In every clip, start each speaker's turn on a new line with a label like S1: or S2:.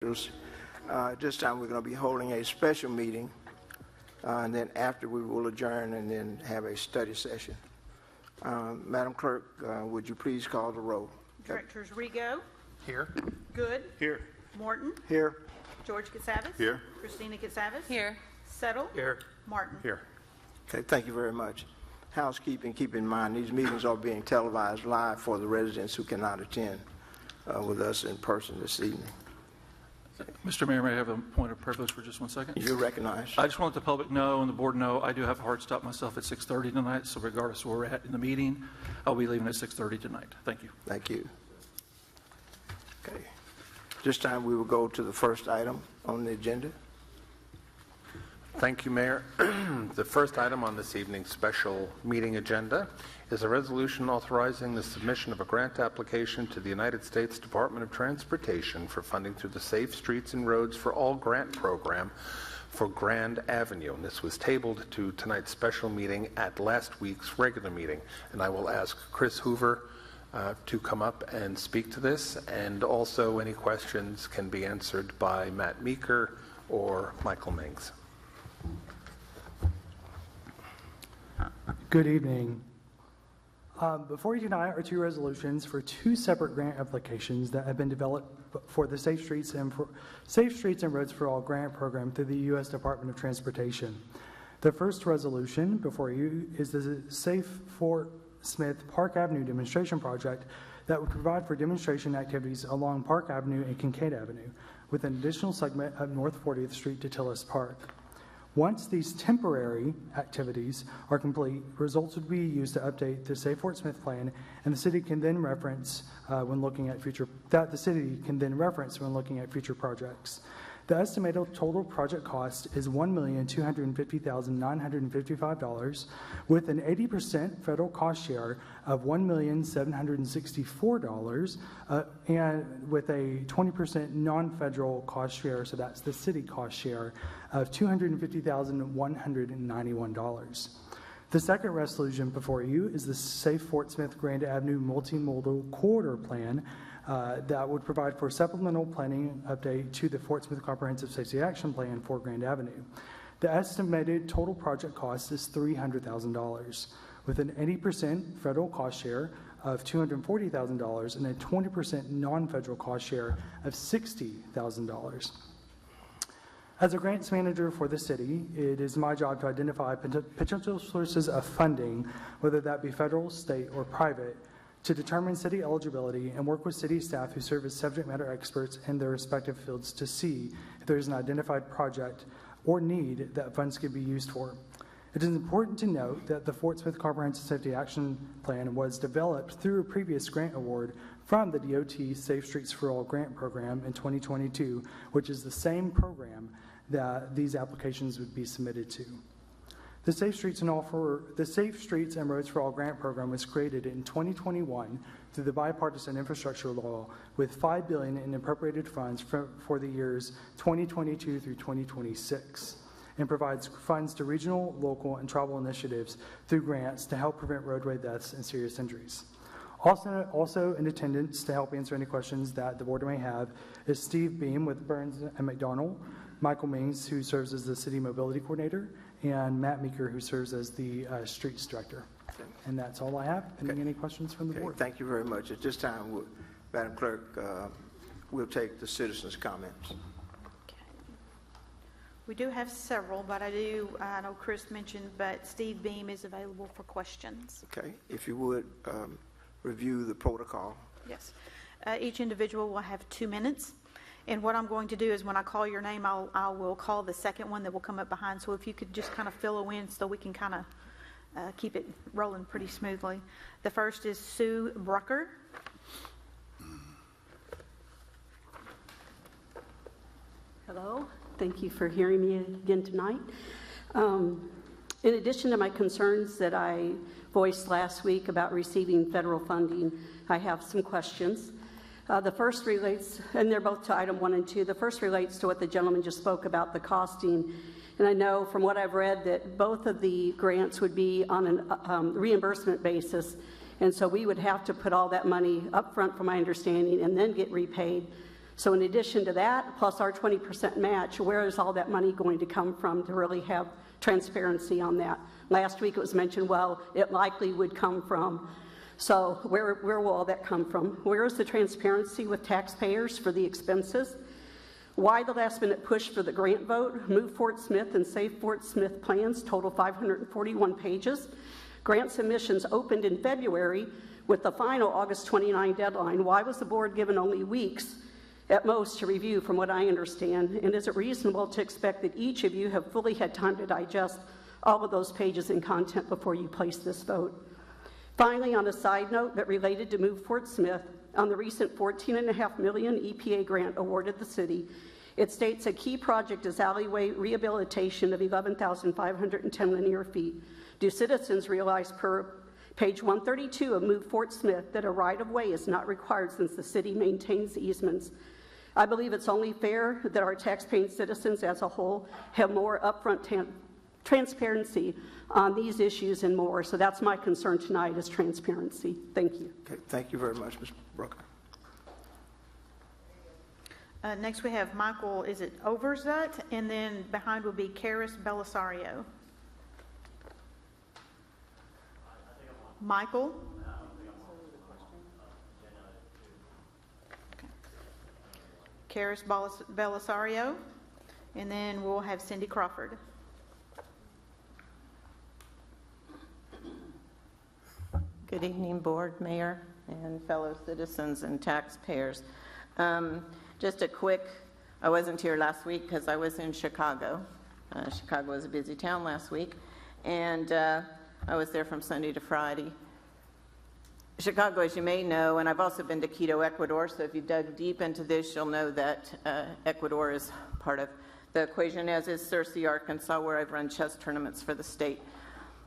S1: This time we're going to be holding a special meeting, and then after we will adjourn and then have a study session. Madam Clerk, would you please call the roll?
S2: Directors Rigo.
S3: Here.
S2: Good.
S3: Here.
S2: Morton.
S1: Here.
S2: George Katsavis.
S3: Here.
S2: Christina Katsavis.
S4: Here.
S2: Settle.
S3: Here.
S2: Martin.
S3: Here.
S1: Okay, thank you very much. Housekeeping, keep in mind these meetings are being televised live for the residents who cannot attend with us in person this evening.
S5: Mr. Mayor, may I have a point of privilege for just 1 second?
S1: You're recognized.
S5: I just want the public know and the board know I do have a hard stop myself at 6:30 tonight, so regardless of where we're at in the meeting, I'll be leaving at 6:30 tonight. Thank you.
S1: Thank you. Okay. This time we will go to the first item on the agenda.
S3: Thank you, Mayor. The first item on this evening's special meeting agenda is a resolution authorizing the submission of a grant application to the United States Department of Transportation for funding through the Safe Streets and Roads for All grant program for Grand Avenue. And this was tabled to tonight's special meeting at last week's regular meeting. And I will ask Chris Hoover to come up and speak to this. And also any questions can be answered by Matt Meeker or Michael Mings.
S6: Good evening. Before you tonight are two resolutions for two separate grant applications that have been developed for the Safe Streets and Roads for All grant program through the U.S. Department of Transportation. The first resolution before you is the Safe Fort Smith Park Avenue demonstration project that would provide for demonstration activities along Park Avenue and Kinkead Avenue with an additional segment of North 40th Street to Tillis Park. Once these temporary activities are complete, results would be used to update the Safe Fort Smith plan, and the city can then reference when looking at future projects. The estimated total project cost is $1,250,955, with an 80% federal cost share of $1,764, and with a 20% non-federal cost share, so that's the city cost share, of $250,191. The second resolution before you is the Safe Fort Smith Grand Avenue Multimodal Corridor Plan that would provide for supplemental planning update to the Fort Smith Comprehensive Safety Action Plan for Grand Avenue. The estimated total project cost is $300,000, with an 80% federal cost share of $240,000 and a 20% non-federal cost share of $60,000. As a grants manager for the city, it is my job to identify potential sources of funding, whether that be federal, state, or private, to determine city eligibility and work with city staff who serve as subject matter experts in their respective fields to see if there is an identified project or need that funds could be used for. It is important to note that the Fort Smith Comprehensive Safety Action Plan was developed through a previous grant award from the DOT Safe Streets for All grant program in 2022, which is the same program that these applications would be submitted to. The Safe Streets and Roads for All grant program was created in 2021 through the bipartisan infrastructure law with $5 billion in appropriated funds for the years 2022 through 2026, and provides funds to regional, local, and tribal initiatives through grants to help prevent roadway deaths and serious injuries. Also in attendance to help answer any questions that the board may have is Steve Beam with Burns and McDonnell, Michael Mings, who serves as the City Mobility Coordinator, and Matt Meeker, who serves as the Streets Director. Okay. And that's all I have. Any questions from the board?
S1: Thank you very much. At this time, Madam Clerk, we'll take the citizens' comments.
S2: Okay. We do have several, but I know Chris mentioned, but Steve Beam is available for questions.
S1: Okay. If you would, review the protocol.
S2: Yes. Each individual will have 2 minutes. And what I'm going to do is when I call your name, I will call the second one that will come up behind. So if you could just kind of fill in so we can kind of keep it rolling pretty smoothly. The first is Sue Brucker.
S7: Hello. Thank you for hearing me again tonight. In addition to my concerns that I voiced last week about receiving federal funding, I have some questions. The first relates, and they're both to item 1 and 2. The first relates to what the gentleman just spoke about, the costing. And I know from what I've read that both of the grants would be on a reimbursement basis. And so we would have to put all that money up front, from my understanding, and then get repaid. So in addition to that, plus our 20% match, where is all that money going to come from to really have transparency on that? Last week it was mentioned, well, it likely would come from. So where will all that come from? Where is the transparency with taxpayers for the expenses? Why the last-minute push for the grant vote? Move Fort Smith and Save Fort Smith plans total 541 pages. Grant submissions opened in February with the final August 29 deadline. Why was the board given only weeks at most to review, from what I understand? And is it reasonable to expect that each of you have fully had time to digest all of those pages and content before you place this vote? Finally, on a side note but related to Move Fort Smith, on the recent $14.5 million EPA grant awarded the city, it states a key project is alleyway rehabilitation of 11,510 linear feet. Do citizens realize per page 132 of Move Fort Smith that a right-of-way is not required since the city maintains easements? I believe it's only fair that our taxpaying citizens as a whole have more upfront transparency on these issues and more. So that's my concern tonight, is transparency. Thank you.
S1: Okay, thank you very much, Ms. Brooker.
S2: Next we have Michael, is it Overzut? And then behind will be Karis Belisario. Michael? Okay. Karis Belisario. And then we'll have Cindy Crawford.
S4: Good evening, Board, Mayor, and fellow citizens and taxpayers. Just a quick, I wasn't here last week because I was in Chicago. Chicago was a busy town last week, and I was there from Sunday to Friday. Chicago, as you may know, and I've also been to Quito, Ecuador, so if you dug deep into this, you'll know that Ecuador is part of the equation, as is Searcy, Arkansas, where I've run chess tournaments for the state.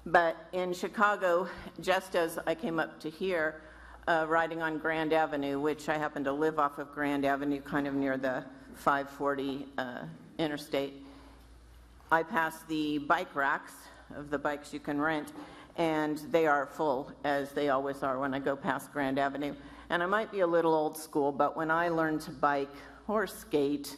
S4: But in Chicago, just as I came up to here, riding on Grand Avenue, which I happen to live off of Grand Avenue, kind of near the 540 interstate, I passed the bike racks of the bikes you can rent, and they are full, as they always are when I go past Grand Avenue. And I might be a little old school, but when I learned to bike or skate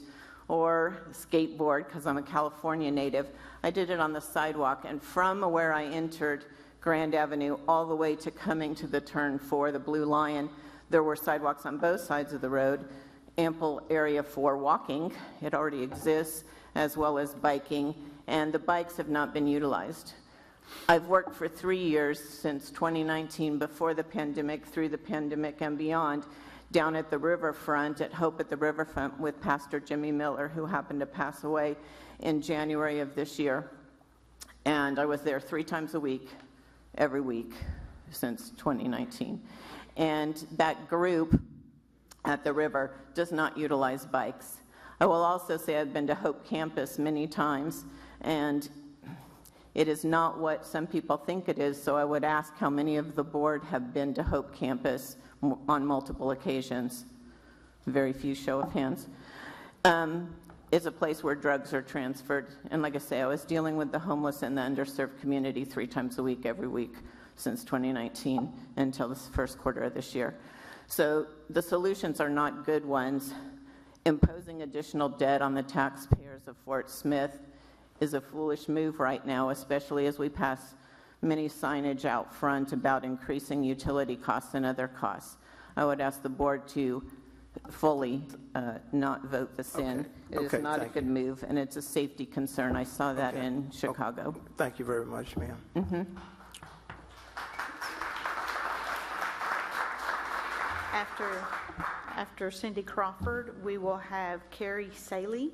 S4: or skateboard, because I'm a California native, I did it on the sidewalk, and from where I entered Grand Avenue all the way to coming to the turn for the Blue Lion, there were sidewalks on both sides of the road, ample area for walking, it already exists, as well as biking, and the bikes have not been utilized. I've worked for 3 years since 2019, before the pandemic, through the pandemic, and beyond, down at the riverfront, at Hope at the Riverfront, with Pastor Jimmy Miller, who happened to pass away in January of this year. And I was there 3 times a week, every week, since 2019. And that group at the river does not utilize bikes. I will also say I've been to Hope Campus many times, and it is not what some people think it is, so I would ask how many of the board have been to Hope Campus on multiple occasions. Very few, show of hands. It's a place where drugs are transferred. And like I say, I was dealing with the homeless and the underserved community 3 times a week, every week, since 2019 until the first quarter of this year. So the solutions are not good ones. Imposing additional debt on the taxpayers of Fort Smith is a foolish move right now, especially as we pass many signage out front about increasing utility costs and other costs. I would ask the board to fully not vote this in. It is not a good move, and it's a safety concern. I saw that in Chicago.
S1: Thank you very much, ma'am.
S4: Mm-hmm.
S2: After Cindy Crawford, we will have Carrie Saley.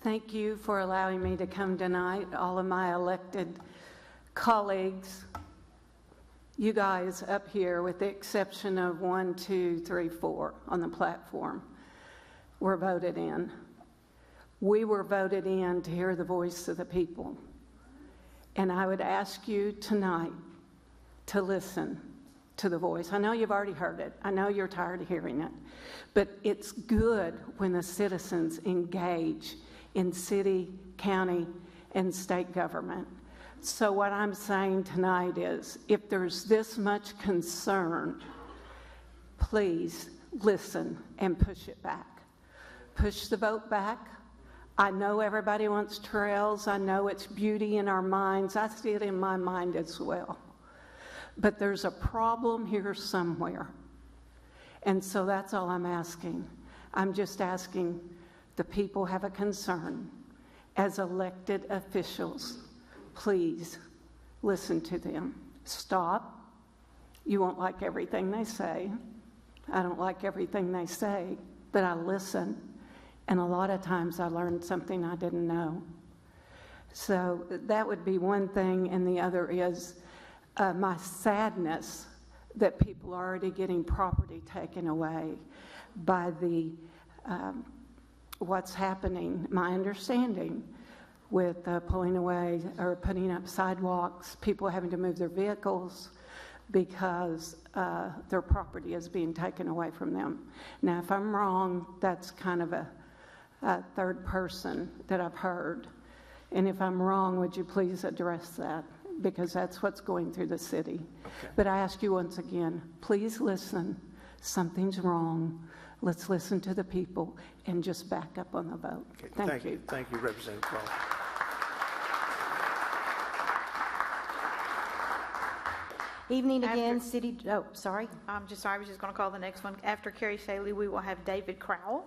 S8: Thank you for allowing me to come tonight. All of my elected colleagues, you guys up here, with the exception of 1, 2, 3, 4 on the platform, were voted in. We were voted in to hear the voice of the people. And I would ask you tonight to listen to the voice. I know you've already heard it. I know you're tired of hearing it. But it's good when the citizens engage in city, county, and state government. So what I'm saying tonight is, if there's this much concern, please listen and push it back. Push the vote back. I know everybody wants trails. I know it's beauty in our minds. I see it in my mind as well. But there's a problem here somewhere. And so that's all I'm asking. I'm just asking the people have a concern. As elected officials, please listen to them. Stop. You won't like everything they say. I don't like everything they say, but I listen. And a lot of times I learned something I didn't know. So that would be one thing. And the other is my sadness that people are already getting property taken away by the what's happening, my understanding, with pulling away or putting up sidewalks, people having to move their vehicles because their property is being taken away from them. Now, if I'm wrong, that's kind of a third person that I've heard. And if I'm wrong, would you please address that? Because that's what's going through the city. Okay. But I ask you once again, please listen. Something's wrong. Let's listen to the people and just back up on the vote.
S1: Okay.
S8: Thank you.
S1: Thank you, Representative Paul.
S9: Evening again, City, sorry.
S2: I'm just sorry, I was just going to call the next one. After Carrie Shaley, we will have David Crowell.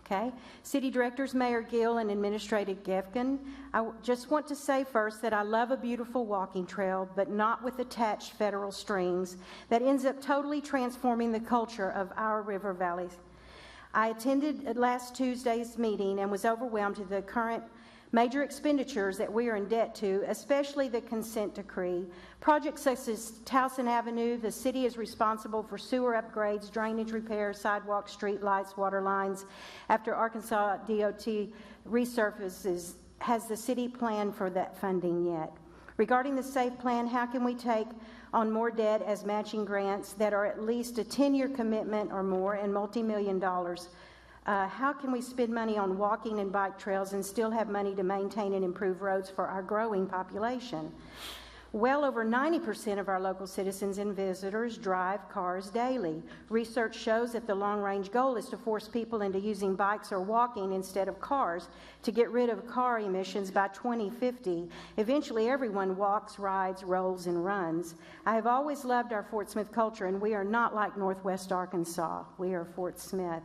S9: Okay. City Directors, Mayor Gill, and Administrator Gefkin. I just want to say first that I love a beautiful walking trail, but not with attached federal strings that ends up totally transforming the culture of our river valleys. I attended last Tuesday's meeting and was overwhelmed to the current major expenditures that we are in debt to, especially the consent decree. Projects such as Towson Avenue, the city is responsible for sewer upgrades, drainage repairs, sidewalks, street lights, water lines. After Arkansas DOT resurfaces, has the city planned for that funding yet? Regarding the SAFE plan, how can we take on more debt as matching grants that are at least a 10-year commitment or more and multi-million dollars? How can we spend money on walking and bike trails and still have money to maintain and improve roads for our growing population? Well over 90% of our local citizens and visitors drive cars daily. Research shows that the long-range goal is to force people into using bikes or walking instead of cars to get rid of car emissions by 2050. Eventually, everyone walks, rides, rolls, and runs. I have always loved our Fort Smith culture, and we are not like Northwest Arkansas. We are Fort Smith.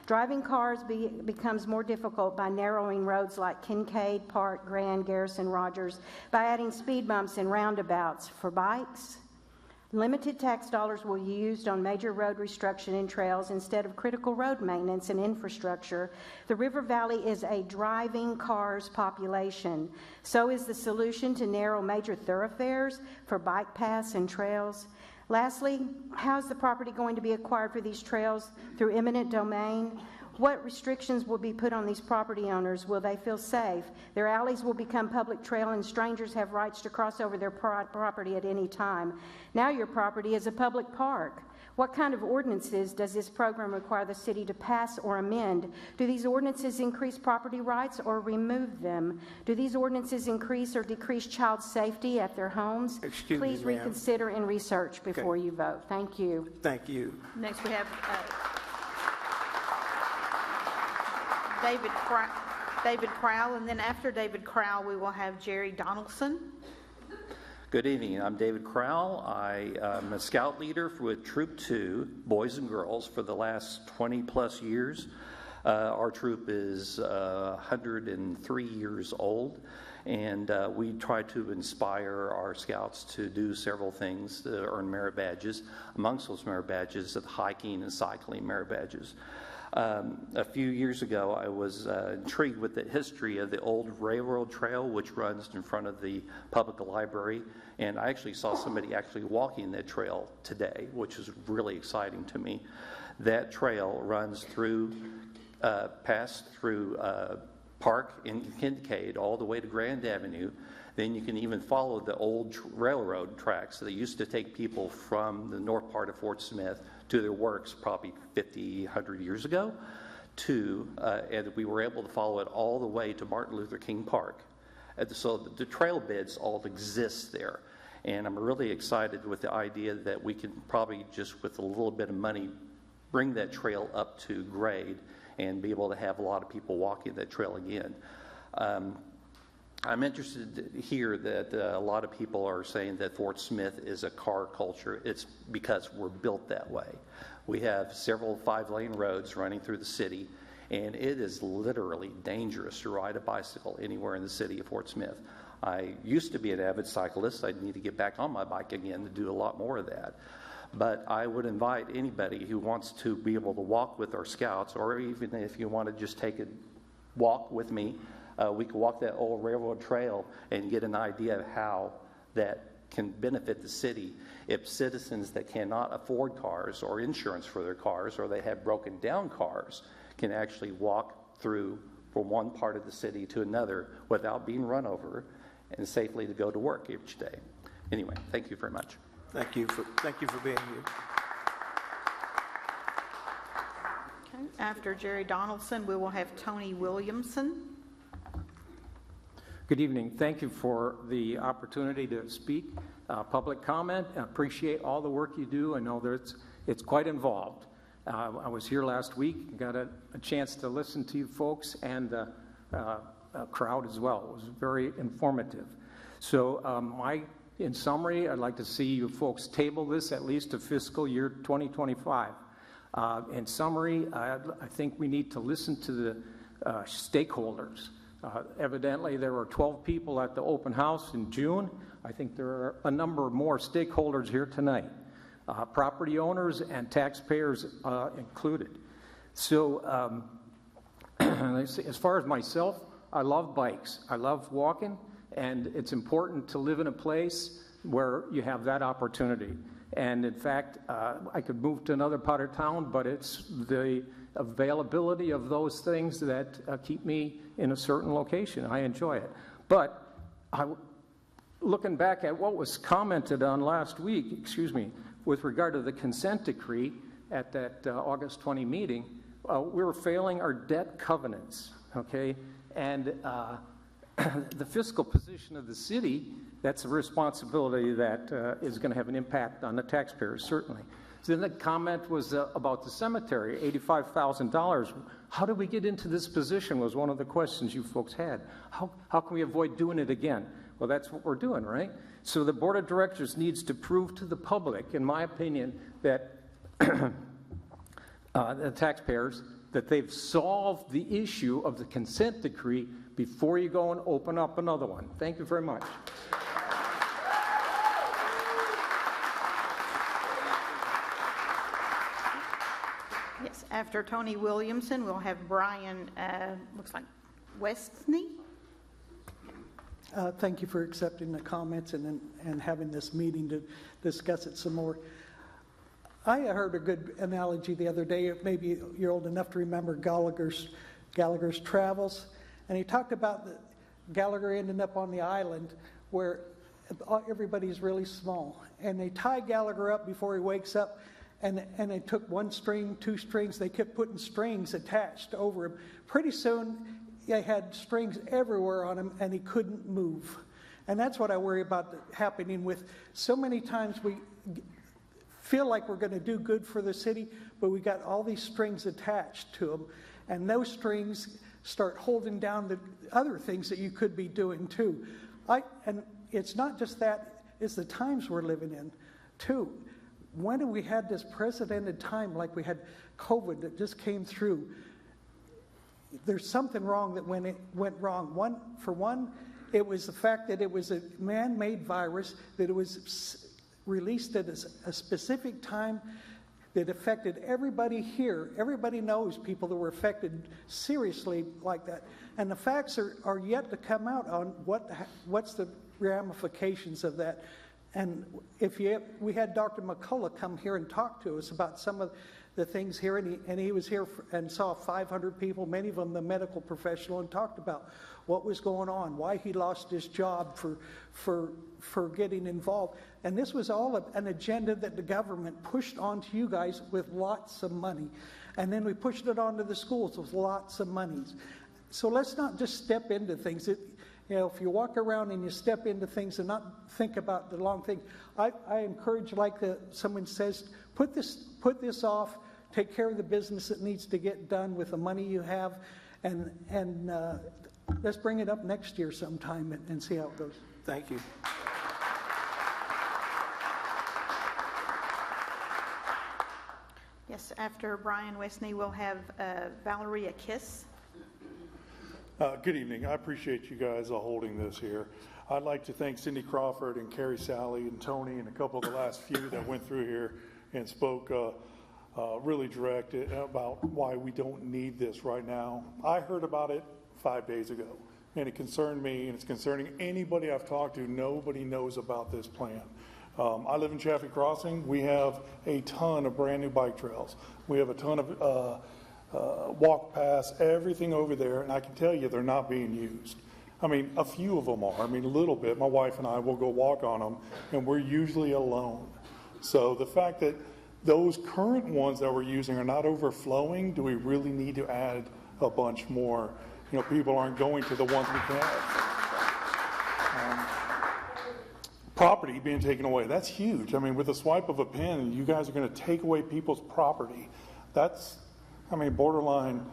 S9: Driving cars becomes more difficult by narrowing roads like Kinkead, Park, Grand, Garrison, Rogers, by adding speed bumps and roundabouts. For bikes, limited tax dollars will be used on major road restriction and trails instead of critical road maintenance and infrastructure. The River Valley is a driving cars population. So is the solution to narrow major thoroughfares for bike paths and trails. Lastly, how is the property going to be acquired for these trails? Through eminent domain? What restrictions will be put on these property owners? Will they feel safe? Their alleys will become public trail and strangers have rights to cross over their property at any time. Now your property is a public park. What kind of ordinances does this program require the city to pass or amend? Do these ordinances increase property rights or remove them? Do these ordinances increase or decrease child safety at their homes?
S1: Excuse me,
S9: Please
S1: ma'am.
S9: Reconsider and research before you vote. Thank you.
S1: Thank you.
S2: Next, we have David Crowell, and then after David Crowell, we will have Jerry Donaldson.
S10: Good evening. I'm David Crowell. I am a scout leader with Troop 2, boys and girls, for the last 20-plus years. Our troop is 103 years old, and we try to inspire our scouts to do several things to earn merit badges. Amongst those merit badges, the hiking and cycling merit badges. A few years ago, I was intrigued with the history of the old railroad trail, which runs in front of the public library, and I actually saw somebody actually walking that trail today, which is really exciting to me. That trail runs through, past through Park in Kinkead all the way to Grand Avenue. Then you can even follow the old railroad tracks that used to take people from the north part of Fort Smith to their works probably 50, 100 years ago, and we were able to follow it all the way to Martin Luther King Park. And so the trail beds all exist there. And I'm really excited with the idea that we can probably just with a little bit of money bring that trail up to grade and be able to have a lot of people walking that trail again. I'm interested to hear that a lot of people are saying that Fort Smith is a car culture. It's because we're built that way. We have several 5-lane roads running through the city, and it is literally dangerous to ride a bicycle anywhere in the city of Fort Smith. I used to be an avid cyclist. I need to get back on my bike again to do a lot more of that. But I would invite anybody who wants to be able to walk with our scouts, or even if you want to just take a walk with me, we could walk that old railroad trail and get an idea of how that can benefit the city if citizens that cannot afford cars or insurance for their cars, or they have broken down cars, can actually walk through from one part of the city to another without being run over and safely to go to work each day. Anyway, thank you very much.
S1: Thank you for being here.
S2: Okay. After Jerry Donaldson, we will have Tony Williamson.
S11: Good evening. Thank you for the opportunity to speak, public comment. I appreciate all the work you do. I know that it's quite involved. I was here last week, got a chance to listen to you folks and the crowd as well. It was very informative. So in summary, I'd like to see you folks table this at least to fiscal year 2025. In summary, I think we need to listen to the stakeholders. Evidently, there were 12 people at the open house in June. I think there are a number more stakeholders here tonight, property owners and taxpayers included. So as far as myself, I love bikes. I love walking, and it's important to live in a place where you have that opportunity. And in fact, I could move to another part of town, but it's the availability of those things that keep me in a certain location. I enjoy it. But looking back at what was commented on last week, with regard to the consent decree at that August 20 meeting, we were failing our debt covenants, okay? And the fiscal position of the city, that's a responsibility that is going to have an impact on the taxpayers, certainly. So then the comment was about the cemetery, $85,000. How did we get into this position was one of the questions you folks had. How can we avoid doing it again? Well, that's what we're doing, right? So the board of directors needs to prove to the public, in my opinion, that the taxpayers, that they've solved the issue of the consent decree before you go and open up another one. Thank you very much.
S2: Yes, after Tony Williamson, we'll have Brian, looks like Westney.
S12: Thank you for accepting the comments and having this meeting to discuss it some more. I heard a good analogy the other day. Maybe you're old enough to remember Gallagher's Travels. And he talked about Gallagher ending up on the island where everybody's really small. And they tie Gallagher up before he wakes up. And they took 1 string, 2 strings. They kept putting strings attached over him. Pretty soon, they had strings everywhere on him, and he couldn't move. And that's what I worry about happening with so many times we feel like we're going to do good for the city, but we got all these strings attached to them. And those strings start holding down the other things that you could be doing too. And it's not just that, it's the times we're living in too. When we had this precedented time, like we had COVID that just came through, there's something wrong that went wrong. For one, it was the fact that it was a man-made virus, that it was released at a specific time that affected everybody here. Everybody knows people that were affected seriously like that. And the facts are yet to come out on what's the ramifications of that. And we had Dr. McCullough come here and talk to us about some of the things here, and he was here and saw 500 people, many of them the medical professional, and talked about what was going on, why he lost his job for getting involved. And this was all an agenda that the government pushed onto you guys with lots of money. And then we pushed it onto the schools with lots of money. So let's not just step into things. If you walk around and you step into things and not think about the long thing, I encourage, like someone says, put this off take care of the business that needs to get done with the money you have, and let's bring it up next year sometime and see how it goes.
S1: Thank you.
S2: Yes, after Brian Westney, we'll have Valeria Kiss.
S13: Good evening. I appreciate you guys holding this here. I'd like to thank Cindy Crawford and Carrie Sally and Tony and a couple of the last few that went through here and spoke really direct about why we don't need this right now. I heard about it 5 days ago, and it concerned me, and it's concerning anybody I've talked to. Nobody knows about this plan. I live in Chaffee Crossing. We have a ton of brand new bike trails. We have a ton of walk paths, everything over there, and I can tell you they're not being used. I mean, a few of them are. I mean, a little bit. My wife and I will go walk on them, and we're usually alone. So the fact that those current ones that we're using are not overflowing, do we really need to add a bunch more? You know, people aren't going to the ones we can have. Property being taken away, that's huge. I mean, with a swipe of a pen, you guys are going to take away people's property. That's, I mean, borderline,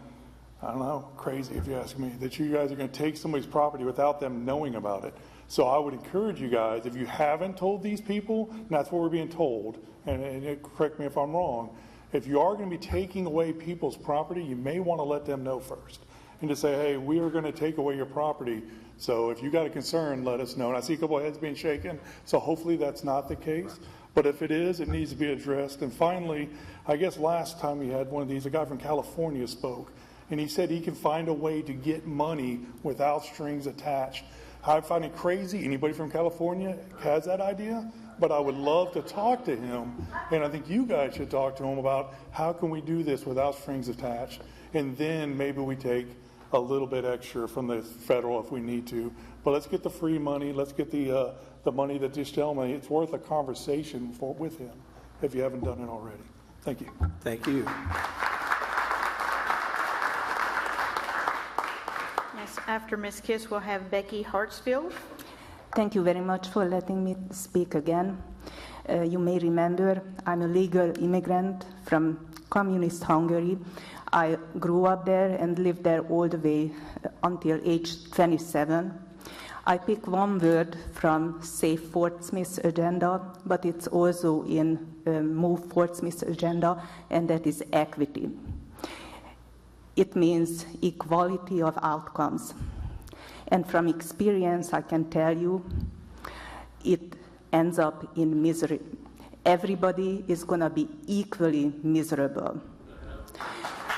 S13: I don't know, crazy if you ask me, that you guys are going to take somebody's property without them knowing about it. So I would encourage you guys, if you haven't told these people, and that's what we're being told, and correct me if I'm wrong, if you are going to be taking away people's property, you may want to let them know first. And to say, hey, we are going to take away your property. So if you got a concern, let us know. And I see a couple of heads being shaken, so hopefully that's not the case. But if it is, it needs to be addressed. And finally, I guess last time we had one of these, a guy from California spoke, and he said he can find a way to get money without strings attached. I find it crazy. Anybody from California has that idea? But I would love to talk to him, and I think you guys should talk to him about how can we do this without strings attached, and then maybe we take a little bit extra from the federal if we need to. But let's get the free money. Let's get the money that this gentleman, it's worth a conversation with him if you haven't done it already. Thank you.
S1: Thank you.
S2: Yes, after Ms. Kiss, we'll have Becky Hartsfield.
S14: Thank you very much for letting me speak again. You may remember I'm a legal immigrant from communist Hungary. I grew up there and lived there all the way until age 27. I pick one word from Save Fort Smith's agenda, but it's also in Move Fort Smith's agenda, and that is equity. It means equality of outcomes. And from experience, I can tell you, it ends up in misery. Everybody is going to be equally miserable.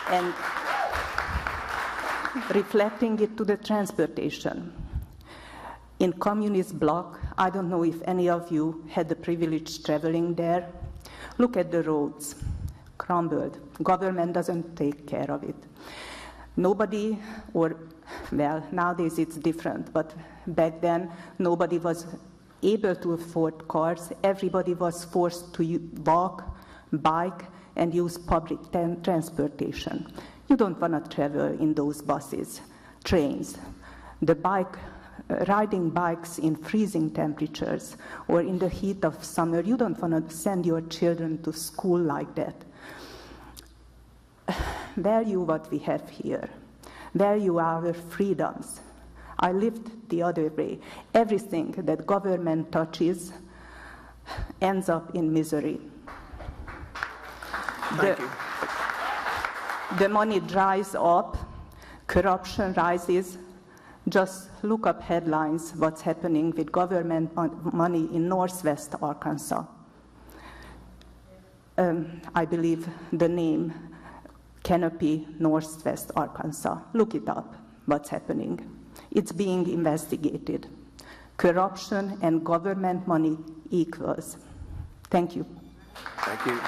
S14: And reflecting it to the transportation. In communist bloc, I don't know if any of you had the privilege traveling there. Look at the roads, crumbled. Government doesn't take care of it. Nobody, or well, nowadays it's different, but back then nobody was able to afford cars. Everybody was forced to walk, bike, and use public transportation. You don't want to travel in those buses, trains. Riding bikes in freezing temperatures or in the heat of summer, you don't want to send your children to school like that. Value what we have here. Value our freedoms. I lived the other way. Everything that government touches ends up in misery. The money dries up, corruption rises. Just look up headlines, what's happening with government money in Northwest Arkansas. I believe the name Canopy, Northwest Arkansas. Look it up, what's happening. It's being investigated. Corruption and government money equals. Thank you.
S1: Thank you.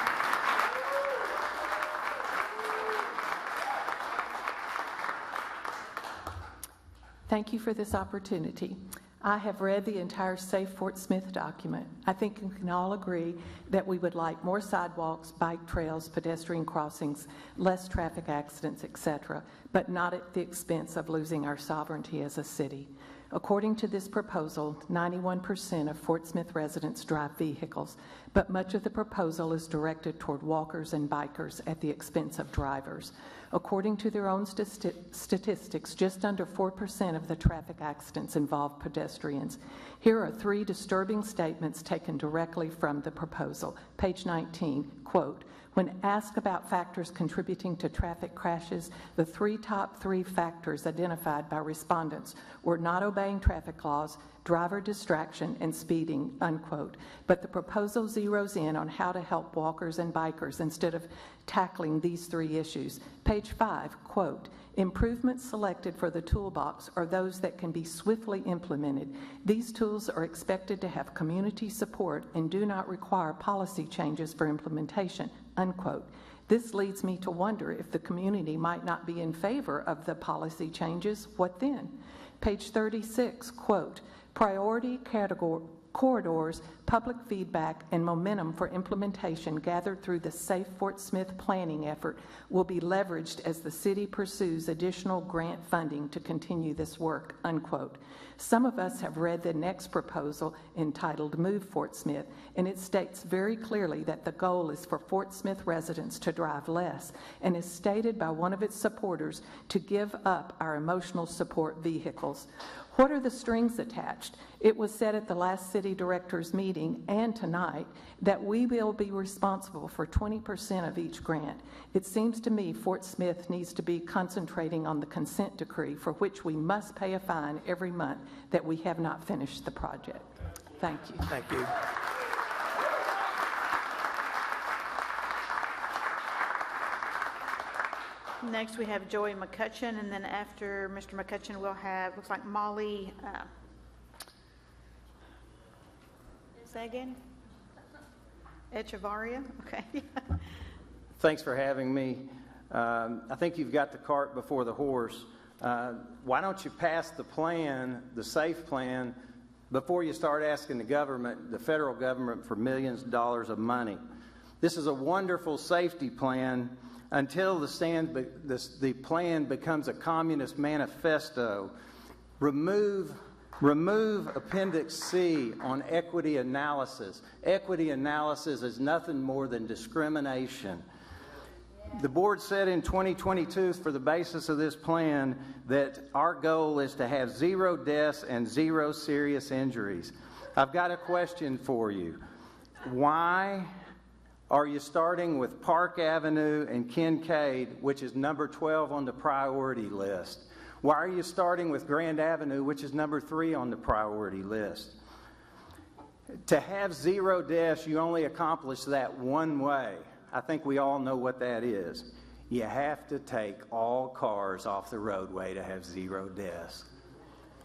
S15: Thank you for this opportunity. I have read the entire Save Fort Smith document. I think we can all agree that we would like more sidewalks, bike trails, pedestrian crossings, less traffic accidents, etc., but not at the expense of losing our sovereignty as a city. According to this proposal, 91% of Fort Smith residents drive vehicles, but much of the proposal is directed toward walkers and bikers at the expense of drivers. According to their own statistics, just under 4% of the traffic accidents involve pedestrians. Here are 3 disturbing statements taken directly from the proposal. Page 19, quote, "When asked about factors contributing to traffic crashes, the top three factors identified by respondents were not obeying traffic laws, driver distraction, and speeding," unquote. But the proposal zeroes in on how to help walkers and bikers instead of tackling these 3 issues. Page 5, quote, "Improvements selected for the toolbox are those that can be swiftly implemented. These tools are expected to have community support and do not require policy changes for implementation," unquote. This leads me to wonder if the community might not be in favor of the policy changes. What then? Page 36, quote, "Priority corridors, public feedback, and momentum for implementation gathered through the Safe Fort Smith planning effort will be leveraged as the city pursues additional grant funding to continue this work," unquote. Some of us have read the next proposal entitled Move Fort Smith, and it states very clearly that the goal is for Fort Smith residents to drive less, and is stated by one of its supporters to give up our emotional support vehicles. What are the strings attached? It was said at the last city directors meeting and tonight that we will be responsible for 20% of each grant. It seems to me Fort Smith needs to be concentrating on the consent decree, for which we must pay a fine every month that we have not finished the project. Thank you.
S1: Thank you.
S2: Next, we have Joey McCutcheon, and then after Mr. McCutcheon, we'll have, looks like Molly, say again? Echevarria? Okay.
S16: Thanks for having me. I think you've got the cart before the horse. Why don't you pass the plan, the SAFE plan, before you start asking the government, the federal government, for millions of dollars of money? This is a wonderful safety plan until the plan becomes a communist manifesto. Remove Appendix C on equity analysis. Equity analysis is nothing more than discrimination. The board said in 2022 for the basis of this plan that our goal is to have 0 deaths and 0 serious injuries. I've got a question for you. Why are you starting with Park Avenue and Kinkead, which is number 12 on the priority list? Why are you starting with Grand Avenue, which is number 3 on the priority list? To have 0 deaths, you only accomplish that one way. I think we all know what that is. You have to take all cars off the roadway to have 0 deaths.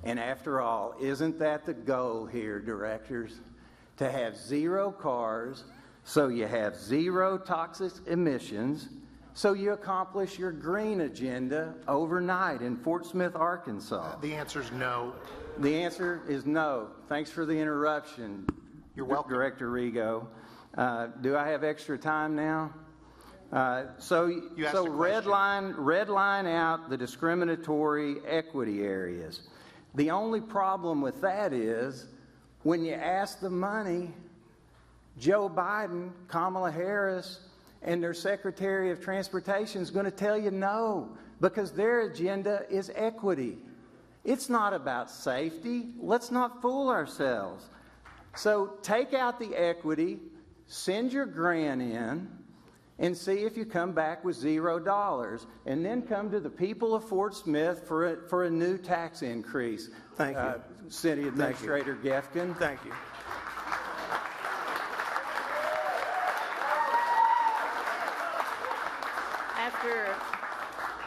S16: And after all, isn't that the goal here, directors? To have 0 cars, so you have 0 toxic emissions, so you accomplish your green agenda overnight in Fort Smith, Arkansas.
S17: The answer is no.
S16: The answer is no. Thanks for the interruption.
S17: You're welcome.
S16: Director Rigo. Do I have extra time now? So red line out the discriminatory equity areas. The only problem with that is when you ask the money, Joe Biden, Kamala Harris, and their Secretary of Transportation is going to tell you no, because their agenda is equity. It's not about safety. Let's not fool ourselves. So take out the equity, send your grant in, and see if you come back with $0, and then come to the people of Fort Smith for a new tax increase.
S1: Thank you.
S16: City Administrator Gefkin.
S1: Thank you.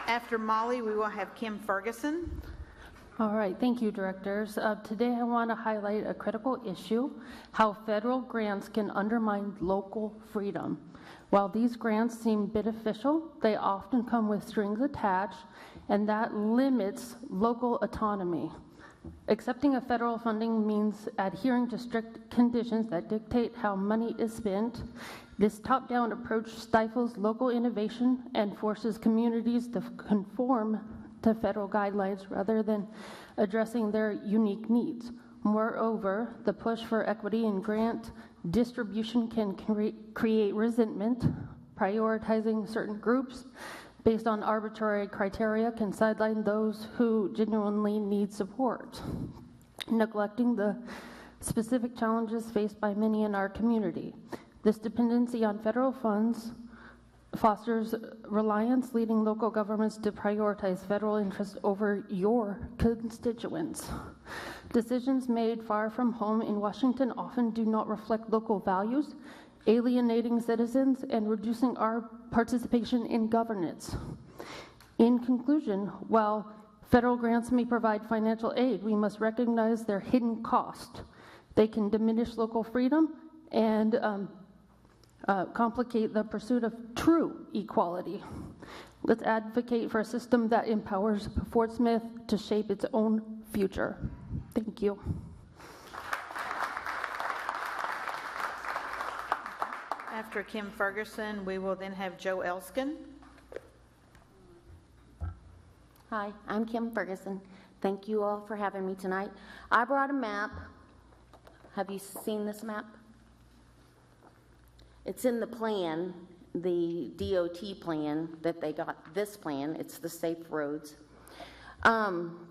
S2: After Molly, we will have Kim Ferguson.
S18: All right, thank you, directors. Today I want to highlight a critical issue, how federal grants can undermine local freedom. While these grants seem beneficial, they often come with strings attached, and that limits local autonomy. Accepting a federal funding means adhering to strict conditions that dictate how money is spent. This top-down approach stifles local innovation and forces communities to conform to federal guidelines rather than addressing their unique needs. Moreover, the push for equity in grant distribution can create resentment. Prioritizing certain groups based on arbitrary criteria can sideline those who genuinely need support, neglecting the specific challenges faced by many in our community. This dependency on federal funds fosters reliance, leading local governments to prioritize federal interests over your constituents. Decisions made far from home in Washington often do not reflect local values, alienating citizens and reducing our participation in governance. In conclusion, while federal grants may provide financial aid, we must recognize their hidden cost. They can diminish local freedom and complicate the pursuit of true equality. Let's advocate for a system that empowers Fort Smith to shape its own future. Thank you.
S2: After Kim Ferguson, we will then have Joe Elskin.
S17: Hi, I'm Kim Ferguson. Thank you all for having me tonight. I brought a map. Have you seen this map? It's in the plan, the DOT plan that they got. This plan, it's the safe roads.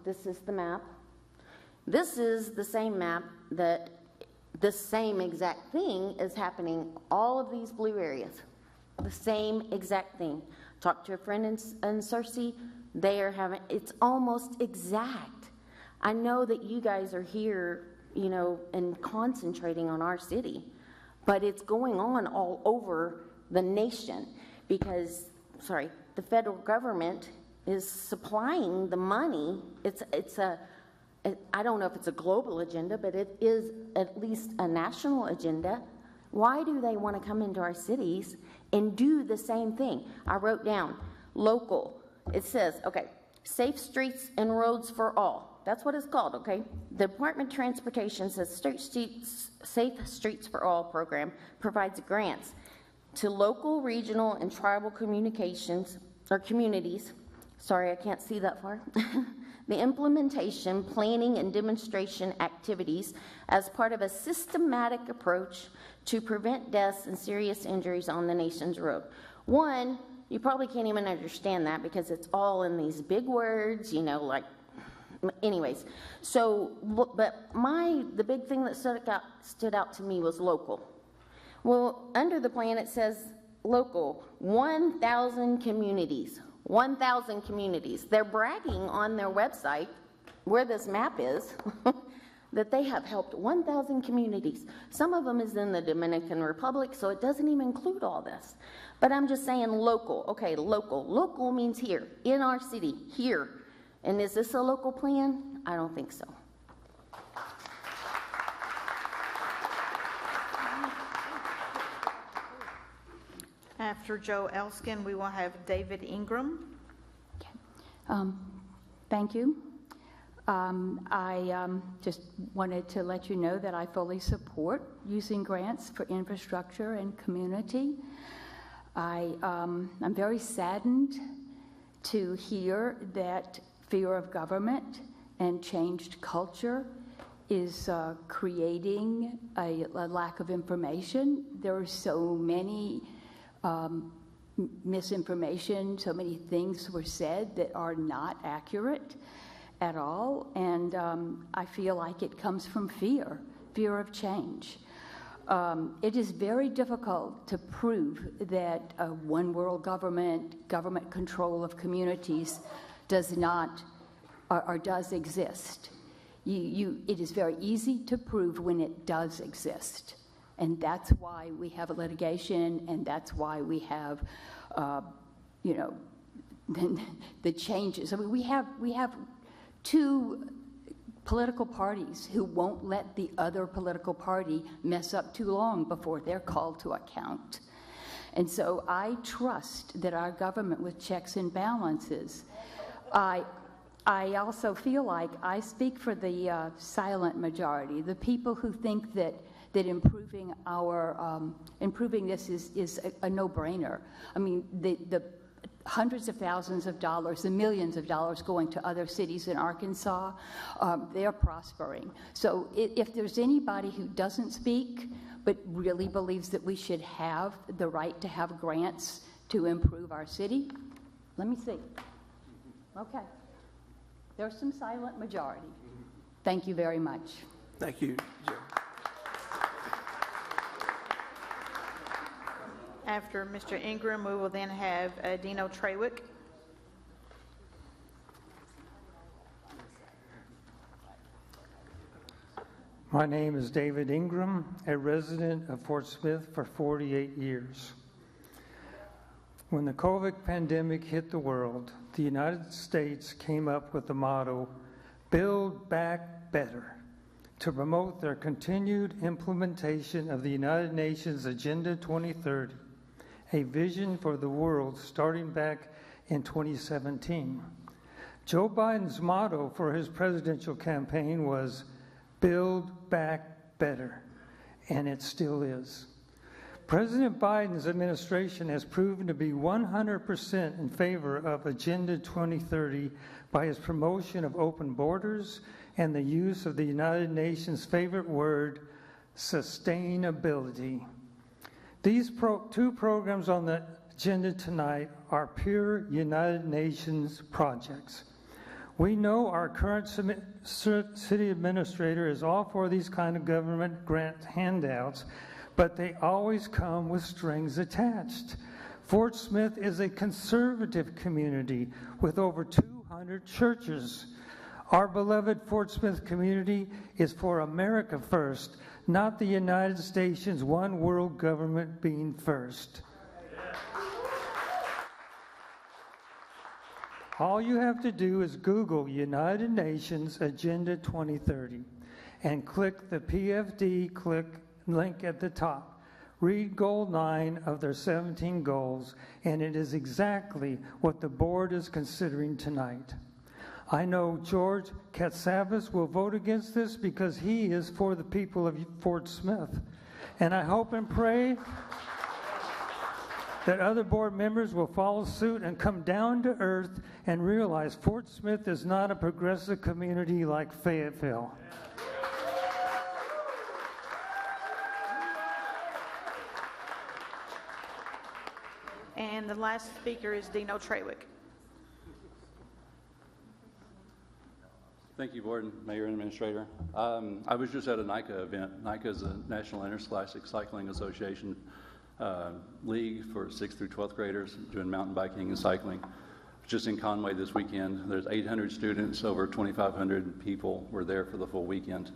S17: This is the map. This is the same map that the same exact thing is happening, all of these blue areas. The same exact thing. Talked to a friend in Searcy. They are having, it's almost exact. I know that you guys are here, you know, and concentrating on our city, but it's going on all over the nation because, the federal government is supplying the money. I don't know if it's a global agenda, but it is at least a national agenda. Why do they want to come into our cities and do the same thing? I wrote down local. It says, okay, safe streets and roads for all. That's what it's called, okay? The Department of Transportation says Safe Streets for All program provides grants to local, regional, and tribal communities. Sorry, I can't see that far. The implementation, planning, and demonstration activities as part of a systematic approach to prevent deaths and serious injuries on the nation's road. One, you probably can't even understand that because it's all in these big words, you know, like, anyways. So, but the big thing that stood out to me was local. Well, under the plan it says local, 1,000 communities. 1,000 communities. They're bragging on their website, where this map is, that they have helped 1,000 communities. Some of them is in the Dominican Republic, so it doesn't even include all this. But I'm just saying local. Okay, local. Local means here, in our city, here. And is this a local plan? I don't think so.
S2: After Joe Elskin, we will have David Ingram.
S19: Thank you. I just wanted to let you know that I fully support using grants for infrastructure and community. I'm very saddened to hear that fear of government and changed culture is creating a lack of information. There are so many misinformation, so many things were said that are not accurate at all, and I feel like it comes from fear of change. It is very difficult to prove that a one world government control of communities does not or does exist. It is very easy to prove when it does exist. And that's why we have a litigation, and that's why we have, the changes. I mean, we have two political parties who won't let the other political party mess up too long before they're called to account. And so I trust that our government with checks and balances. I also feel like I speak for the silent majority, the people who think that improving this is a no-brainer. I mean, hundreds of thousands of dollars and millions of dollars going to other cities in Arkansas. They're prospering. So if there's anybody who doesn't speak but really believes that we should have the right to have grants to improve our city, let me see. Okay. There's some silent majority. Thank you very much.
S1: Thank you, Joe.
S2: After Mr. Ingram, we will then have Dino Trawick.
S20: My name is David Ingram, a resident of Fort Smith for 48 years. When the COVID pandemic hit the world, the United States came up with the motto, "Build Back Better," to promote their continued implementation of the United Nations Agenda 2030, a vision for the world starting back in 2017. Joe Biden's motto for his presidential campaign was, "Build Back Better," and it still is. President Biden's administration has proven to be 100% in favor of Agenda 2030 by his promotion of open borders and the use of the United Nations' favorite word, sustainability. These two programs on the agenda tonight are pure United Nations projects. We know our current city administrator is all for these kind of government grant handouts, but they always come with strings attached. Fort Smith is a conservative community with over 200 churches. Our beloved Fort Smith community is for America first, not the United States' one world government being first. All you have to do is Google United Nations Agenda 2030 and click the PFD link at the top. Read Goal 9 of their 17 goals, and it is exactly what the board is considering tonight. I know George Katsavas will vote against this because he is for the people of Fort Smith. And I hope and pray that other board members will follow suit and come down to earth and realize Fort Smith is not a progressive community like Fayetteville.
S2: And the last speaker is Dino Trawick.
S21: Thank you, Board, Mayor, and Administrator. I was just at a NICA event. NICA is a National Interscholastic Cycling Association league for 6th through 12th graders doing mountain biking and cycling. Just in Conway this weekend, there's 800 students, over 2,500 people were there for the full weekend.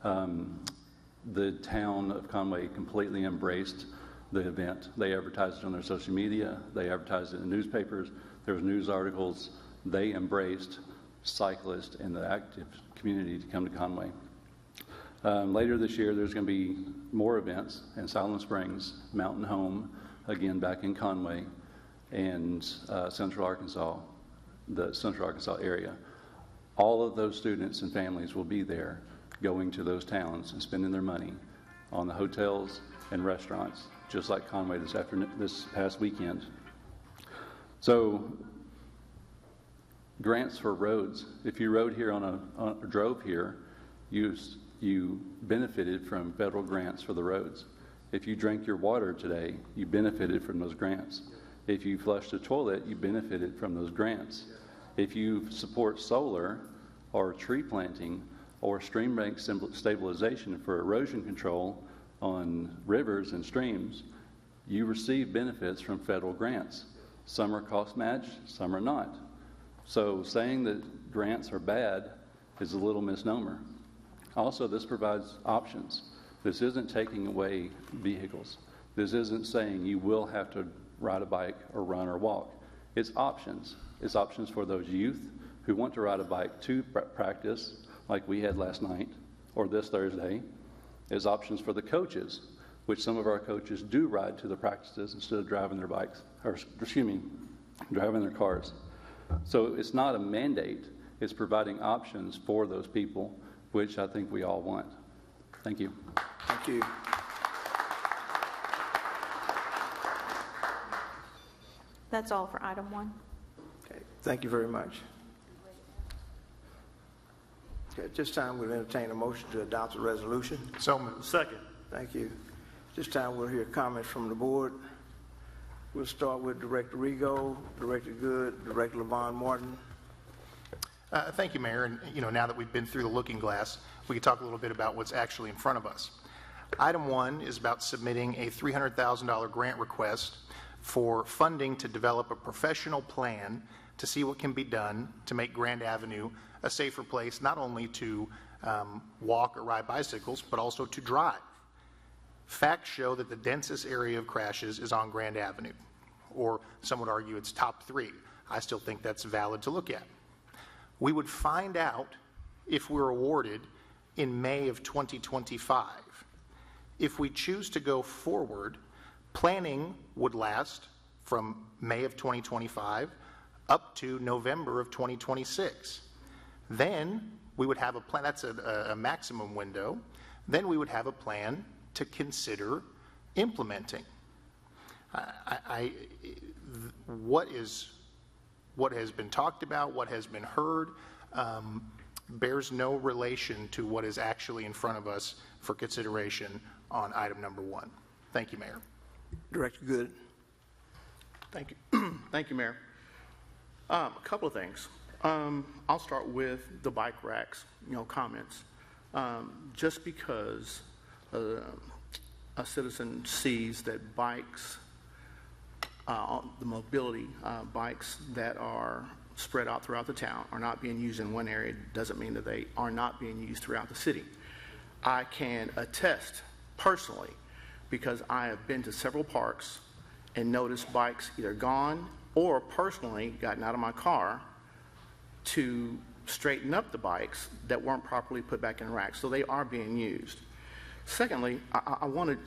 S21: The town of Conway completely embraced the event. They advertised it on their social media. They advertised it in the newspapers. There was news articles. They embraced cyclists and the active community to come to Conway. Later this year, there's going to be more events in Silent Springs, Mountain Home, again back in Conway, and Central Arkansas, the Central Arkansas area. All of those students and families will be there going to those towns and spending their money on the hotels and restaurants, just like Conway this past weekend. So, grants for roads. If you rode here drove here, you benefited from federal grants for the roads. If you drank your water today, you benefited from those grants. If you flushed a toilet, you benefited from those grants. If you support solar or tree planting or stream bank stabilization for erosion control on rivers and streams, you receive benefits from federal grants. Some are cost matched, some are not. So saying that grants are bad is a little misnomer. Also, this provides options. This isn't taking away vehicles. This isn't saying you will have to ride a bike or run or walk. It's options. It's options for those youth who want to ride a bike to practice, like we had last night or this Thursday. It's options for the coaches, which some of our coaches do ride to the practices instead of driving their bikes, or driving their cars. So it's not a mandate. It's providing options for those people, which I think we all want. Thank you.
S1: Thank you.
S2: That's all for item 1.
S1: Okay, thank you very much. Okay, at this time, we'll entertain a motion to adopt the resolution.
S5: So moved. Second.
S1: Thank you. This time, we'll hear comments from the board. We'll start with Director Rigo, Director Good, Director LaVon Martin.
S5: Thank you, Mayor. And, now that we've been through the looking glass, we can talk a little bit about what's actually in front of us. Item 1 is about submitting a $300,000 grant request for funding to develop a professional plan to see what can be done to make Grand Avenue a safer place, not only to walk or ride bicycles, but also to drive. Facts show that the densest area of crashes is on Grand Avenue, or some would argue it's top 3. I still think that's valid to look at. We would find out if we're awarded in May of 2025. If we choose to go forward, planning would last from May of 2025 up to November of 2026. Then we would have a plan, that's a maximum window. Then we would have a plan to consider implementing. What has been talked about, what has been heard, bears no relation to what is actually in front of us for consideration on item number 1. Thank you, Mayor.
S1: Director Good.
S22: Thank you. Thank you, Mayor. A couple of things. I'll start with the bike racks, comments. Just because a citizen sees that bikes, the mobility bikes that are spread out throughout the town are not being used in one area doesn't mean that they are not being used throughout the city. I can attest personally, because I have been to several parks and noticed bikes either gone or personally gotten out of my car to straighten up the bikes that weren't properly put back in racks. So they are being used. Secondly, I want to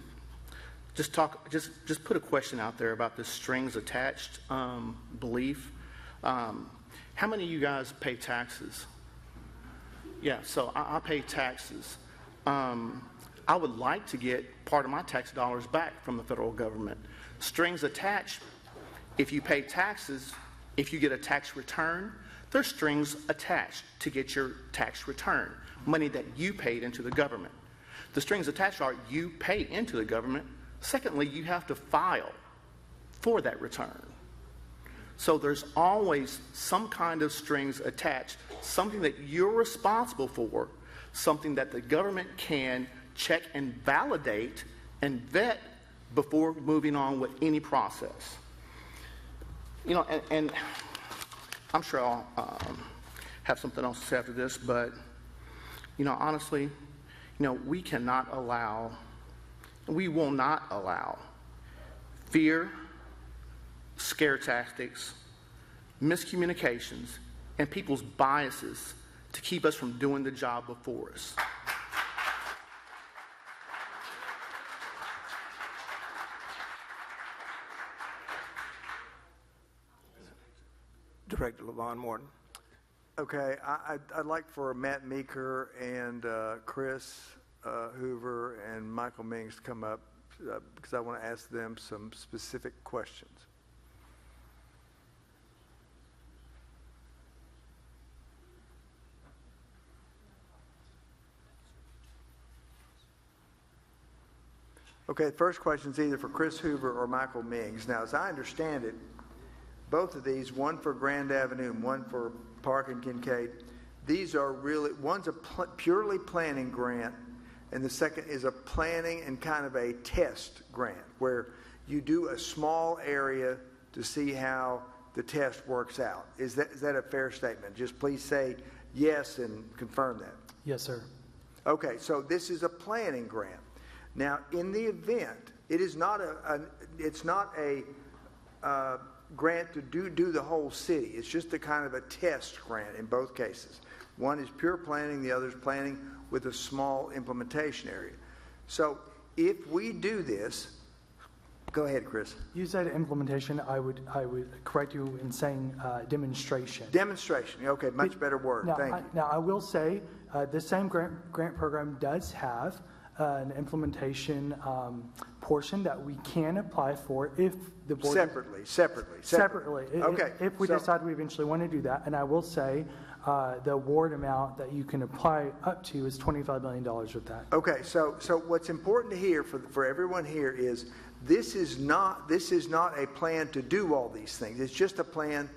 S22: just put a question out there about this strings attached belief. How many of you guys pay taxes? Yeah, so I pay taxes. I would like to get part of my tax dollars back from the federal government. Strings attached, if you pay taxes, if you get a tax return, there's strings attached to get your tax return, money that you paid into the government. The strings attached are you pay into the government. Secondly, you have to file for that return. So there's always some kind of strings attached, something that you're responsible for, something that the government can check and validate and vet before moving on with any process. And I'm sure I'll have something else to say after this, but, honestly, we cannot allow, we will not allow fear, scare tactics, miscommunications, and people's biases to keep us from doing the job before us.
S1: Director LaVon Martin.
S23: Okay, I'd like for Matt Meeker and Chris Hoover and Michael Mings to come up because I want to ask them some specific questions. Okay, the first question is either for Chris Hoover or Michael Mings. Now, as I understand it, both of these, one for Grand Avenue and one for Park and Kinkead, these are really, one's a purely planning grant, and the second is a planning and kind of a test grant, where you do a small area to see how the test works out. Is that a fair statement? Just please say yes and confirm that.
S6: Yes, sir.
S23: Okay, so this is a planning grant. Now, in the event, it is not a grant to do the whole city. It's just a kind of a test grant in both cases. One is pure planning, the other is planning with a small implementation area. So if we do this, go ahead, Chris.
S6: You said implementation. I would correct you in saying demonstration.
S23: Demonstration. Okay, much better word. Thank you.
S6: Now, I will say this same grant program does have an implementation portion that we can apply for if the board...
S23: Separately. Okay.
S6: If we decide we eventually want to do that. And I will say the award amount that you can apply up to is $25 million with that.
S23: Okay, so what's important to hear for everyone here is this is not a plan to do all these things. It's just a plan.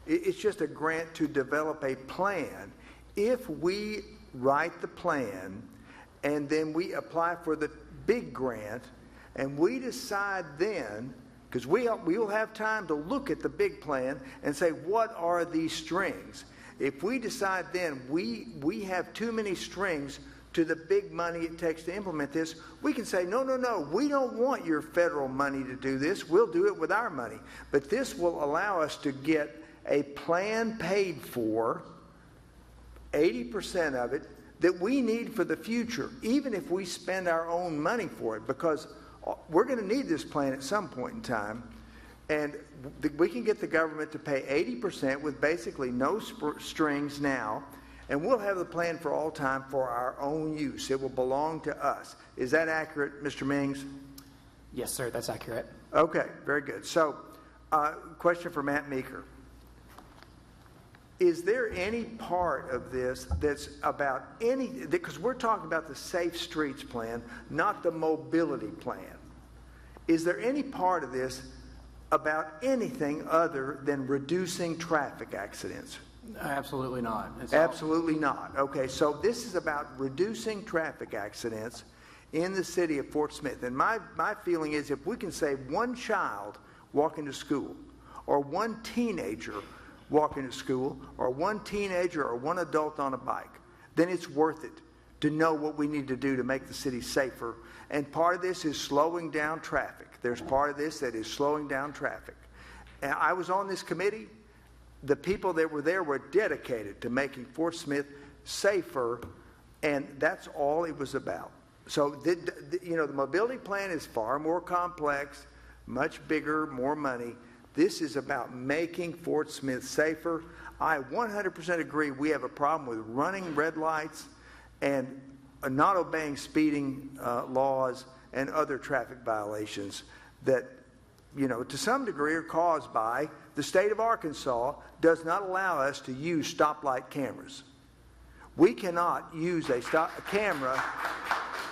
S23: It's just a grant to develop a plan. If we write the plan and then we apply for the big grant and we decide then, because we will have time to look at the big plan and say, what are these strings? If we decide then we have too many strings to the big money it takes to implement this, we can say, no, we don't want your federal money to do this. We'll do it with our money. But this will allow us to get a plan paid for, 80% of it, that we need for the future, even if we spend our own money for it, because we're going to need this plan at some point in time. And we can get the government to pay 80% with basically no strings now, and we'll have the plan for all time for our own use. It will belong to us. Is that accurate, Mr. Mings?
S3: Yes, sir, that's accurate.
S23: Okay, very good. So, question for Matt Meeker. Is there any part of this that's about because we're talking about the Safe Streets plan, not the mobility plan. Is there any part of this about anything other than reducing traffic accidents?
S3: Absolutely not.
S23: Absolutely not. Okay, so this is about reducing traffic accidents in the city of Fort Smith. And my feeling is if we can save one child walking to school, or one teenager walking to school, or one teenager or one adult on a bike, then it's worth it to know what we need to do to make the city safer. And part of this is slowing down traffic. There's part of this that is slowing down traffic. And I was on this committee. The people that were there were dedicated to making Fort Smith safer, and that's all it was about. So, the mobility plan is far more complex, much bigger, more money. This is about making Fort Smith safer. I 100% agree we have a problem with running red lights and not obeying speeding laws and other traffic violations that, to some degree are caused by the state of Arkansas does not allow us to use stoplight cameras. We cannot use a camera.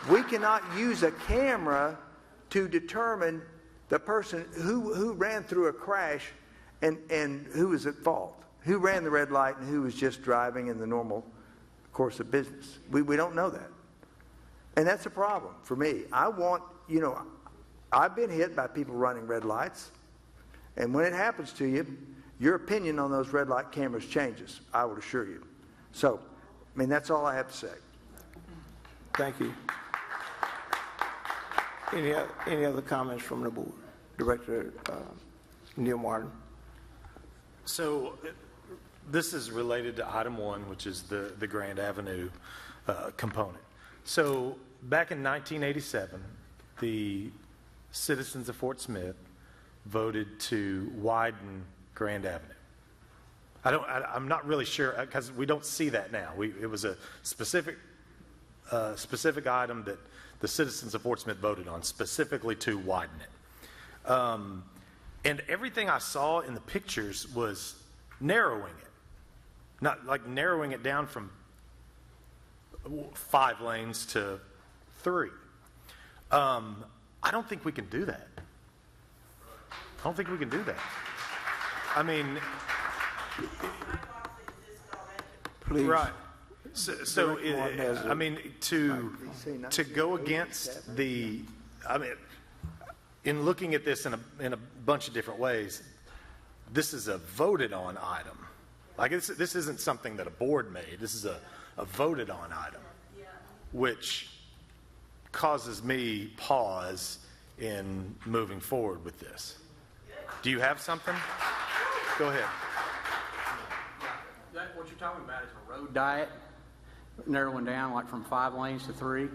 S23: We cannot use a camera to determine the person who ran through a crash and who was at fault, who ran the red light and who was just driving in the normal course of business. We don't know that. And that's a problem for me. I've been hit by people running red lights. And when it happens to you, your opinion on those red light cameras changes, I would assure you. So, that's all I have to say.
S1: Thank you. Any other comments from the board? Director Neil Martin.
S4: So this is related to item 1, which is the Grand Avenue component. So back in 1987, the citizens of Fort Smith voted to widen Grand Avenue. I'm not really sure because we don't see that now. It was a specific item that the citizens of Fort Smith voted on specifically to widen it. And everything I saw in the pictures was narrowing it, not like narrowing it down from 5 lanes to 3. I don't think we can do that.
S1: Please.
S4: Right. So to go against in looking at this in a bunch of different ways, this is a voted on item. Like this isn't something that a board made. This is a voted on item, which causes me pause in moving forward with this. Do you have something? Go ahead.
S3: What you're talking about is a road diet, narrowing down like from 5 lanes to 3,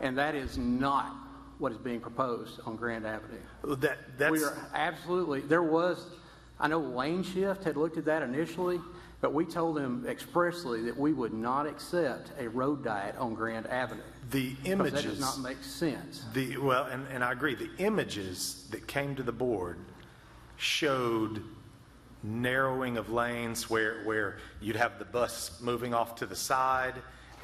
S3: and that is not what is being proposed on Grand Avenue.
S4: That's...
S3: We are absolutely, I know Lane Shift had looked at that initially. But we told them expressly that we would not accept a road diet on Grand Avenue.
S4: The
S3: Because
S4: images.
S3: that does not make sense.
S4: Well, and I agree. The images that came to the board showed narrowing of lanes where you'd have the bus moving off to the side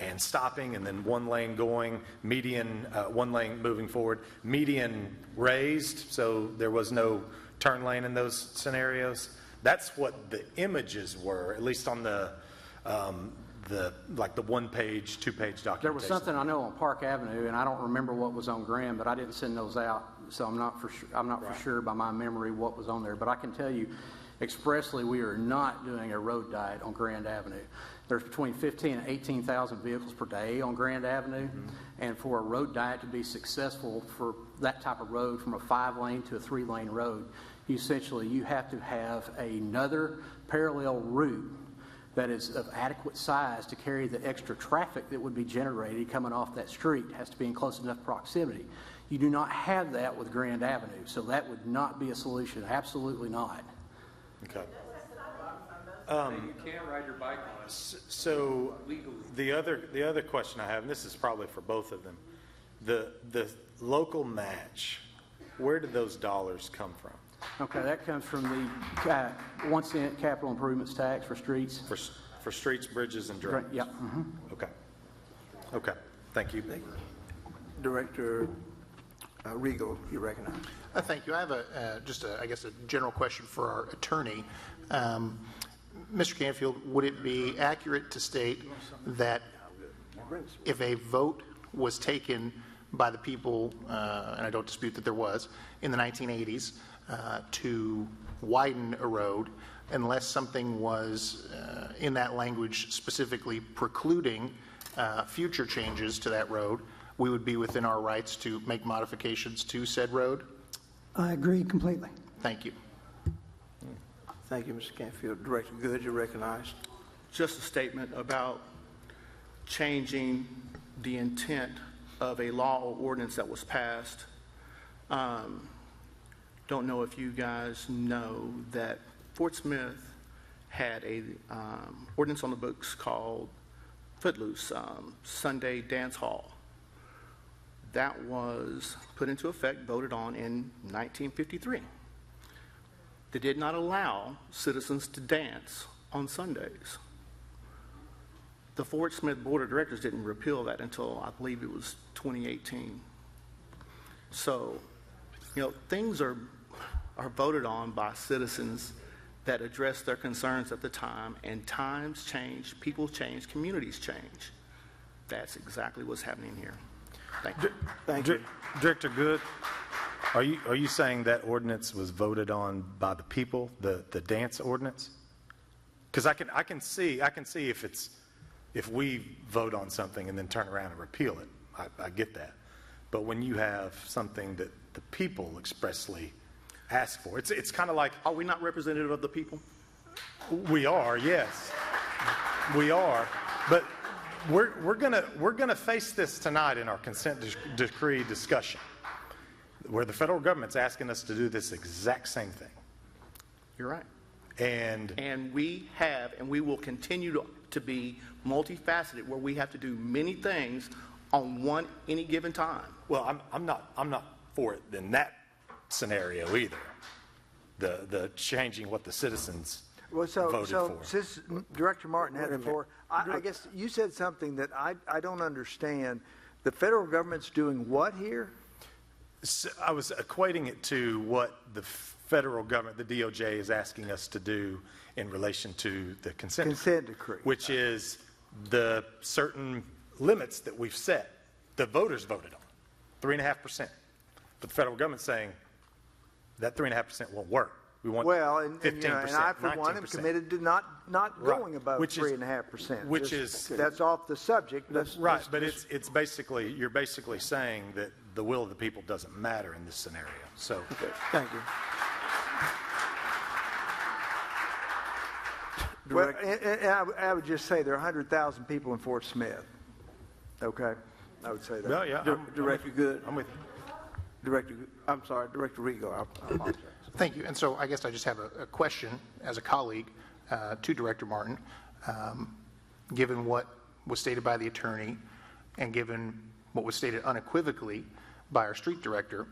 S4: and stopping, and then one lane going, median, one lane moving forward, median raised, so there was no turn lane in those scenarios. That's what the images were, at least on the one-page, two-page documentation.
S3: There was something I know on Park Avenue, and I don't remember what was on Grand, but I didn't send those out, so I'm not for sure by my memory what was on there. But I can tell you expressly we are not doing a road diet on Grand Avenue. There's between 15,000 and 18,000 vehicles per day on Grand Avenue, and for a road diet to be successful for that type of road, from a 5-lane to a 3-lane road, you have to have another parallel route that is of adequate size to carry the extra traffic that would be generated coming off that street. It has to be in close enough proximity. You do not have that with Grand Avenue, so that would not be a solution. Absolutely not.
S4: Okay.
S10: You can't ride your bike on it.
S4: So the other question I have, and this is probably for both of them, the local match, where did those dollars come from?
S3: Okay, that comes from the 1 cent capital improvements tax for streets.
S4: For streets, bridges, and drains?
S3: Yep. Mm-hmm.
S4: Okay. Thank you.
S1: Director Regal, you recognize.
S5: Thank you. I have I guess a general question for our attorney. Mr. Canfield, would it be accurate to state that if a vote was taken by the people, and I don't dispute that there was, in the 1980s, to widen a road, unless something was in that language specifically precluding future changes to that road, we would be within our rights to make modifications to said road?
S12: I agree completely.
S5: Thank you.
S1: Thank you, Mr. Canfield. Director Good, you're recognized.
S22: Just a statement about changing the intent of a law or ordinance that was passed. Don't know if you guys know that Fort Smith had a ordinance on the books called Footloose, Sunday Dance Hall. That was put into effect, voted on in 1953. They did not allow citizens to dance on Sundays. The Fort Smith Board of Directors didn't repeal that until I believe it was 2018. So, things are voted on by citizens that address their concerns at the time, and times change, people change, communities change. That's exactly what's happening here. Thank you.
S1: Thank you.
S4: Director Good, are you saying that ordinance was voted on by the people, the dance ordinance? Because I can see if we vote on something and then turn around and repeal it, I get that. But when you have something that the people expressly ask for, it's kind of like,
S22: are we not representative of the people?
S4: We are, yes, we are, but we're gonna face this tonight in our consent decree discussion, where the federal government's asking us to do this exact same thing.
S22: You're right.
S4: And
S22: we have, and we will continue to be multifaceted, where we have to do many things on any given time.
S4: Well, I'm not for it in that scenario either. The changing what the citizens voted for.
S23: Since Director Martin had the floor, I guess you said something that I don't understand. The federal government's doing what here?
S4: So I was equating it to what the federal government, the DOJ, is asking us to do in relation to the consent decree, which is the certain limits that we've set. The voters voted on 3.5%, but the federal government's saying that 3.5% won't work. We want 15%,
S23: and I, for
S4: 19%.
S23: one, am committed to not going above 3.5%.
S4: Which is
S23: that's off the subject.
S4: Right, but it's basically, you're basically saying that the will of the people doesn't matter in this scenario. So,
S1: okay, thank you.
S23: Well, and I would just say there are 100,000 people in Fort Smith. Okay, I would say that.
S4: Well, yeah,
S1: Director Good.
S4: I'm with you.
S1: Director Regal. I apologize.
S5: Thank you. And so I guess I just have a question as a colleague. to Director Martin, given what was stated by the attorney and given what was stated unequivocally by our street director,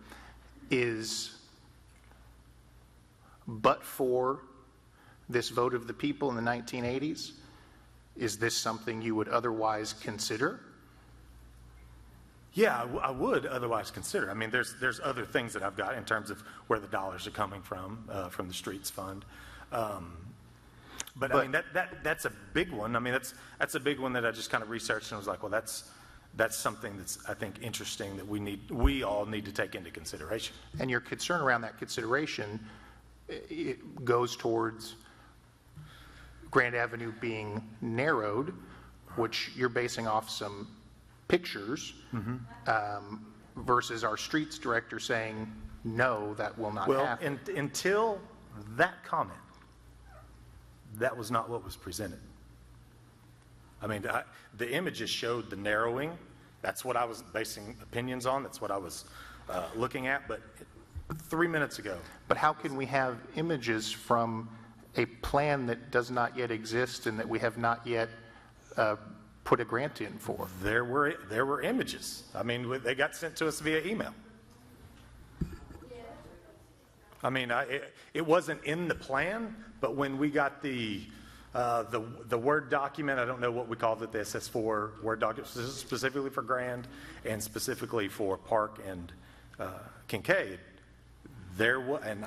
S5: is, but for this vote of the people in the 1980s, is this something you would otherwise consider?
S4: Yeah, I would otherwise consider. I mean, there's other things that I've got in terms of where the dollars are coming from the streets fund. But I mean, that's a big one. I mean, that's a big one that I just kind of researched and was like, well, that's something that's, I think, interesting that we all need to take into consideration.
S5: And your concern around that consideration, it goes towards Grand Avenue being narrowed, which you're basing off some pictures, versus our streets director saying, no, that will not happen.
S4: Well, until that comment, that was not what was presented. I mean, the images showed the narrowing. That's what I was basing opinions on. That's what I was looking at. But 3 minutes ago.
S5: But how can we have images from a plan that does not yet exist and that we have not yet put a grant in for?
S4: There were images. I mean, they got sent to us via email. I mean, it wasn't in the plan, but when we got the Word document, I don't know what we called it, the SS4 Word document, specifically for Grand and specifically for Park and Kinkead, there was, and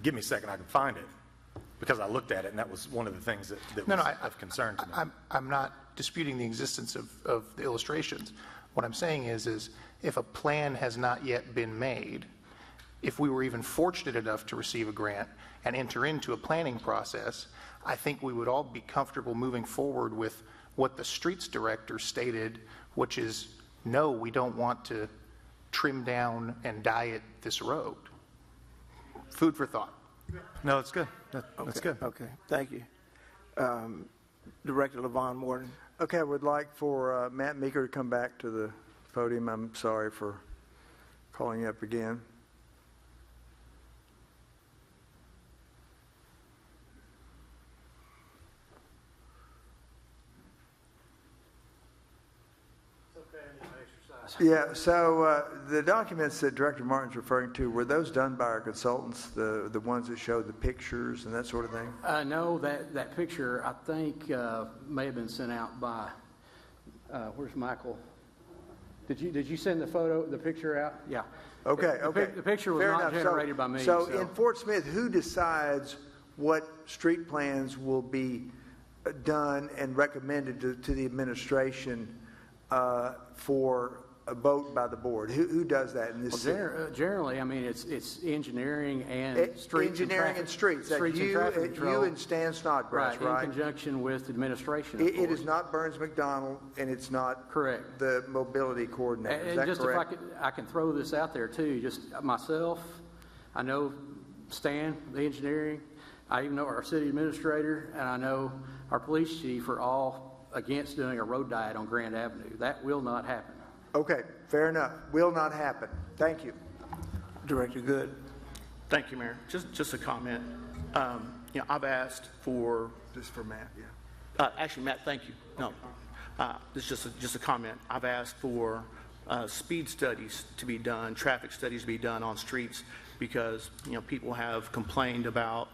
S4: give me a second, I can find it, because I looked at it, and that was one of the things that was of concern to me.
S5: I'm not disputing the existence of the illustrations. What I'm saying is if a plan has not yet been made, if we were even fortunate enough to receive a grant and enter into a planning process, I think we would all be comfortable moving forward with what the streets director stated, which is, no, we don't want to trim down and diet this road. Food for thought.
S4: No, it's good. That's good.
S1: Okay, thank you. Director LaVon Morton.
S23: Okay, I would like for Matt Meeker to come back to the podium. I'm sorry for calling you up again. Yeah, so the documents that Director Martin's referring to, were those done by our consultants, the ones that showed the pictures and that sort of thing?
S3: No, that picture, I think, may have been sent out by, where's Michael? Did you send the picture out? Yeah.
S23: Okay, okay.
S3: The picture was
S23: Fair
S3: not
S23: enough.
S3: generated by me.
S23: So in Fort Smith, who decides what street plans will be done and recommended to the administration for a vote by the board? Who does that in this city?
S3: Generally, I mean, it's engineering and streets.
S23: Engineering and streets. You and Stan Snodgrass, right?
S3: In conjunction with administration.
S23: It is not Burns McDonald, and it's not
S3: correct.
S23: The mobility coordinator. Is that
S3: just
S23: correct?
S3: If I can throw this out there too, just myself, I know Stan, the engineering, I even know our city administrator, and I know our police chief are all against doing a road diet on Grand Avenue. That will not happen.
S23: Okay, fair enough. Will not happen. Thank you.
S1: Director Good.
S22: Thank you, Mayor. Just a comment. I've asked for.
S23: This for Matt, yeah.
S22: Actually, Matt, thank you. No, this is just a comment. I've asked for speed studies to be done, traffic studies to be done on streets, because people have complained about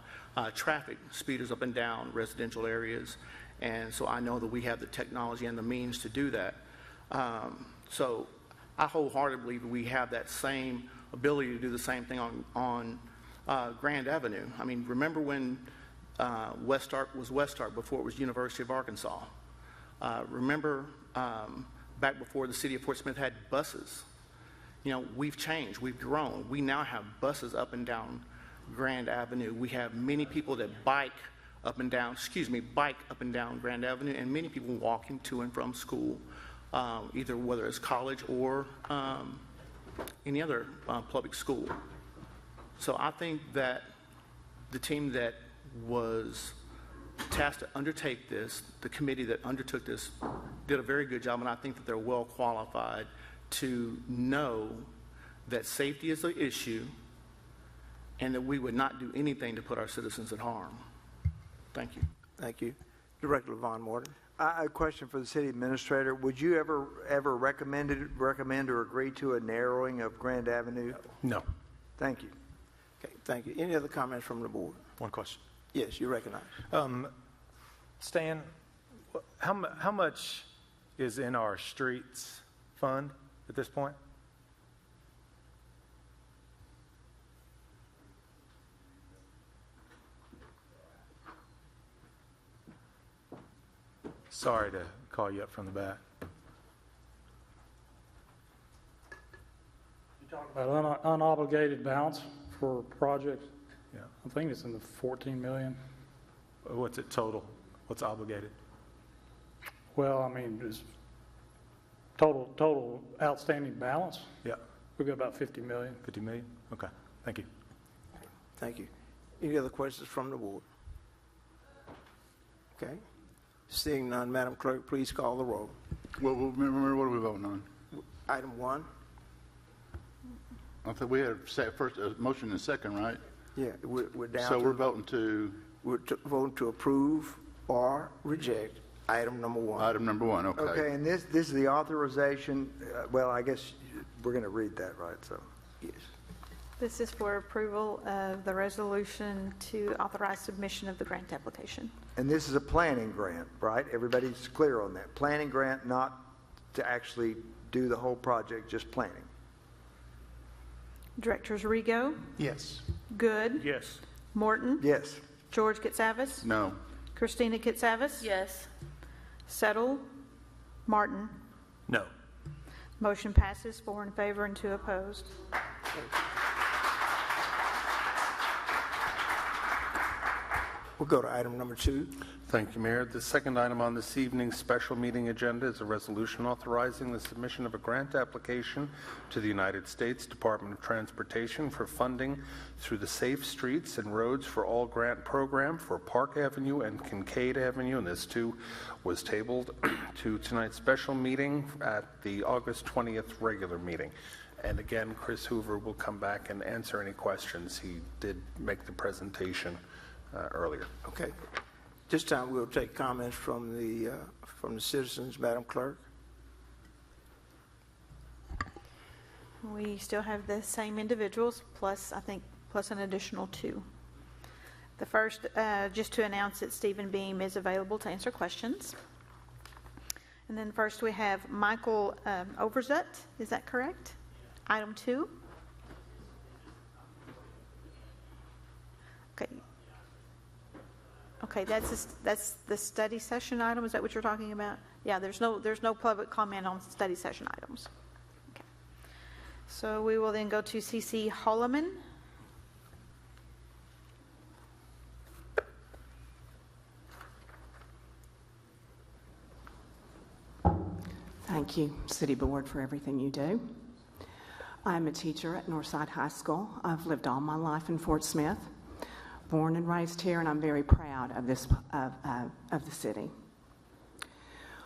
S22: traffic speeders up and down residential areas, and so I know that we have the technology and the means to do that. So I wholeheartedly believe we have that same ability to do the same thing on Grand Avenue. I mean, remember when Westark was Westark before it was University of Arkansas? Remember back before the city of Fort Smith had buses? We've changed, we've grown. We now have buses up and down Grand Avenue. We have many people that bike up and down Grand Avenue, and many people walking to and from school. Either whether it's college or any other public school. So I think that the team that was tasked to undertake this, the committee that undertook this, did a very good job, and I think that they're well qualified to know that safety is an issue and that we would not do anything to put our citizens at harm. Thank you.
S1: Thank you. Director Von Morton.
S23: A question for the city administrator. Would you ever recommend or agree to a narrowing of Grand Avenue?
S4: No.
S23: Thank you.
S1: Okay, thank you. Any other comments from the board?
S4: One question.
S1: Yes, you recognize.
S4: Stan, how much is in our streets fund at this point? Sorry to call you up from the back.
S7: You talk about unobligated balance for projects.
S4: Yeah.
S7: I think it's in the 14 million.
S4: What's it total? What's obligated?
S7: Well, I mean, it's total outstanding balance.
S4: Yeah.
S7: We've got about 50 million.
S4: 50 million? Okay. Thank you.
S1: Thank you. Any other questions from the board? Okay. Seeing none, Madam Clerk, please call the roll.
S8: Well, remember, what are we voting on?
S1: Item 1.
S8: I think we had first a motion and a second, right?
S1: Yeah, we're down
S8: So
S1: to...
S8: we're voting to...
S1: We're voting to approve or reject item number 1.
S8: Item number 1, okay.
S23: Okay, and this is the authorization. Well, I guess we're going to read that, right? So,
S1: yes.
S2: This is for approval of the resolution to authorize submission of the grant application.
S23: and this is a planning grant, right? Everybody's clear on that. Planning grant, not to actually do the whole project, just planning.
S2: Directors Rigo,
S5: Yes.
S2: Good,
S4: Yes.
S2: Morton,
S23: Yes.
S2: George Katsavas,
S8: No.
S2: Christina Katsavas,
S17: Yes.
S2: Settle, Martin.
S4: No.
S2: Motion passes 4 in favor and 2 opposed.
S1: We'll go to item number 2.
S9: Thank you, Mayor. The second item on this evening's special meeting agenda is a resolution authorizing the submission of a grant application to the United States Department of Transportation for funding through the Safe Streets and Roads for All grant program for Park Avenue and Kinkead Avenue, and this too was tabled to tonight's special meeting at the August 20th regular meeting. And again, Chris Hoover will come back and answer any questions. He did make the presentation earlier.
S1: Okay. This time we'll take comments from the citizens, Madam Clerk.
S2: We still have the same individuals, plus, I think, plus an additional 2. The first, just to announce that Stephen Beam is available to answer questions. And then first we have Michael Overzut, is that correct? Item 2. Okay. Okay, that's the study session item. Is that what you're talking about? Yeah, there's no public comment on study session items. Okay. So we will then go to C.C. Holloman.
S24: Thank you, City Board, for everything you do. I'm a teacher at Northside High School. I've lived all my life in Fort Smith. Born and raised here, and I'm very proud of this of the city.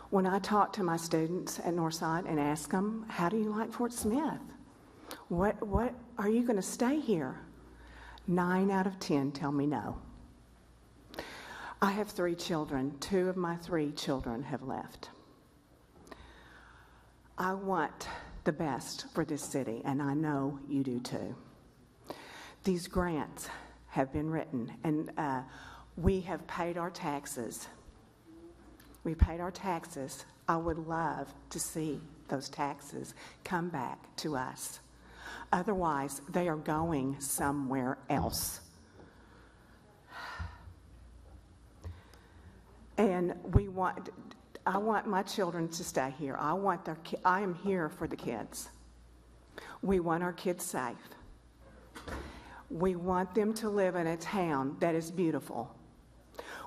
S24: When I talk to my students at Northside and ask them, "How do you like Fort Smith? What are you going to stay here?" 9 out of 10 tell me no. I have 3 children. 2 of my 3 children have left. I want the best for this city, and I know you do too. These grants have been written, and we have paid our taxes. We paid our taxes. I would love to see those taxes come back to us. Otherwise, they are going somewhere else. And I want my children to stay here. I am here for the kids. We want our kids safe. We want them to live in a town that is beautiful.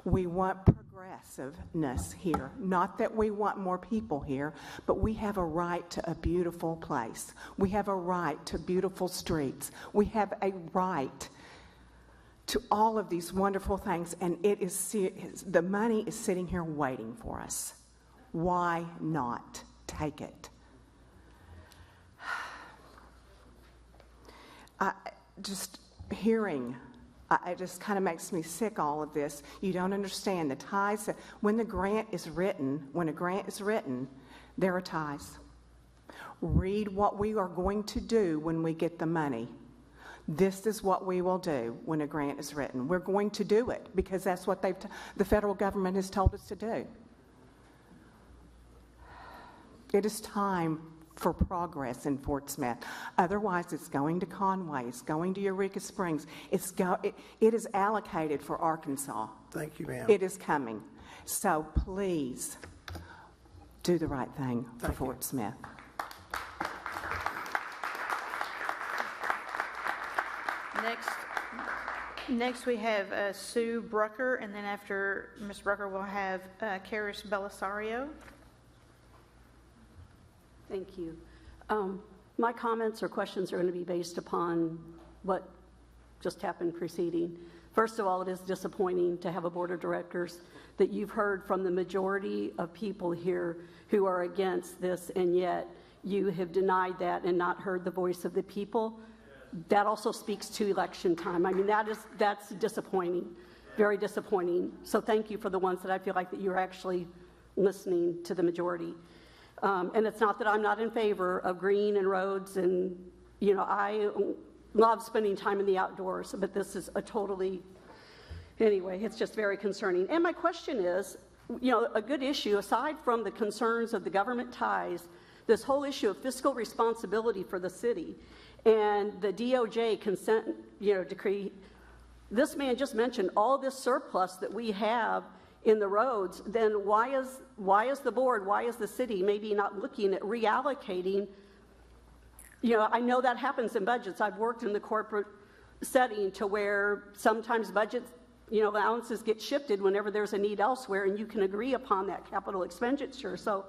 S24: We want progressiveness here. Not that we want more people here, but we have a right to a beautiful place. We have a right to beautiful streets. We have a right to all of these wonderful things, and the money is sitting here waiting for us. Why not take it? Just hearing It just kind of makes me sick, all of this. You don't understand the ties. When a grant is written, there are ties. Read what we are going to do when we get the money. This is what we will do when a grant is written. We're going to do it because that's what the federal government has told us to do. It is time for progress in Fort Smith. Otherwise, it's going to Conway, it's going to Eureka Springs. It is allocated for Arkansas.
S1: Thank you, ma'am.
S24: It is coming. So please do the right thing for Fort Smith.
S2: Next we have Sue Brucker, and then after Ms. Brucker, we'll have Karis Belisario.
S11: Thank you. My comments or questions are going to be based upon what just happened preceding. First of all, it is disappointing to have a board of directors that you've heard from the majority of people here who are against this, and yet you have denied that and not heard the voice of the people. That also speaks to election time. I mean, that's disappointing, very disappointing. So thank you for the ones that I feel like that you're actually listening to the majority. And it's not that I'm not in favor of green and roads, and I love spending time in the outdoors, but this is anyway, it's just very concerning. And my question is, a good issue, aside from the concerns of the government ties, this whole issue of fiscal responsibility for the city and the DOJ consent decree. This man just mentioned all this surplus that we have in the roads. Then why is the board, why is the city maybe not looking at reallocating? I know that happens in budgets. I've worked in the corporate setting to where sometimes budgets, allowances get shifted whenever there's a need elsewhere, and you can agree upon that capital expenditure. So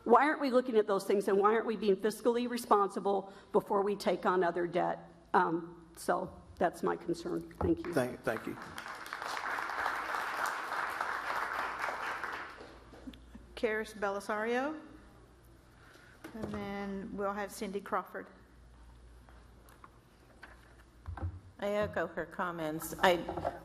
S11: why aren't we looking at those things, and why aren't we being fiscally responsible before we take on other debt? So that's my concern. Thank you.
S1: Thank you.
S2: Karis Belisario, and then we'll have Cindy Crawford.
S13: I echo her comments.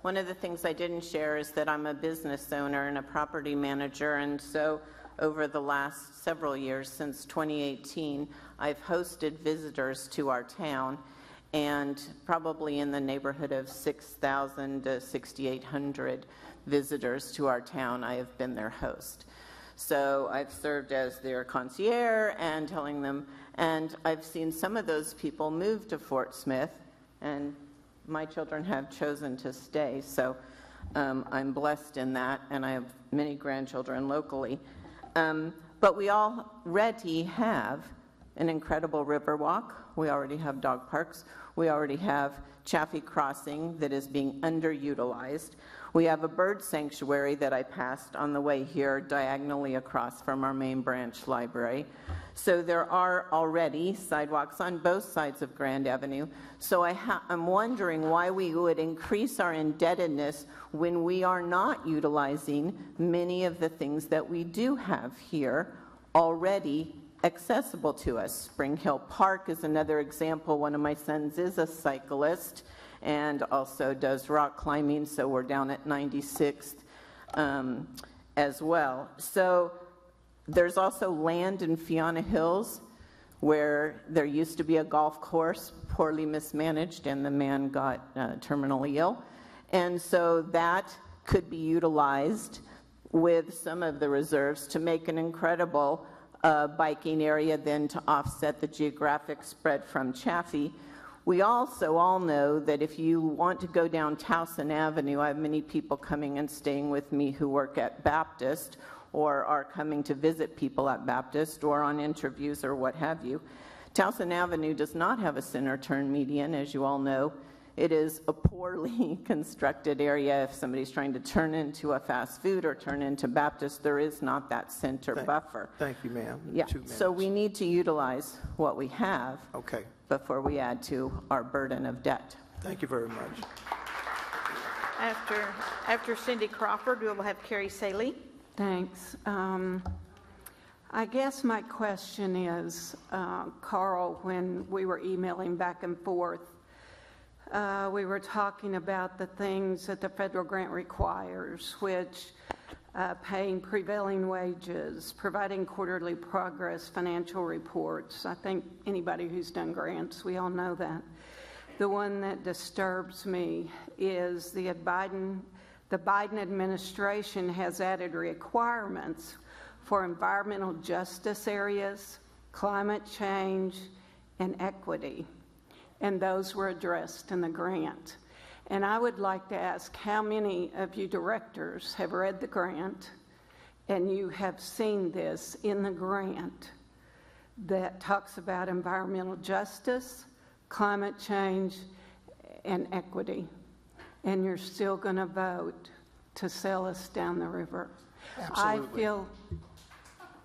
S13: One of the things I didn't share is that I'm a business owner and a property manager, and so over the last several years, since 2018, I've hosted visitors to our town, and probably in the neighborhood of 6,000 to 6,800 visitors to our town, I have been their host. So I've served as their concierge and telling them, and I've seen some of those people move to Fort Smith, and my children have chosen to stay. So I'm blessed in that, and I have many grandchildren locally. But we already have an incredible river walk. We already have dog parks. We already have Chaffee Crossing that is being underutilized. We have a bird sanctuary that I passed on the way here diagonally across from our main branch library. So there are already sidewalks on both sides of Grand Avenue. So I'm wondering why we would increase our indebtedness when we are not utilizing many of the things that we do have here already accessible to us. Spring Hill Park is another example. One of my sons is a cyclist and also does rock climbing, so we're down at 96th as well. So there's also land in Fiona Hills where there used to be a golf course, poorly mismanaged, and the man got terminally ill. And so that could be utilized with some of the reserves to make an incredible biking area then to offset the geographic spread from Chaffee. We also all know that if you want to go down Towson Avenue, I have many people coming and staying with me who work at Baptist or are coming to visit people at Baptist or on interviews or what have you. Towson Avenue does not have a center turn median, as you all know. It is a poorly constructed area. If somebody's trying to turn into a fast food or turn into Baptist, there is not that center buffer.
S1: Thank you, ma'am.
S13: Yeah,
S1: 2 minutes.
S13: so we need to utilize what we have before we add to our burden of debt.
S1: Thank you very much.
S2: After Cindy Crawford, we'll have Carrie Saley.
S14: Thanks. I guess my question is, Carl, when we were emailing back and forth, we were talking about the things that the federal grant requires, which paying prevailing wages, providing quarterly progress financial reports. I think anybody who's done grants, we all know that. The one that disturbs me is the Biden administration has added requirements for environmental justice areas, climate change, and equity. And those were addressed in the grant. And I would like to ask how many of you directors have read the grant and you have seen this in the grant that talks about environmental justice, climate change, and equity, and you're still going to vote to sell us down the river.
S5: Absolutely.
S14: I feel,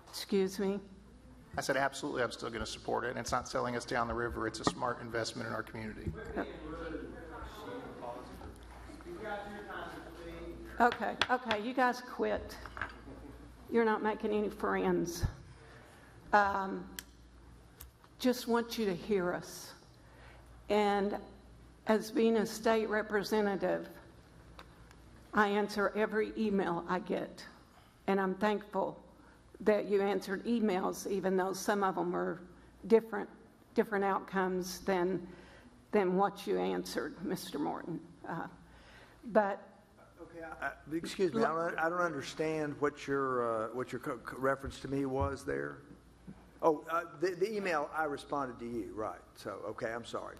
S14: excuse me?
S5: I said absolutely, I'm still going to support it, and it's not selling us down the river. It's a smart investment in our community.
S14: Okay, you guys quit. You're not making any friends. Just want you to hear us. And as being a state representative, I answer every email I get. And I'm thankful that you answered emails, even though some of them were different outcomes than what you answered, Mr. Morton. But
S23: excuse me, I don't understand what your reference to me was there. Oh, the email, I responded to you, right. So, okay, I'm sorry.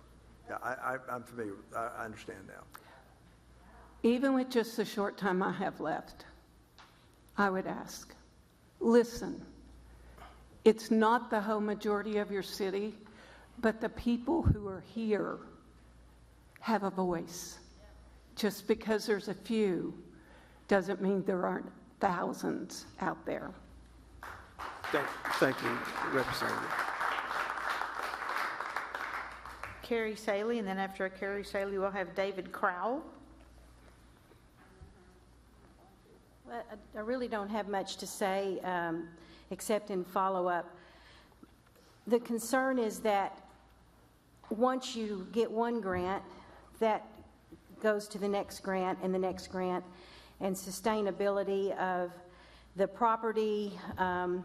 S23: Yeah, I'm familiar. I understand now.
S14: Even with just the short time I have left, I would ask, listen, it's not the whole majority of your city, but the people who are here have a voice. Just because there's a few doesn't mean there aren't thousands out there.
S1: Thank you, Representative.
S2: Carrie Saley, and then after Carrie Saley, we'll have David Crowell.
S15: Well, I really don't have much to say except in follow-up. The concern is that once you get one grant, that goes to the next grant and the next grant, and sustainability of the property,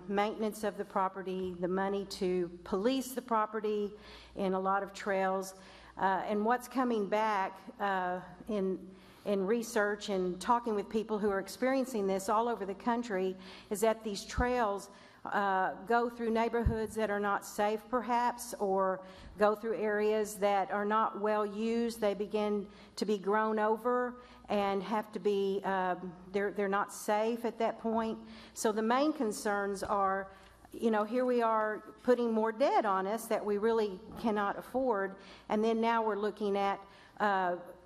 S15: maintenance of the property, the money to police the property in a lot of trails. And what's coming back in research and talking with people who are experiencing this all over the country is that these trails go through neighborhoods that are not safe perhaps, or go through areas that are not well used. They begin to be grown over and have to be, they're not safe at that point. So the main concerns are, you know, here we are putting more debt on us that we really cannot afford, and then now we're looking at,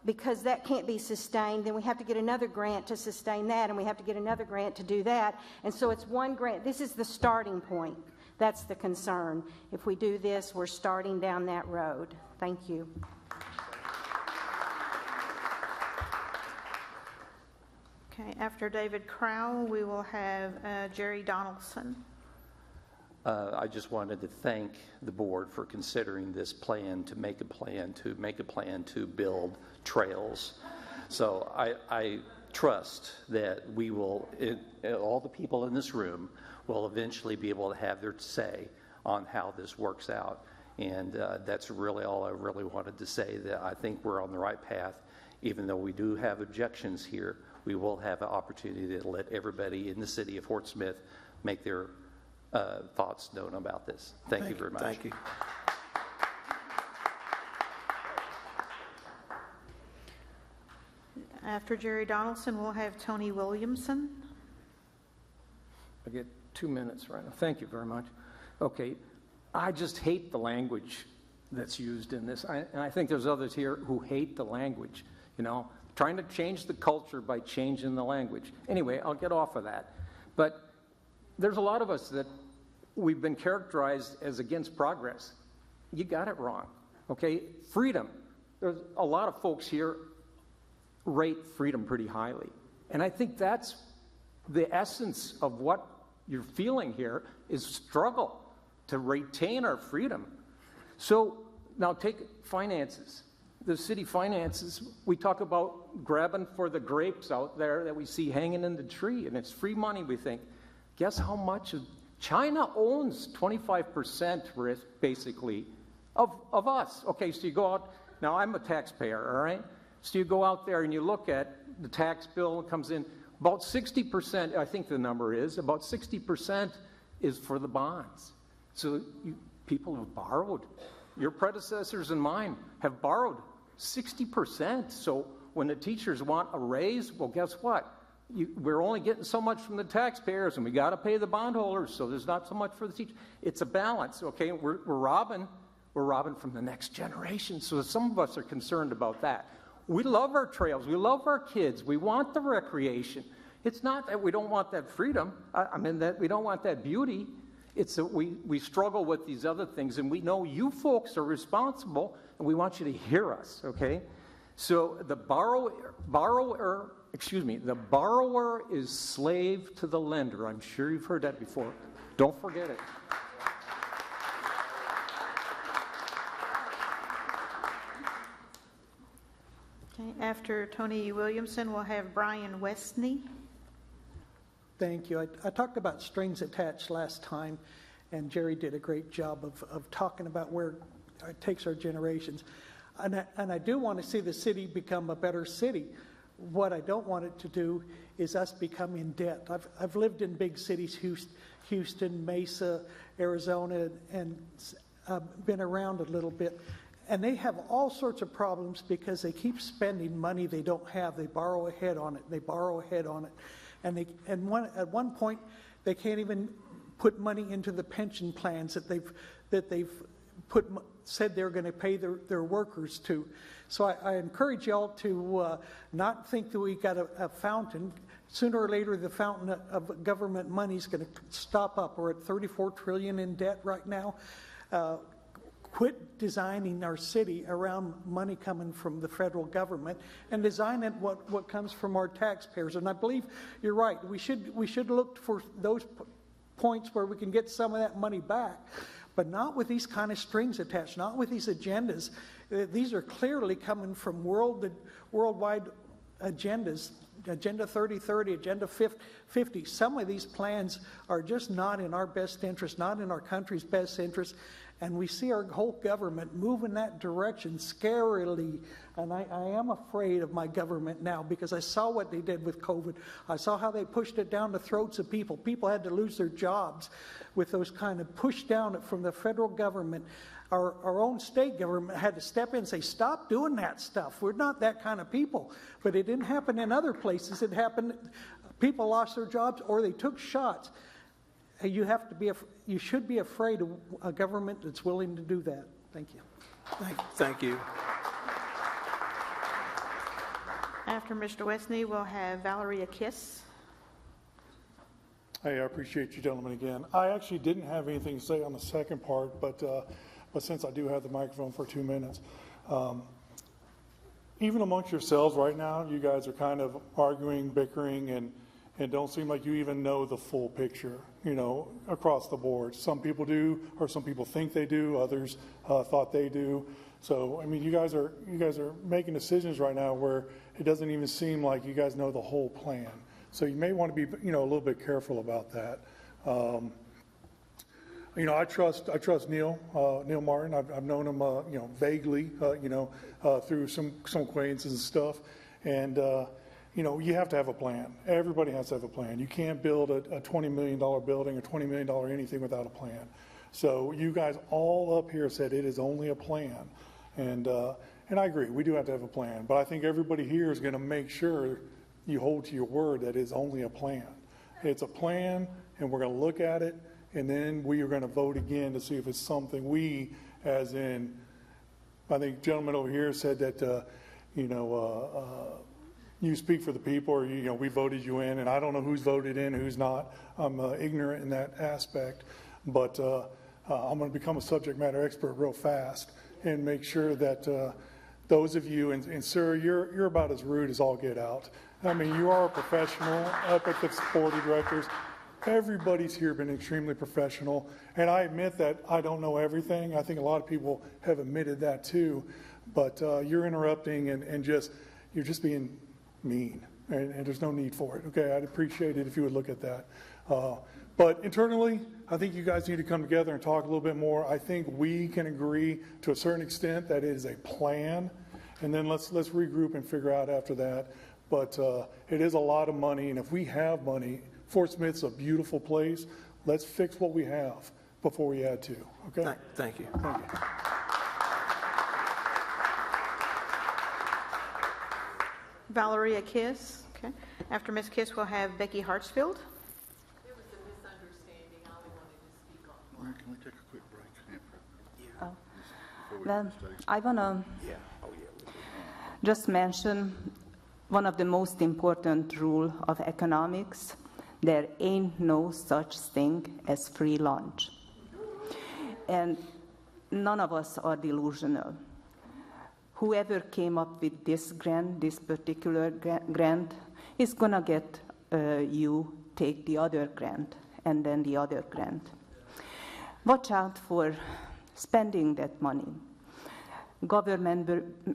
S15: because that can't be sustained, then we have to get another grant to sustain that, and we have to get another grant to do that. And so it's one grant. This is the starting point. That's the concern. If we do this, we're starting down that road. Thank you.
S2: Okay, after David Crowell, we will have Jerry Donaldson.
S10: I just wanted to thank the board for considering this plan to make a plan to build trails. So I trust that we will, all the people in this room will eventually be able to have their say on how this works out. And that's really all I really wanted to say, that I think we're on the right path. Even though we do have objections here, we will have an opportunity to let everybody in the city of Fort Smith make their thoughts known about this. Thank you very much.
S1: Thank you.
S2: After Jerry Donaldson, we'll have Tony Williamson.
S16: I get 2 minutes right now. Thank you very much. Okay, I just hate the language that's used in this. And I think there's others here who hate the language, you know, trying to change the culture by changing the language. Anyway, I'll get off of that. But there's a lot of us that we've been characterized as against progress. You got it wrong, okay? Freedom. There's a lot of folks here rate freedom pretty highly. And I think that's the essence of what you're feeling here, is struggle to retain our freedom. So now take finances. the city finances, we talk about grabbing for the grapes out there that we see hanging in the tree, and it's free money, we think. Guess how much? China owns 25% basically of us. Okay, so you go out, now I'm a taxpayer, all right? So you go out there and you look at the tax bill, it comes in, about 60%, I think the number is, about 60% is for the bonds. So people have borrowed. Your predecessors and mine have borrowed 60%. So when the teachers want a raise, well, guess what? We're only getting so much from the taxpayers, and we got to pay the bondholders, so there's not so much for the teachers. It's a balance, okay? We're robbing from the next generation. So some of us are concerned about that. We love our trails. We love our kids. We want the recreation. It's not that we don't want that freedom. I mean, that we don't want that beauty. It's that we struggle with these other things, and we know you folks are responsible, and we want you to hear us, okay? So the borrower is slave to the lender. I'm sure you've heard that before. Don't forget it.
S2: Okay, after Tony Williamson, we'll have Brian Westney.
S12: Thank you. I talked about strings attached last time, and Jerry did a great job of talking about where it takes our generations. And I do want to see the city become a better city. What I don't want it to do is us become in debt. I've lived in big cities, Houston, Mesa, Arizona, and been around a little bit. And they have all sorts of problems because they keep spending money they don't have. They borrow ahead on it. They borrow ahead on it. And at one point, they can't even put money into the pension plans that they've said they're going to pay their workers to. So I encourage y'all to not think that we got a fountain. Sooner or later, the fountain of government money is going to stop up. We're at $34 trillion in debt right now. Quit designing our city around money coming from the federal government and design it what comes from our taxpayers. And I believe you're right. We should look for those points where we can get some of that money back, but not with these kind of strings attached, not with these agendas. These are clearly coming from worldwide agendas. Agenda 3030, Agenda 50. Some of these plans are just not in our best interest, not in our country's best interest. And we see our whole government move in that direction scarily. And I am afraid of my government now because I saw what they did with COVID. I saw how they pushed it down the throats of people. People had to lose their jobs with those kind of push down from the federal government. Our own state government had to step in and say, stop doing that stuff. We're not that kind of people. But it didn't happen in other places. It happened, people lost their jobs or they took shots. You should be afraid of a government that's willing to do that. Thank you.
S23: Thank you.
S2: After Mr. Westney, we'll have Valeria Kiss.
S18: Hey, I appreciate you gentlemen again. I actually didn't have anything to say on the second part, but since I do have the microphone for 2 minutes, even amongst yourselves right now, you guys are kind of arguing, bickering, and don't seem like you even know the full picture, across the board. Some people do, or some people think they do. Others thought they do. So, I mean, you guys are making decisions right now where it doesn't even seem like you guys know the whole plan. So you may want to be, a little bit careful about that. I trust Neil Martin. I've known him, vaguely, through some acquaintances and stuff. And, you have to have a plan. Everybody has to have a plan. You can't build a $20 million building or $20 million anything without a plan. So you guys all up here said it is only a plan. And I agree, we do have to have a plan. But I think everybody here is going to make sure you hold to your word that it's only a plan. It's a plan, and we're going to look at it, and then we are going to vote again to see if it's something we, as in, I think gentleman over here said that, you speak for the people, or we voted you in, and I don't know who's voted in, who's not. I'm ignorant in that aspect, but I'm going to become a subject matter expert real fast and make sure that those of you, and sir, you're about as rude as all get out. I mean, you are a professional up at the board of directors. Everybody's here been extremely professional, and I admit that I don't know everything. I think a lot of people have admitted that too. But you're interrupting and you're just being mean, and there's no need for it, okay? I'd appreciate it if you would look at that. But internally, I think you guys need to come together and talk a little bit more. I think we can agree to a certain extent that it is a plan, and then let's regroup and figure out after that. But it is a lot of money, and if we have money, Fort Smith's a beautiful place. Let's fix what we have before we add to, okay?
S1: Thank you.
S18: Thank you.
S2: Valeria Kiss. Okay. After Ms. Kiss, we'll have Becky Hartsfield.
S6: There was a misunderstanding. I only wanted to speak on one.
S8: Can we take a quick break?
S19: Well, I want to just mention one of the most important rules of economics. There ain't no such thing as free lunch. And none of us are delusional. Whoever came up with this grant, this particular grant, is going to get you take the other grant and then the other grant. Watch out for spending that money.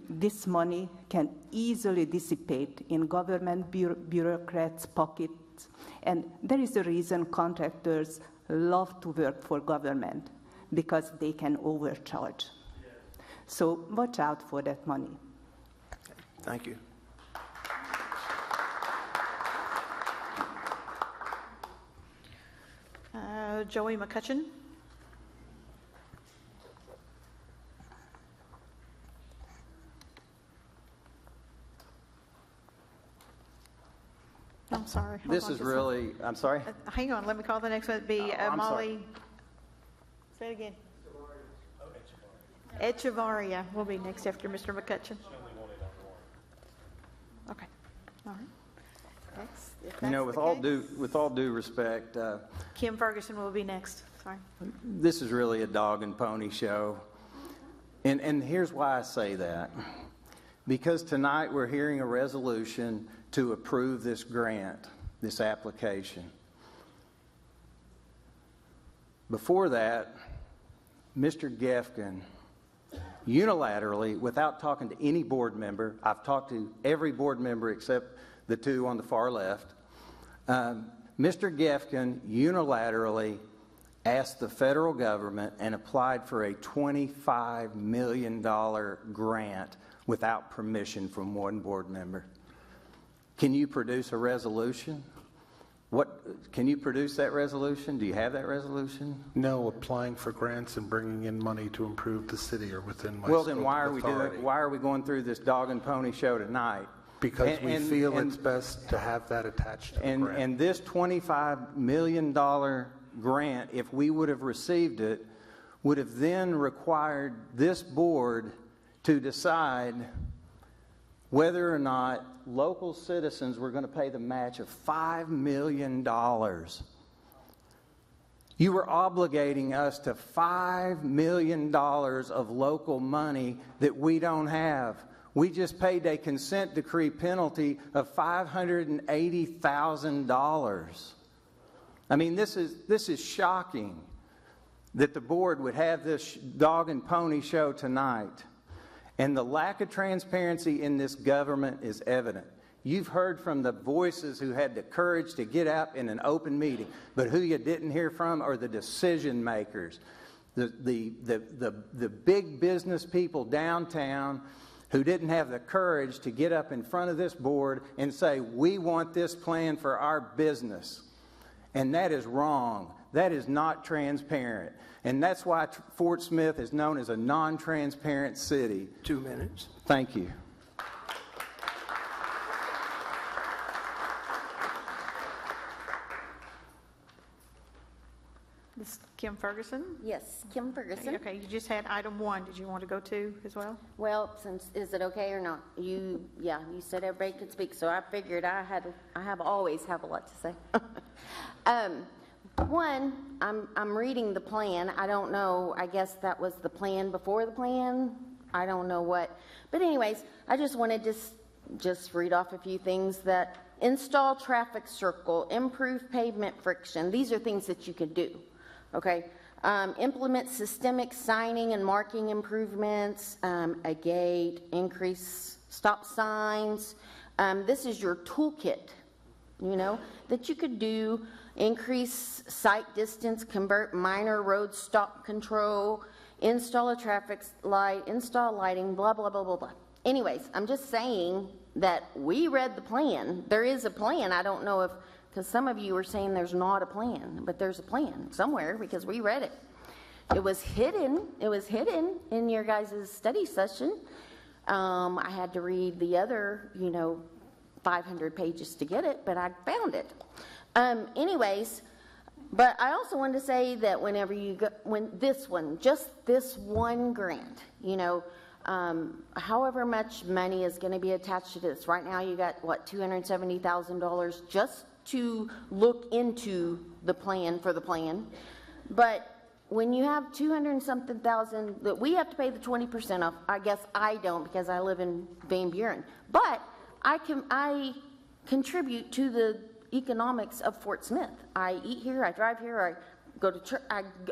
S19: This money can easily dissipate in government bureaucrats' pockets, and there is a reason contractors love to work for government, because they can overcharge. So watch out for that money.
S1: Thank you.
S2: Joey McCutcheon. I'm sorry. Hold
S10: This
S2: on
S10: is
S2: just a
S10: really, I'm sorry?
S2: Hang on, let me call the next one. It'd be
S10: I'm
S2: Molly.
S10: sorry.
S2: Say it again. Echevarria will be next after Mr. McCutcheon. Okay, all right. Next, if
S10: You know,
S2: that's
S10: with all due respect,
S2: Kim Ferguson will be next. Sorry.
S10: this is really a dog and pony show. And here's why I say that. Because tonight we're hearing a resolution to approve this grant, this application. Before that, Mr. Gefkin unilaterally, without talking to any board member, I've talked to every board member except the two on the far left, Mr. Gefkin unilaterally asked the federal government and applied for a $25 million grant without permission from one board member. Can you produce a resolution? Can you produce that resolution? Do you have that resolution?
S9: No, applying for grants and bringing in money to improve the city are within my
S10: Well,
S9: scope
S10: then why
S9: of
S10: are we
S9: authority.
S10: doing? Why are we going through this dog and pony show tonight?
S9: Because we feel it's best to have that attached to the grant.
S10: And this $25 million grant, if we would have received it, would have then required this board to decide whether or not local citizens were going to pay the match of $5 million. You were obligating us to $5 million of local money that we don't have. We just paid a consent decree penalty of $580,000. I mean, this is shocking that the board would have this dog and pony show tonight. And the lack of transparency in this government is evident. You've heard from the voices who had the courage to get up in an open meeting, but who you didn't hear from are the decision makers, the big business people downtown who didn't have the courage to get up in front of this board and say, we want this plan for our business. And that is wrong. That is not transparent. And that's why Fort Smith is known as a non-transparent city.
S1: 2 minutes.
S10: Thank you.
S2: This is Kim Ferguson?
S17: Yes, Kim Ferguson.
S2: Okay, you just had item 1. Did you want to go 2 as well?
S17: Well, is it okay or not? You said everybody could speak, so I figured I always have a lot to say. One, I'm reading the plan. I don't know, I guess that was the plan before the plan. I don't know what. But anyways, I just wanted to just read off a few things that install traffic circle, improve pavement friction. These are things that you could do, okay? Implement systemic signing and marking improvements, a gate, increase stop signs. This is your toolkit, that you could do. Increase sight distance, convert minor road stop control, install a traffic light, install lighting, blah, blah, blah, blah, blah. Anyways, I'm just saying that we read the plan. There is a plan. I don't know if, because some of you are saying there's not a plan, but there's a plan somewhere because we read it. It was hidden in your guys' study session. I had to read the other, 500 pages to get it, but I found it. Anyways, but I also wanted to say that whenever you go, just this one grant, however much money is going to be attached to this. Right now you got, $270,000 just to look into the plan for the plan. But when you have 200 and something thousand that we have to pay the 20% off, I guess I don't because I live in Van Buren. But I contribute to the economics of Fort Smith. I eat here, I drive here, I go to church,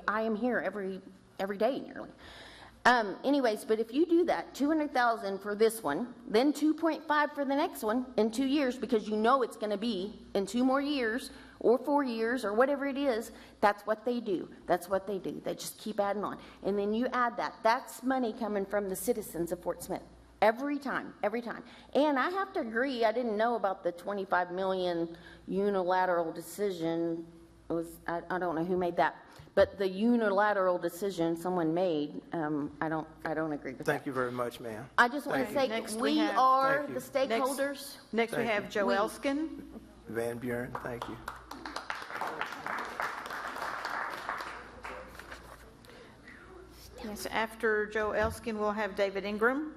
S17: I am here every day nearly. Anyways, but if you do that, 200,000 for this one, then 2.5 for the next one in 2 years, because it's going to be in 2 more years or 4 years or whatever it is, that's what they do. That's what they do. They just keep adding on. And then you add that. That's money coming from the citizens of Fort Smith. Every time. And I have to agree, I didn't know about the $25 million unilateral decision. I don't know who made that. But the unilateral decision someone made, I don't agree with that.
S1: Thank you very much, ma'am.
S17: I just want to say we are the stakeholders.
S2: Next we have Joe Elskin.
S1: Van Buren, thank you.
S2: Yes, after Joe Elskin, we'll have David Ingram.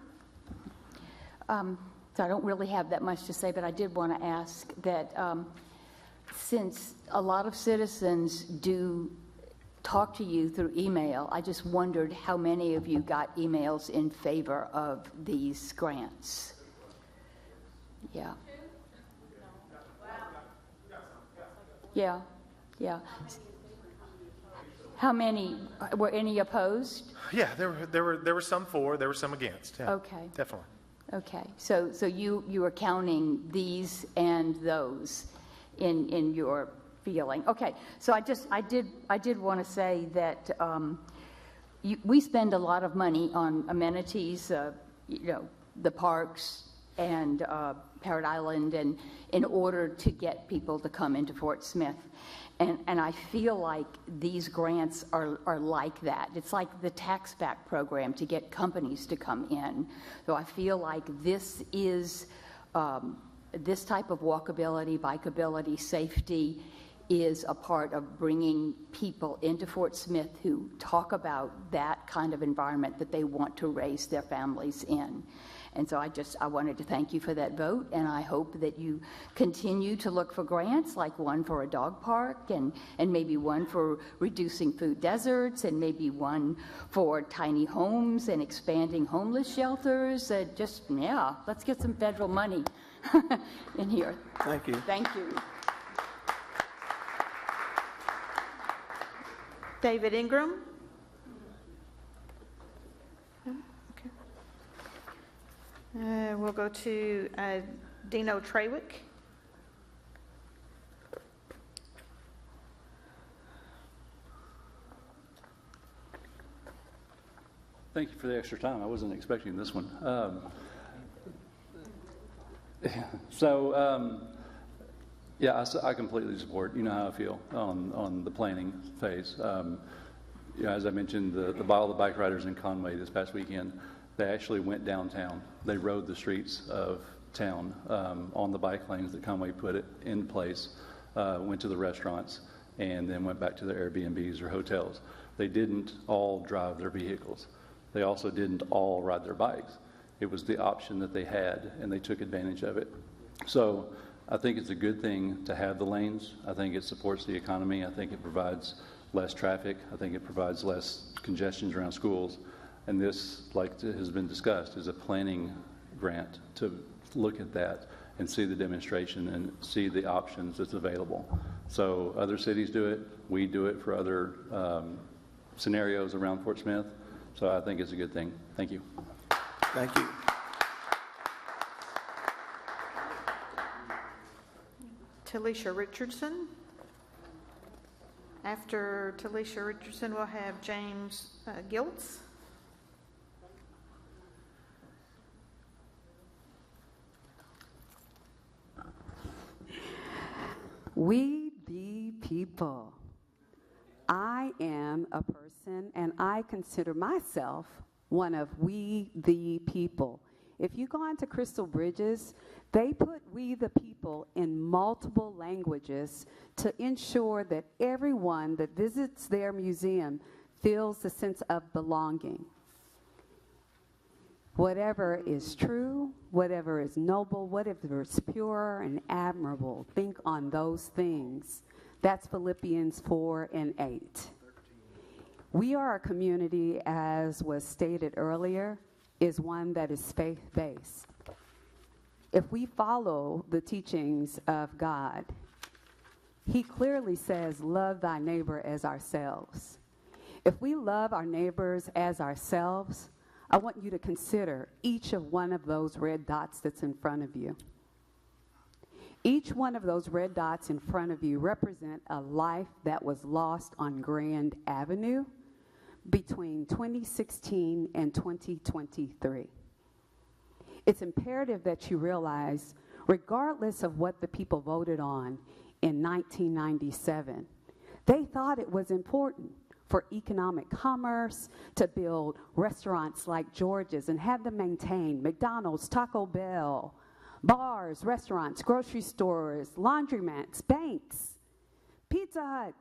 S3: So I don't really have that much to say, but I did want to ask that since a lot of citizens do talk to you through email, I just wondered how many of you got emails in favor of these grants. Yeah. How many? Were any opposed?
S4: Yeah, there were some for, there were some against. Yeah,
S3: okay.
S4: Definitely.
S3: Okay, so you are counting these and those in your feeling. Okay, so I did want to say that we spend a lot of money on amenities, the parks and Parrot Island, and in order to get people to come into Fort Smith. And I feel like these grants are like that. It's like the tax back program to get companies to come in. So I feel like this is, this type of walkability, bikeability, safety is a part of bringing people into Fort Smith who talk about that kind of environment that they want to raise their families in. And so I wanted to thank you for that vote, and I hope that you continue to look for grants, like one for a dog park, and maybe one for reducing food deserts, and maybe one for tiny homes and expanding homeless shelters. Let's get some federal money in here.
S1: Thank you.
S3: Thank you.
S2: David Ingram. We'll go to Dino Trawick.
S20: Thank you for the extra time. I wasn't expecting this one. I completely support. You know how I feel on the planning phase. As I mentioned, all the bike riders in Conway this past weekend, they actually went downtown. They rode the streets of town on the bike lanes that Conway put in place, went to the restaurants, and then went back to their Airbnbs or hotels. They didn't all drive their vehicles. They also didn't all ride their bikes. It was the option that they had, and they took advantage of it. So I think it's a good thing to have the lanes. I think it supports the economy. I think it provides less traffic. I think it provides less congestion around schools. And this, like has been discussed, is a planning grant to look at that and see the demonstration and see the options that's available. So other cities do it. We do it for other scenarios around Fort Smith. So I think it's a good thing. Thank you.
S1: Thank you.
S2: Talisha Richardson. After Talisha Richardson, we'll have James Giltz.
S7: We the people. I am a person, and I consider myself one of we the people. If you go onto Crystal Bridges, they put we the people in multiple languages to ensure that everyone that visits their museum feels the sense of belonging. Whatever is true, whatever is noble, whatever is pure and admirable, think on those things. That's Philippians 4 and 8. We are a community, as was stated earlier, is one that is faith-based. If we follow the teachings of God, he clearly says, love thy neighbor as ourselves. If we love our neighbors as ourselves, I want you to consider each of one of those red dots that's in front of you. Each one of those red dots in front of you represent a life that was lost on Grand Avenue between 2016 and 2023. It's imperative that you realize, regardless of what the people voted on in 1997, they thought it was important for economic commerce to build restaurants like George's and have them maintained, McDonald's, Taco Bell, bars, restaurants, grocery stores, laundromats, banks, Pizza Hut,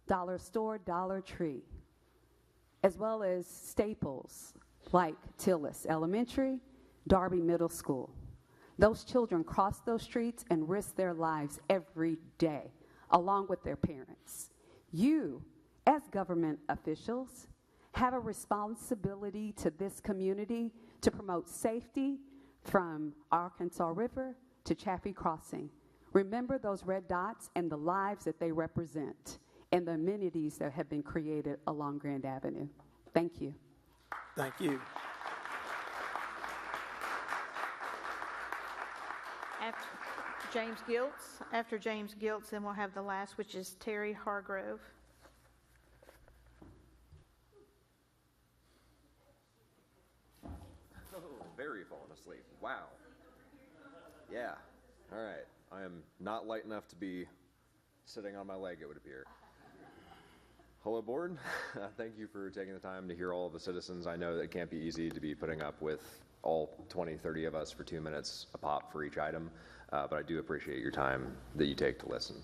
S7: Dollar Store, Dollar Tree, as well as staples like Tillis Elementary, Darby Middle School. Those children cross those streets and risk their lives every day, along with their parents. You, as government officials, have a responsibility to this community to promote safety from Arkansas River to Chaffee Crossing. Remember those red dots and the lives that they represent and the amenities that have been created along Grand Avenue. Thank you.
S1: Thank you.
S2: After James Giltz, then we'll have the last, which is Terry Hargrove.
S21: Very fallen asleep. Wow. Yeah. All right. I am not light enough to be sitting on my leg, it would appear. Hello, board. Thank you for taking the time to hear all of the citizens. I know that it can't be easy to be putting up with all 20, 30 of us for 2 minutes a pop for each item, but I do appreciate your time that you take to listen.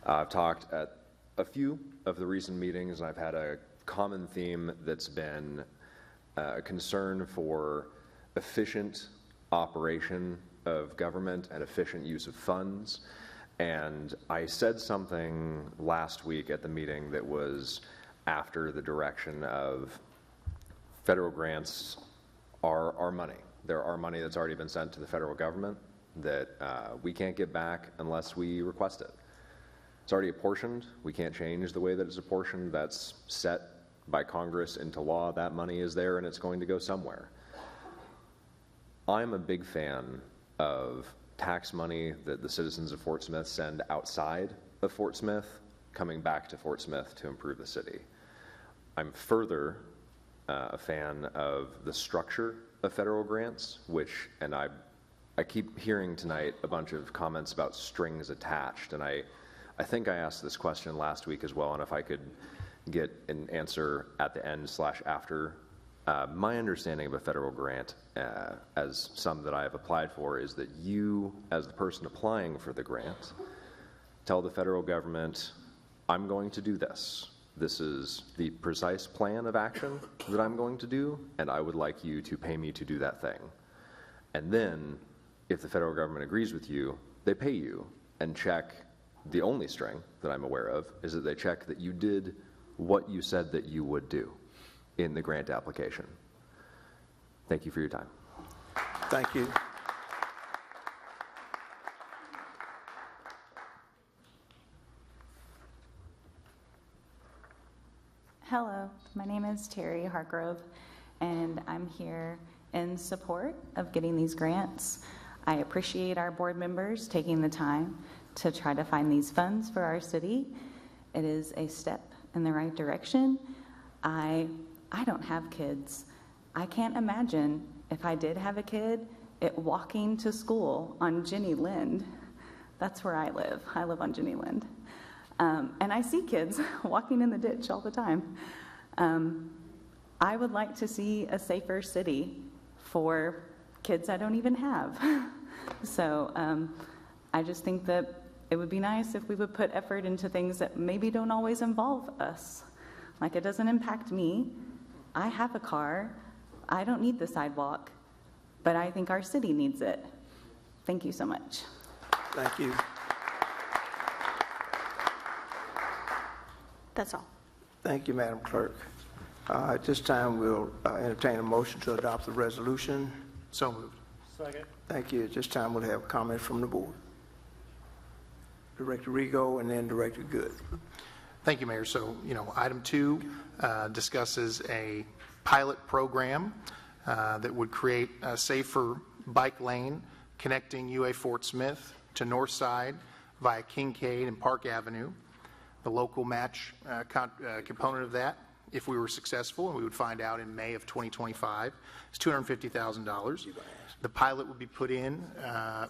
S21: I've talked at a few of the recent meetings, and I've had a common theme that's been a concern for efficient operation of government and efficient use of funds. And I said something last week at the meeting that was after the direction of federal grants are our money. They're our money that's already been sent to the federal government that we can't get back unless we request it. It's already apportioned. We can't change the way that it's apportioned. That's set by Congress into law. That money is there and it's going to go somewhere. I'm a big fan of tax money that the citizens of Fort Smith send outside of Fort Smith coming back to Fort Smith to improve the city. I'm further a fan of the structure of federal grants, which, and I keep hearing tonight a bunch of comments about strings attached, and I think I asked this question last week as well, and if I could get an answer at the end / after. My understanding of a federal grant, as some that I have applied for, is that you, as the person applying for the grant, tell the federal government, I'm going to do this. This is the precise plan of action that I'm going to do, and I would like you to pay me to do that thing. And then, if the federal government agrees with you, they pay you and check. The only string that I'm aware of is that they check that you did what you said that you would do in the grant application. Thank you for your time.
S1: Thank you.
S11: Hello, my name is Terry Hargrove, and I'm here in support of getting these grants. I appreciate our board members taking the time to try to find these funds for our city. It is a step in the right direction. I don't have kids. I can't imagine if I did have a kid, it walking to school on Jenny Lind. That's where I live. I live on Jenny Lind. And I see kids walking in the ditch all the time. I would like to see a safer city for kids I don't even have. So I just think that it would be nice if we would put effort into things that maybe don't always involve us. Like, it doesn't impact me. I have a car. I don't need the sidewalk, but I think our city needs it. Thank you so much.
S1: Thank you.
S2: That's all.
S1: Thank you, Madam Clerk. At this time, we'll entertain a motion to adopt the resolution.
S5: So moved.
S16: Second.
S1: Thank you. At this time, we'll have comment from the board. Director Rigo and then Director Good.
S5: Thank you, Mayor. So, item 2 discusses a pilot program that would create a safer bike lane connecting UA Fort Smith to Northside via Kinkead and Park Avenue. The local match component of that, if we were successful, and we would find out in May of 2025, is $250,000. The pilot would be put in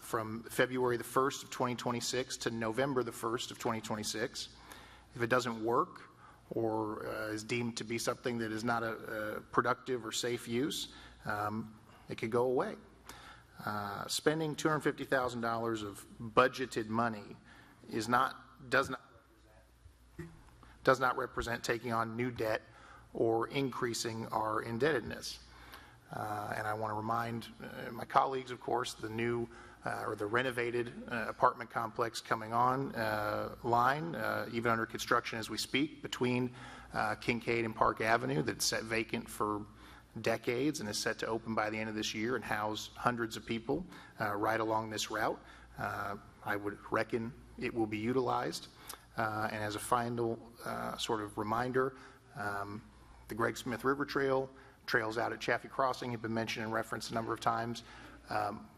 S5: from February the 1st of 2026 to November the 1st of 2026. If it doesn't work or is deemed to be something that is not a productive or safe use, it could go away. Spending $250,000 of budgeted money does not represent taking on new debt or increasing our indebtedness. And I want to remind my colleagues, of course, the new or the renovated apartment complex coming on line, even under construction as we speak, between Kinkead and Park Avenue, that's set vacant for decades and is set to open by the end of this year and house hundreds of people right along this route. I would reckon it will be utilized. And as a final sort of reminder, the Greg Smith River Trail, trails out at Chaffee Crossing have been mentioned and referenced a number of times.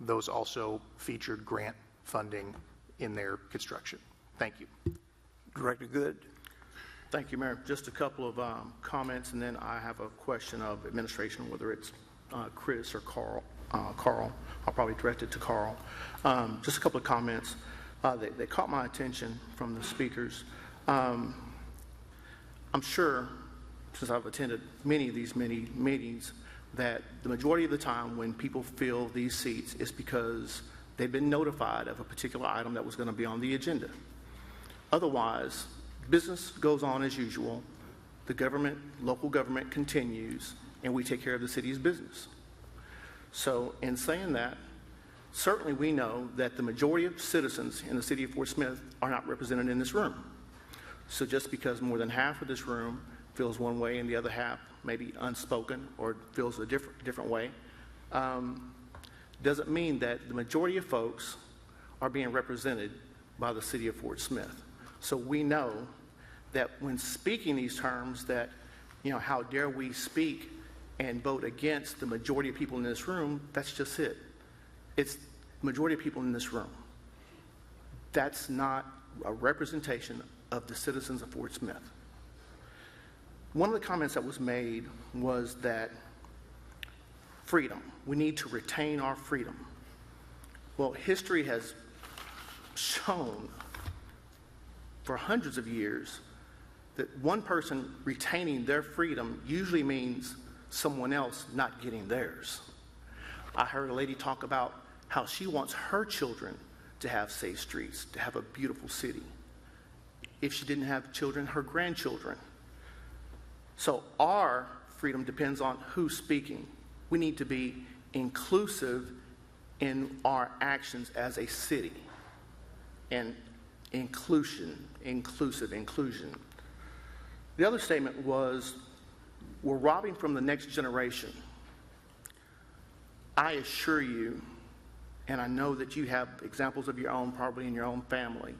S5: Those also featured grant funding in their construction. Thank you.
S1: Director Good.
S13: Thank you, Mayor. Just a couple of comments, and then I have a question of administration, whether it's Chris or Carl. I'll probably direct it to Carl. Just a couple of comments. They caught my attention from the speakers. I'm sure, since I've attended many of these meetings, that the majority of the time when people fill these seats is because they've been notified of a particular item that was going to be on the agenda. Otherwise, business goes on as usual. The government, local government continues, and we take care of the city's business. So in saying that, certainly we know that the majority of citizens in the city of Fort Smith are not represented in this room. So just because more than half of this room feels one way and the other half maybe unspoken or feels a different way, doesn't mean that the majority of folks are being represented by the city of Fort Smith. So we know that when speaking these terms that, how dare we speak and vote against the majority of people in this room, that's just it. It's the majority of people in this room. That's not a representation of the citizens of Fort Smith. One of the comments that was made was that freedom, we need to retain our freedom. Well, history has shown for hundreds of years that one person retaining their freedom usually means someone else not getting theirs. I heard a lady talk about how she wants her children to have safe streets, to have a beautiful city. If she didn't have children, her grandchildren. So our freedom depends on who's speaking. We need to be inclusive in our actions as a city. And inclusion. The other statement was, we're robbing from the next generation. I assure you, and I know that you have examples of your own, probably in your own family,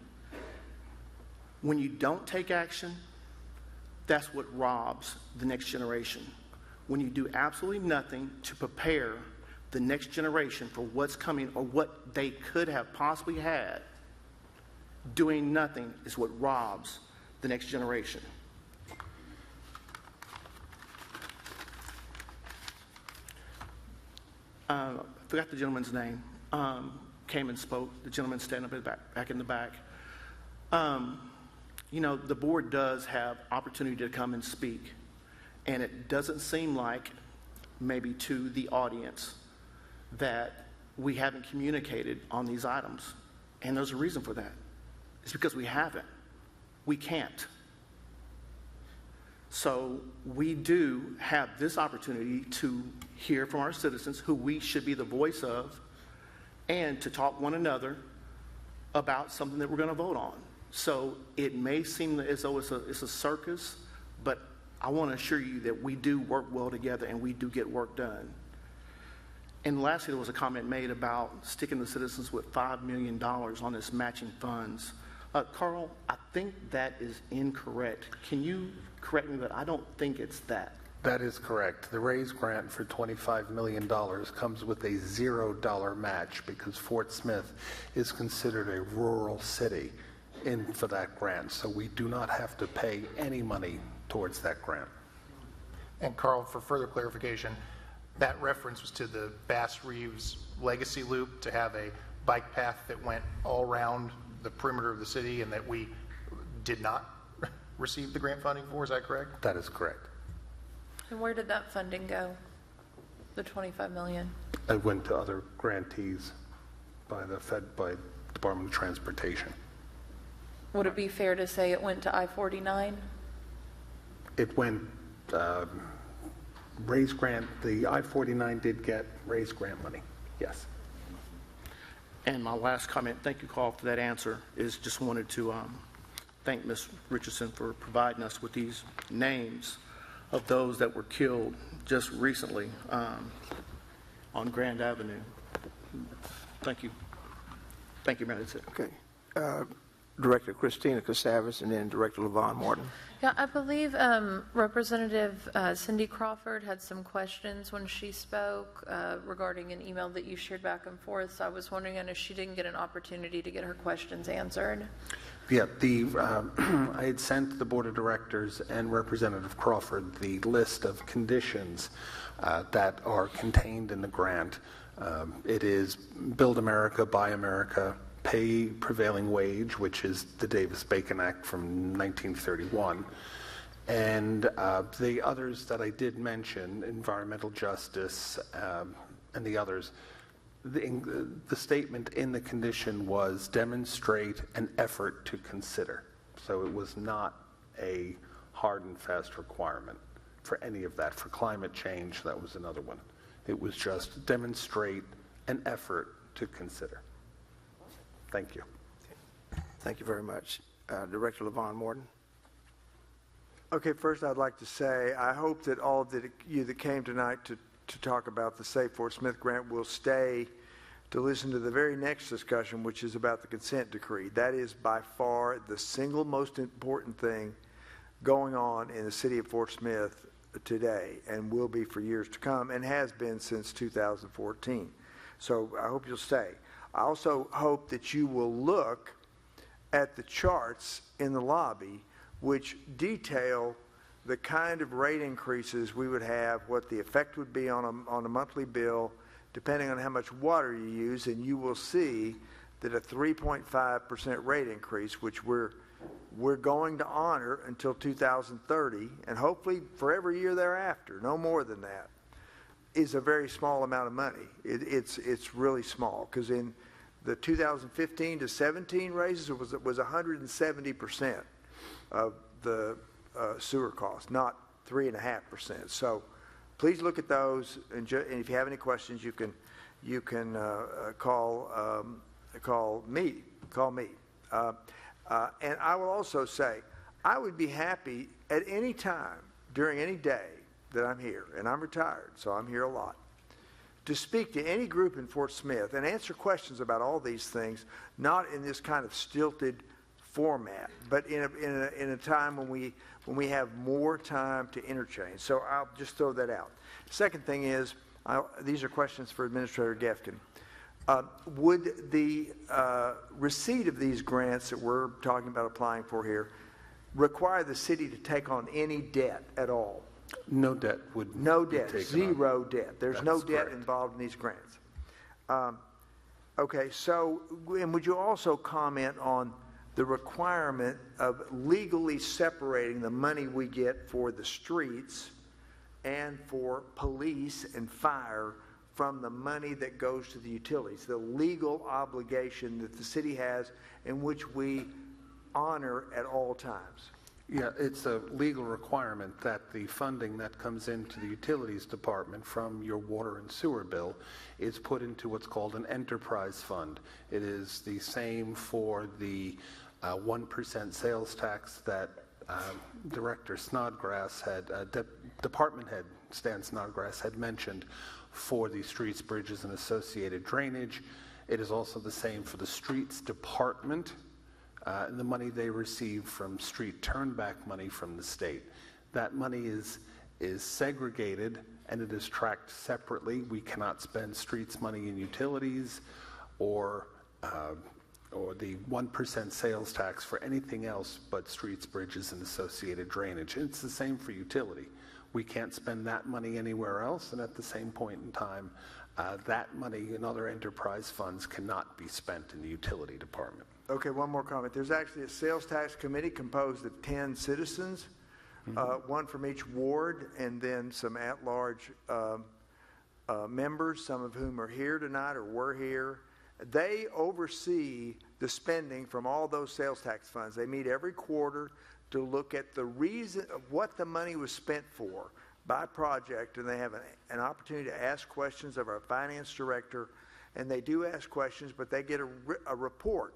S13: when you don't take action, that's what robs the next generation. When you do absolutely nothing to prepare the next generation for what's coming or what they could have possibly had, doing nothing is what robs the next generation. I forgot the gentleman's name. Came and spoke. The gentleman standing up back in the back. You know, the board does have opportunity to come and speak, and it doesn't seem like, maybe to the audience, that we haven't communicated on these items. And there's a reason for that. It's because we haven't. We can't. So we do have this opportunity to hear from our citizens, who we should be the voice of, and to talk one another about something that we're going to vote on. So it may seem as though it's a circus, but I want to assure you that we do work well together and we do get work done. And lastly, there was a comment made about sticking the citizens with $5 million on this matching funds. Carl, I think that is incorrect. Can you correct me, but I don't think it's that.
S9: That is correct. The RAISE grant for $25 million comes with a $0 match because Fort Smith is considered a rural city for that grant. So we do not have to pay any money towards that grant.
S5: And Carl, for further clarification, that reference was to the Bass Reeves Legacy Loop, to have a bike path that went all around the perimeter of the city, and that we did not receive the grant funding for. Is that correct?
S9: That is correct.
S6: And where did that funding go? The $25 million?
S9: It went to other grantees by Department of Transportation.
S6: Would it be fair to say it went to I-49?
S9: It went RAISE grant. The I-49 did get RAISE grant money. Yes.
S13: And my last comment, thank you, Carl, for that answer, is just wanted to thank Ms. Richardson for providing us with these names of those that were killed just recently on Grand Avenue. Thank you. Thank you, Mayor. That's it.
S1: Okay. Director Christina Casavas and then Director LaVon Morton.
S6: Yeah, I believe Representative Cindy Crawford had some questions when she spoke regarding an email that you shared back and forth. So I was wondering, I know she didn't get an opportunity to get her questions answered.
S9: Yeah, I had sent the Board of Directors and Representative Crawford the list of conditions that are contained in the grant. It is Build America, Buy America, Pay Prevailing Wage, which is the Davis-Bacon Act from 1931, and the others that I did mention, environmental justice and the others. The statement in the condition was demonstrate an effort to consider. So it was not a hard and fast requirement for any of that. For climate change, that was another one. It was just demonstrate an effort to consider. Thank you.
S1: Thank you very much. Director LaVon Morton.
S23: Okay, first I'd like to say I hope that all of you that came tonight to talk about the Save Fort Smith grant will stay to listen to the very next discussion, which is about the consent decree. That is by far the single most important thing going on in the city of Fort Smith today, and will be for years to come, and has been since 2014. So I hope you'll stay. I also hope that you will look at the charts in the lobby which detail the kind of rate increases we would have, what the effect would be on a monthly bill, depending on how much water you use, and you will see that a 3.5% rate increase, which we're going to honor until 2030, and hopefully for every year thereafter, no more than that, is a very small amount of money. It's really small, because in the 2015 to 17 raises, it was 170% of the sewer cost, not 3.5%. So please look at those, and if you have any questions, you can call me. And I will also say, I would be happy at any time during any day that I'm here, and I'm retired, so I'm here a lot, to speak to any group in Fort Smith and answer questions about all these things, not in this kind of stilted, format, but in a time when we have more time to interchange. So I'll just throw that out. Second thing is, these are questions for Administrator Gefkin. Would the receipt of these grants that we're talking about applying for here require the city to take on any debt at all?
S9: No debt would
S23: No
S9: be
S23: debt,
S9: taken on.
S23: zero debt. There's no
S9: That's
S23: debt
S9: correct.
S23: involved in these grants. Okay, so, and would you also comment on the requirement of legally separating the money we get for the streets and for police and fire from the money that goes to the utilities, the legal obligation that the city has in which we honor at all times?
S9: Yeah, it's a legal requirement that the funding that comes into the utilities department from your water and sewer bill is put into what's called an enterprise fund. It is the same for the 1% sales tax that Director Snodgrass had, Department Head Stan Snodgrass had mentioned for the streets, bridges, and associated drainage. It is also the same for the streets department. The money they receive from street turnback money from the state. That money is segregated and it is tracked separately. We cannot spend streets money in utilities or the 1% sales tax for anything else but streets, bridges, and associated drainage. It's the same for utility. We can't spend that money anywhere else, and at the same point in time, that money in other enterprise funds cannot be spent in the utility department.
S23: Okay, one more comment. There's actually a sales tax committee composed of 10 citizens, one from each ward, and then some at-large members, some of whom are here tonight or were here. They oversee the spending from all those sales tax funds. They meet every quarter to look at the reason of what the money was spent for by project, and they have an opportunity to ask questions of our finance director, and they do ask questions, but they get a report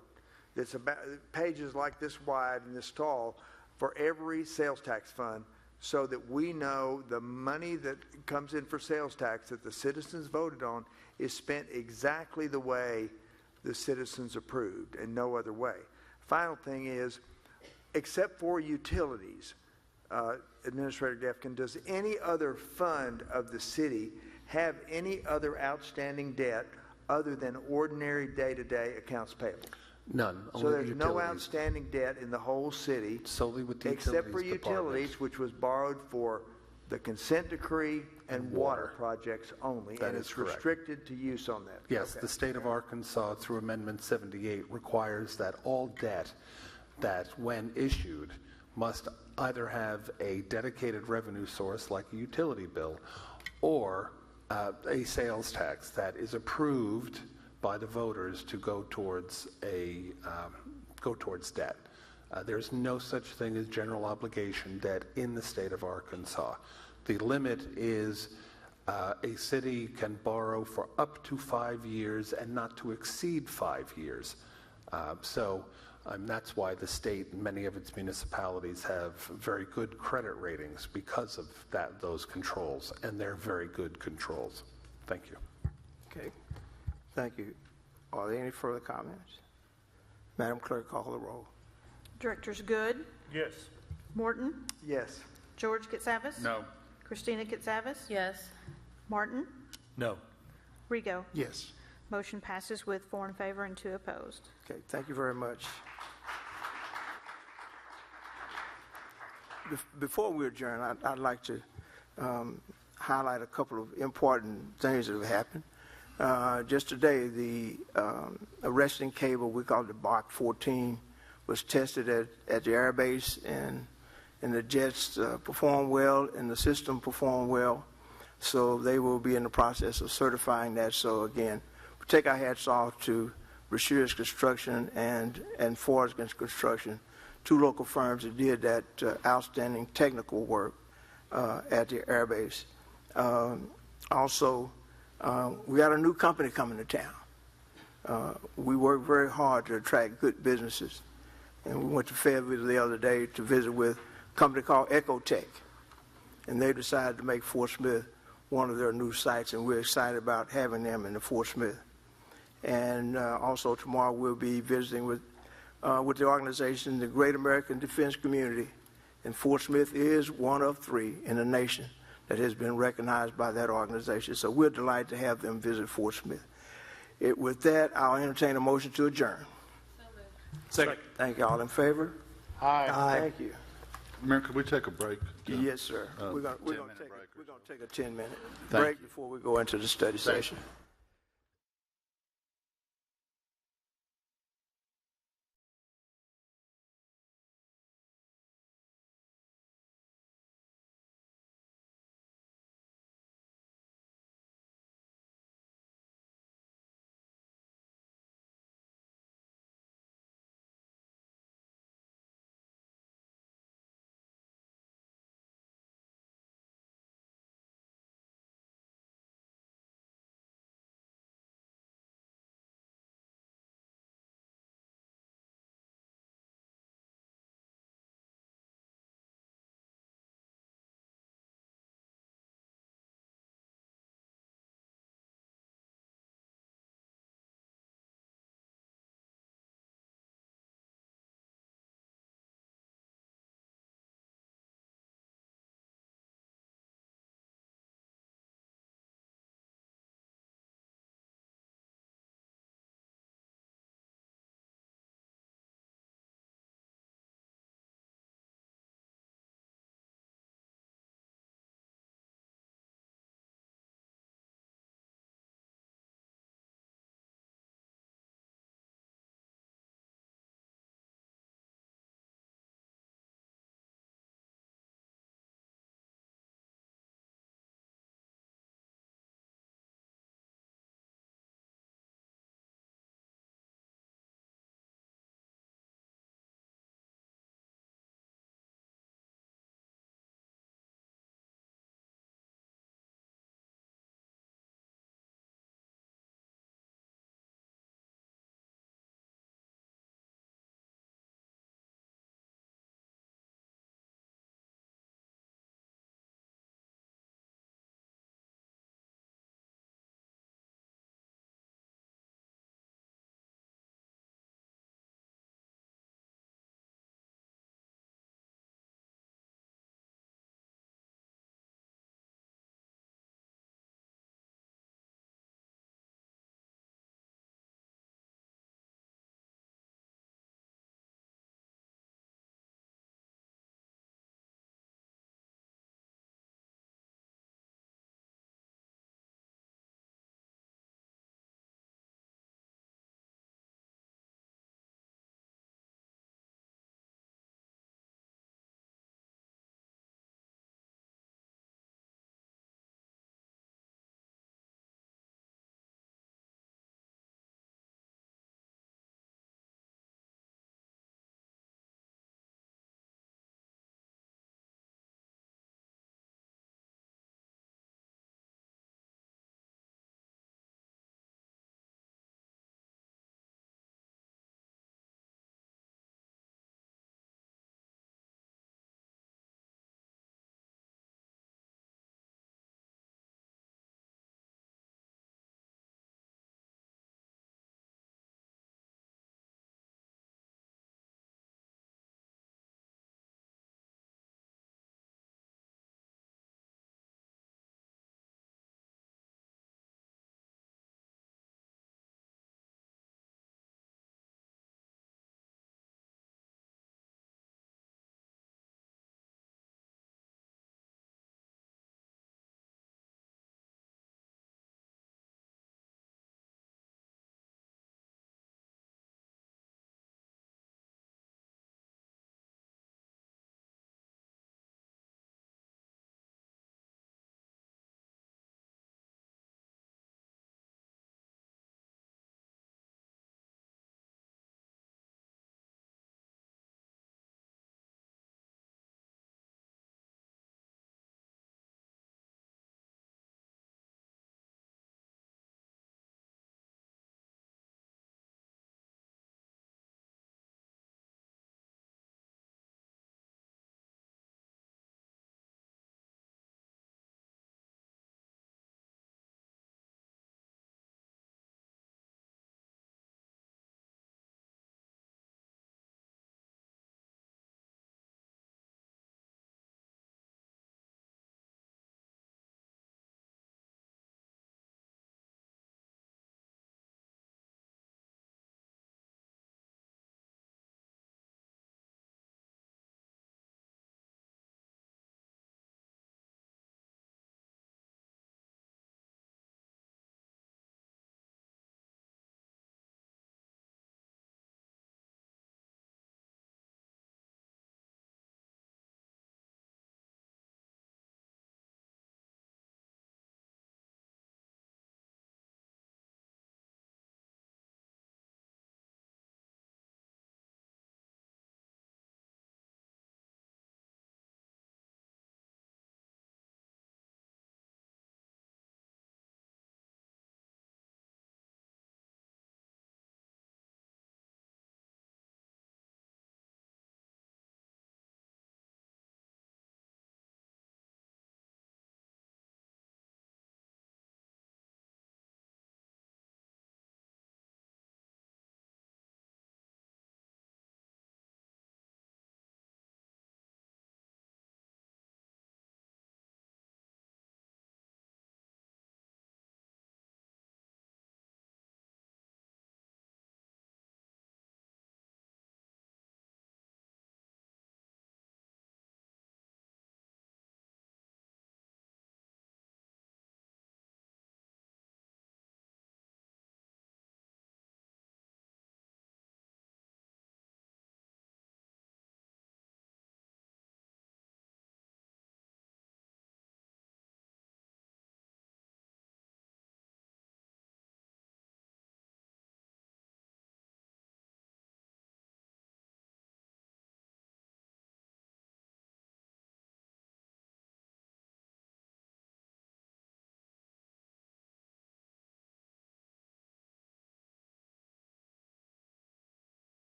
S23: that's about pages like this wide and this tall for every sales tax fund, so that we know the money that comes in for sales tax that the citizens voted on is spent exactly the way the citizens approved and no other way. Final thing is, except for utilities, Administrator Gefkin, does any other fund of the city have any other outstanding debt other than ordinary day-to-day accounts payable?
S9: None.
S23: So there's no outstanding debt in the whole city
S9: solely with the
S23: except for
S9: utilities
S23: utilities,
S9: department.
S23: which was borrowed for the consent decree and water projects only,
S9: That
S23: and
S9: is
S23: it's
S9: correct.
S23: restricted to use on that.
S9: Yes,
S23: Okay.
S9: the state of Arkansas, through Amendment 78, requires that all debt that, when issued, must either have a dedicated revenue source like a utility bill or a sales tax that is approved by the voters to go towards debt. There's no such thing as general obligation debt in the state of Arkansas. The limit is a city can borrow for up to 5 years and not to exceed 5 years. That's why the state and many of its municipalities have very good credit ratings because of those controls, and they're very good controls. Thank you.
S1: Okay, thank you. Are there any further comments? Madam Clerk, call the roll.
S2: Directors Good,
S9: Yes.
S2: Morton,
S23: Yes.
S2: George Katsavas?
S9: No.
S2: Christina Katsavas?
S6: Yes.
S2: Martin?
S4: No.
S2: Rigo?
S5: Yes.
S2: Motion passes with 4 in favor and 2 opposed.
S1: Okay, thank you very much. Before we adjourn, I'd like to highlight a couple of important things that have happened. Just today, the arresting cable, we call it the Bach 14, was tested at the air base, and the jets performed well, and the system performed well. So they will be in the process of certifying that. So again, we take our hats off to Rashear's Construction and Forsgren's Construction, 2 local firms that did that outstanding technical work at the air base. Also, we got a new company coming to town. We work very hard to attract good businesses. And we went to Fayetteville the other day to visit with a company called Ecotech. And they decided to make Fort Smith one of their new sites, and we're excited about having them in the Fort Smith. And also tomorrow we'll be visiting with with the organization, the Great American Defense Community, and Fort Smith is one of 3 in the nation that has been recognized by that organization. So we're delighted to have them visit Fort Smith. With that, I'll entertain a motion to adjourn.
S4: Second.
S1: Thank you. All in favor?
S23: Aye.
S1: Thank you.
S8: Mayor, could we take a break?
S1: Yes, sir. We're going to
S8: 10-minute
S1: take a 10-minute
S8: Thank
S1: break before we go into the study session.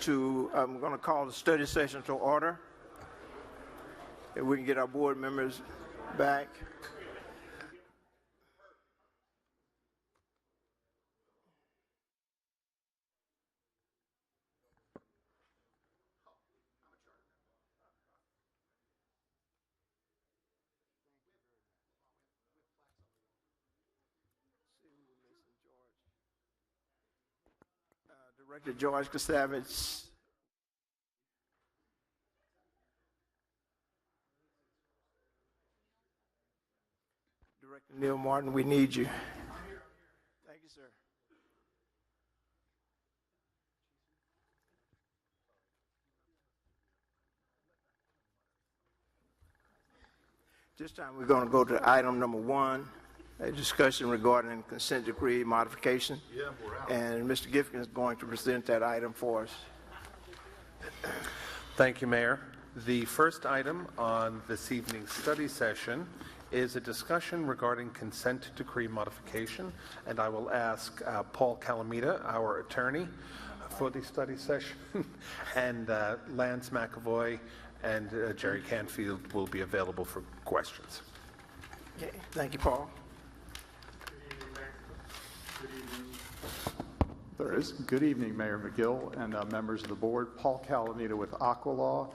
S1: I'm going to call the study session to order. If we can get our board members back. Director George Kasavage. Director Neil Martin, we need you. Thank you, sir. This time we're going to go to item number 1, a discussion regarding consent decree modification.
S8: Yeah, we're out.
S1: And Mr. Gifkin is going to present that item for us.
S9: Thank you, Mayor. The first item on this evening's study session is a discussion regarding consent decree modification, and I will ask Paul Calamita, our attorney, for the study session, and Lance McAvoy and Jerry Canfield will be available for questions.
S1: Okay, thank you, Paul.
S14: There is. Good evening, Mayor McGill and members of the board. Paul Calamita with Aqualaw.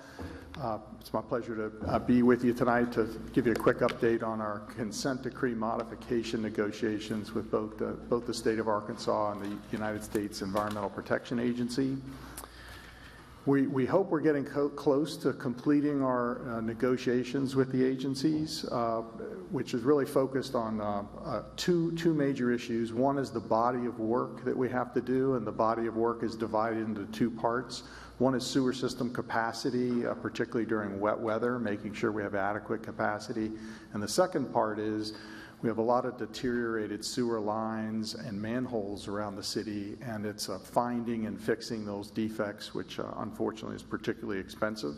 S14: It's my pleasure to be with you tonight to give you a quick update on our consent decree modification negotiations with both the state of Arkansas and the United States Environmental Protection Agency. We hope we're getting close to completing our negotiations with the agencies, which is really focused on two major issues. One is the body of work that we have to do, and the body of work is divided into two parts. One is sewer system capacity, particularly during wet weather, making sure we have adequate capacity. And the second part is we have a lot of deteriorated sewer lines and manholes around the city, and it's finding and fixing those defects, which unfortunately is particularly expensive.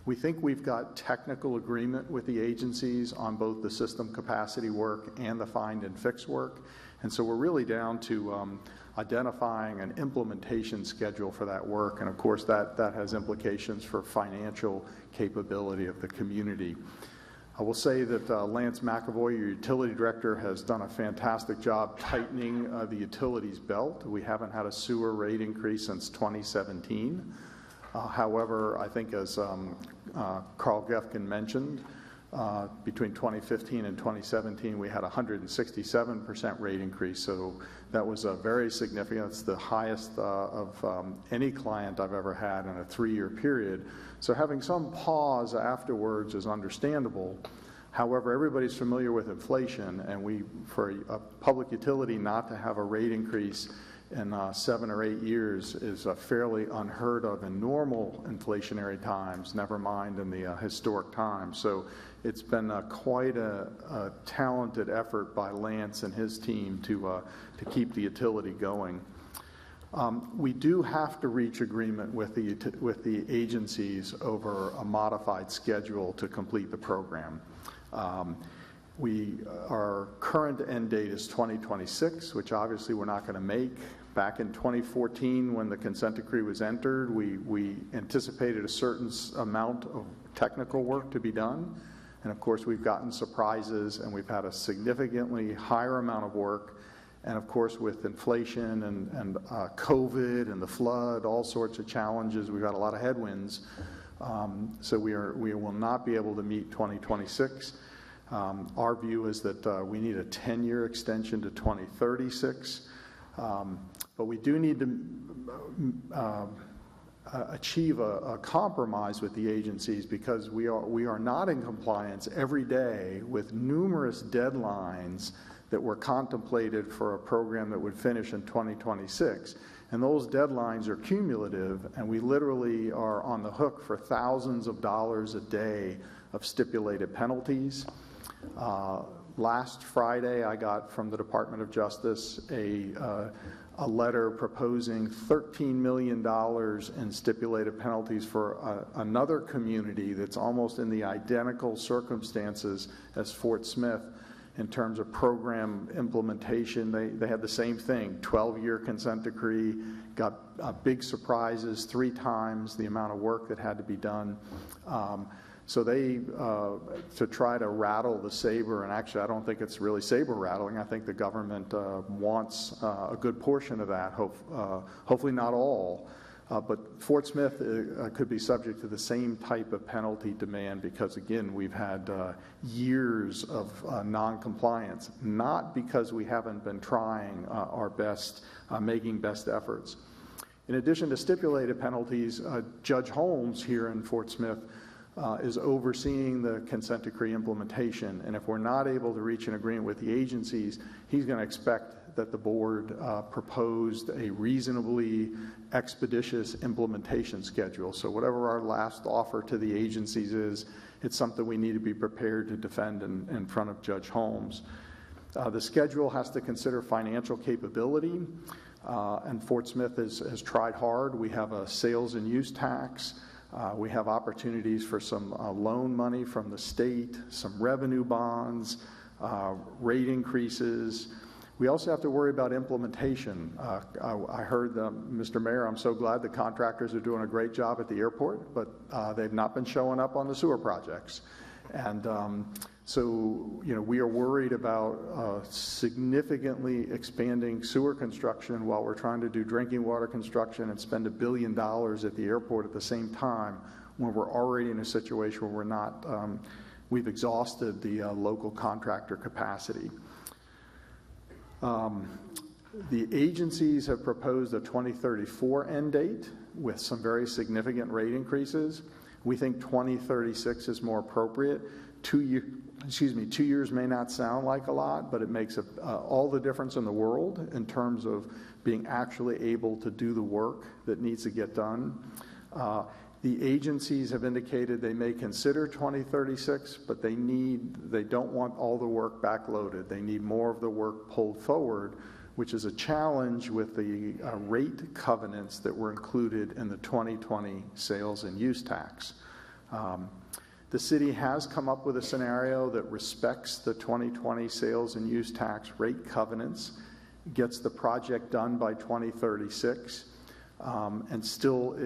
S14: We think we've got technical agreement with the agencies on both the system capacity work and the find and fix work, and so we're really down to identifying an implementation schedule for that work, and of course that has implications for financial capability of the community. I will say that Lance McAvoy, your utility director, has done a fantastic job tightening the utilities belt. We haven't had a sewer rate increase since 2017. However, I think as Carl Gefkin mentioned, between 2015 and 2017, we had a 167% rate increase. So that was very significant. It's the highest of any client I've ever had in a 3-year period. So having some pause afterwards is understandable. However, everybody's familiar with inflation, and for a public utility not to have a rate increase in 7 or 8 years is fairly unheard of in normal inflationary times, never mind in the historic times. So it's been quite a talented effort by Lance and his team to keep the utility going. We do have to reach agreement with the agencies over a modified schedule to complete the program. Our current end date is 2026, which obviously we're not going to make. Back in 2014, when the consent decree was entered, we anticipated a certain amount of technical work to be done. And of course, we've gotten surprises, and we've had a significantly higher amount of work. And of course, with inflation and COVID and the flood, all sorts of challenges, we've got a lot of headwinds. So we will not be able to meet 2026. Our view is that we need a 10-year extension to 2036. But we do need to achieve a compromise with the agencies, because we are not in compliance every day with numerous deadlines that were contemplated for a program that would finish in 2026. And those deadlines are cumulative, and we literally are on the hook for thousands of dollars a day of stipulated penalties. Last Friday, I got from the Department of Justice a letter proposing $13 million in stipulated penalties for another community that's almost in the identical circumstances as Fort Smith. In terms of program implementation, they had the same thing, 12-year consent decree, got big surprises, 3 times the amount of work that had to be done. So they, to try to rattle the saber, and actually I don't think it's really saber rattling, I think the government wants a good portion of that, hopefully not all. But Fort Smith could be subject to the same type of penalty demand because, again, we've had years of non-compliance, not because we haven't been trying our best, making best efforts. In addition to stipulated penalties, Judge Holmes here in Fort Smith is overseeing the consent decree implementation, and if we're not able to reach an agreement with the agencies, he's going to expect that the board proposed a reasonably expeditious implementation schedule. So whatever our last offer to the agencies is, it's something we need to be prepared to defend in front of Judge Holmes. The schedule has to consider financial capability, and Fort Smith has tried hard. We have a sales and use tax. We have opportunities for some loan money from the state, some revenue bonds, rate increases. We also have to worry about implementation. I heard, Mr. Mayor, I'm so glad the contractors are doing a great job at the airport, but they've not been showing up on the sewer projects. And so, we are worried about significantly expanding sewer construction while we're trying to do drinking water construction and spend $1 billion at the airport at the same time when we're already in a situation where we're not, we've exhausted the local contractor capacity. The agencies have proposed a 2034 end date with some very significant rate increases. We think 2036 is more appropriate. 2 years may not sound like a lot, but it makes all the difference in the world in terms of being actually able to do the work that needs to get done. The agencies have indicated they may consider 2036, but they don't want all the work backloaded. They need more of the work pulled forward, which is a challenge with the rate covenants that were included in the 2020 sales and use tax. The city has come up with a scenario that respects the 2020 sales and use tax rate covenants, gets the project done by 2036, and still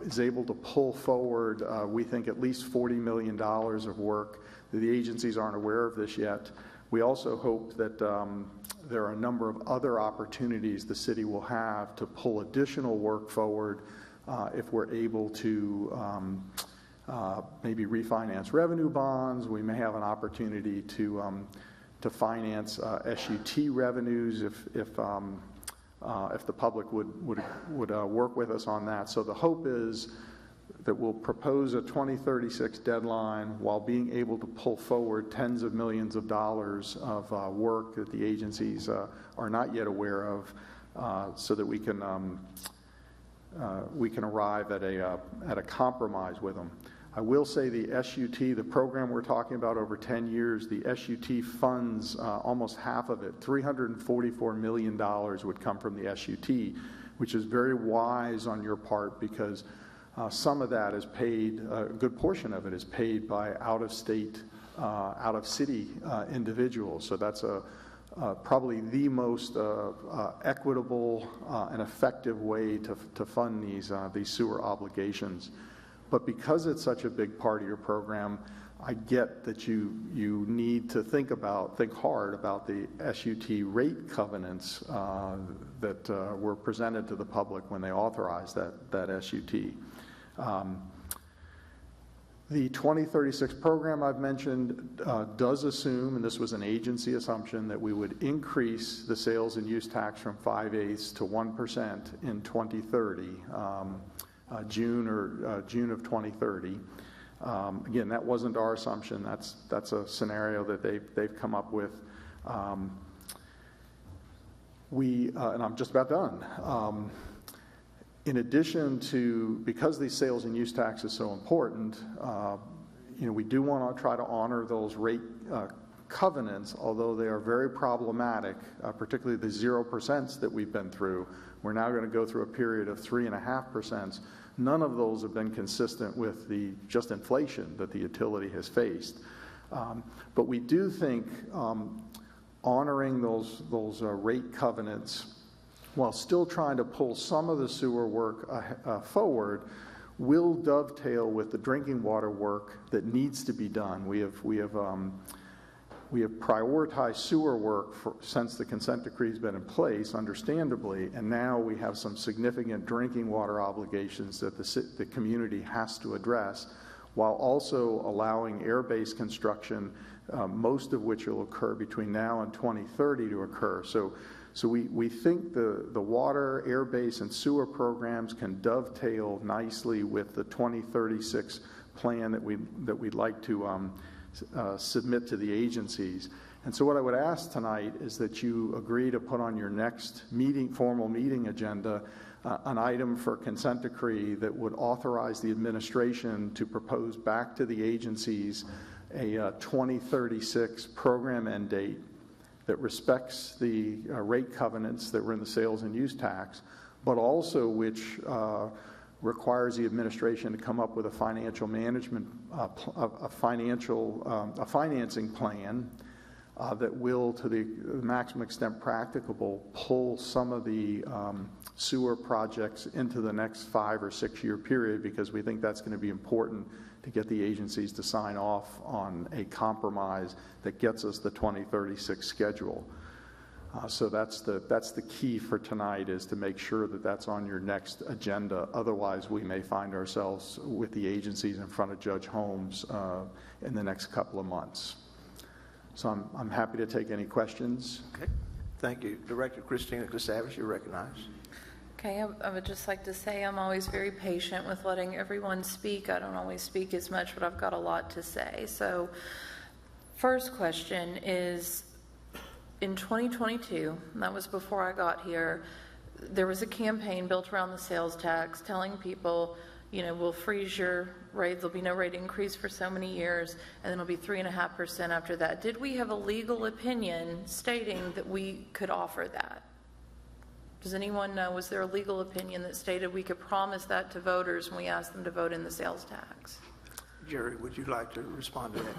S14: is able to pull forward, we think, at least $40 million of work. The agencies aren't aware of this yet. We also hope that there are a number of other opportunities the city will have to pull additional work forward if we're able to maybe refinance revenue bonds. We may have an opportunity to finance SUT revenues if the public would work with us on that. So the hope is that we'll propose a 2036 deadline while being able to pull forward tens of millions of dollars of work that the agencies are not yet aware of, so that we can arrive at a compromise with them. I will say the SUT, the program we're talking about over 10 years, the SUT funds almost half of it. $344 million would come from the SUT, which is very wise on your part because some of that is paid, a good portion of it is paid by out-of-state, out-of-city individuals. So that's probably the most equitable and effective way to fund these sewer obligations. But because it's such a big part of your program, I get that you need to think hard about the SUT rate covenants that were presented to the public when they authorized that SUT. The 2036 program I've mentioned does assume, and this was an agency assumption, that we would increase the sales and use tax from 5/8 to 1% in 2030. June of 2030. Again, that wasn't our assumption. That's a scenario that they've come up with. And I'm just about done. In addition to, because the sales and use tax is so important, we do want to try to honor those rate covenants, although they are very problematic, particularly the 0% that we've been through. We're now going to go through a period of 3.5%. None of those have been consistent with the just inflation that the utility has faced. But we do think honoring those rate covenants while still trying to pull some of the sewer work forward will dovetail with the drinking water work that needs to be done. We have prioritized sewer work since the consent decree has been in place, understandably, and now we have some significant drinking water obligations that the community has to address, while also allowing air-based construction, most of which will occur between now and 2030 to occur. So we think the water, air-based, and sewer programs can dovetail nicely with the 2036 plan that we'd like to submit to the agencies. And so what I would ask tonight is that you agree to put on your next formal meeting agenda an item for consent decree that would authorize the administration to propose back to the agencies a 2036 program end date that respects the rate covenants that were in the sales and use tax, but also which requires the administration to come up with a financial management, a financing plan that will, to the maximum extent practicable, pull some of the sewer projects into the next 5 or 6 year period, because we think that's going to be important to get the agencies to sign off on a compromise that gets us the 2036 schedule. So that's the key for tonight, is to make sure that that's on your next agenda. Otherwise, we may find ourselves with the agencies in front of Judge Holmes in the next couple of months. So I'm happy to take any questions.
S1: Okay. Thank you. Director Christina Casavis, you're recognized.
S6: Okay, I would just like to say I'm always very patient with letting everyone speak. I don't always speak as much, but I've got a lot to say. So first question is, in 2022, and that was before I got here, there was a campaign built around the sales tax telling people, we'll freeze your rate, there'll be no rate increase for so many years, and then it'll be 3.5% after that. Did we have a legal opinion stating that we could offer that? Does anyone know, was there a legal opinion that stated we could promise that to voters when we asked them to vote in the sales tax?
S1: Jerry, would you like to respond to that?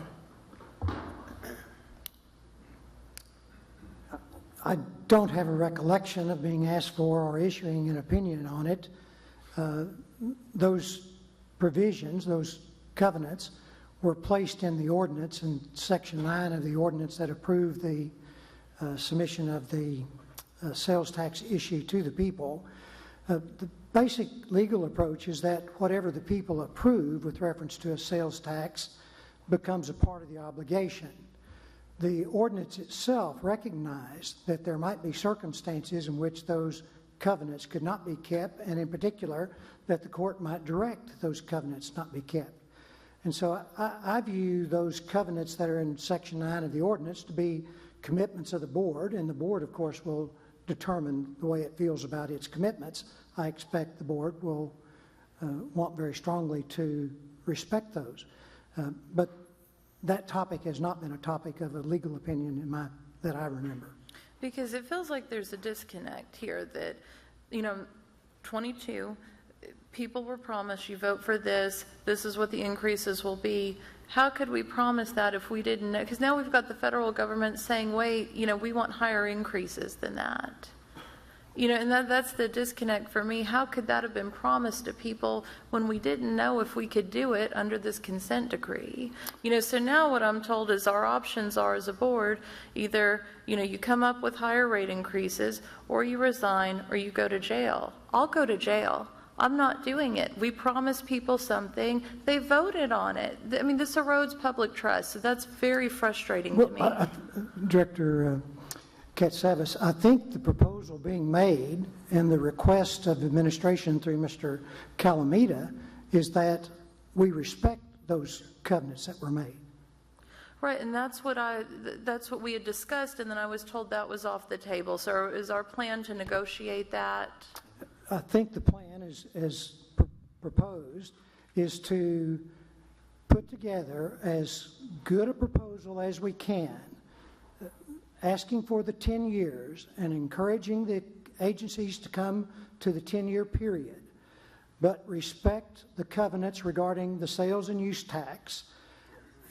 S12: I don't have a recollection of being asked for or issuing an opinion on it. Those provisions, those covenants, were placed in the ordinance in Section 9 of the ordinance that approved the submission of the sales tax issue to the people. The basic legal approach is that whatever the people approve with reference to a sales tax becomes a part of the obligation. The ordinance itself recognized that there might be circumstances in which those covenants could not be kept, and in particular, that the court might direct those covenants not be kept. And so I view those covenants that are in Section 9 of the ordinance to be commitments of the board, and the board, of course, will determine the way it feels about its commitments. I expect the board will want very strongly to respect those. But that topic has not been a topic of a legal opinion that I remember.
S6: Because it feels like there's a disconnect here that, 22, people were promised, you vote for this is what the increases will be. How could we promise that if we didn't know? Because now we've got the federal government saying, wait, we want higher increases than that. And that's the disconnect for me. How could that have been promised to people when we didn't know if we could do it under this consent decree? So now what I'm told is our options are, as a board, either, you come up with higher rate increases, or you resign, or you go to jail. I'll go to jail. I'm not doing it. We promised people something. They voted on it. This erodes public trust, so that's very frustrating to me.
S12: Director Katsavis, I think the proposal being made and the request of administration through Mr. Calamita is that we respect those covenants that were made.
S6: Right, and that's what we had discussed, and then I was told that was off the table. So is our plan to negotiate that?
S12: I think the plan as proposed is to put together as good a proposal as we can, asking for the 10 years and encouraging the agencies to come to the 10-year period, but respect the covenants regarding the sales and use tax,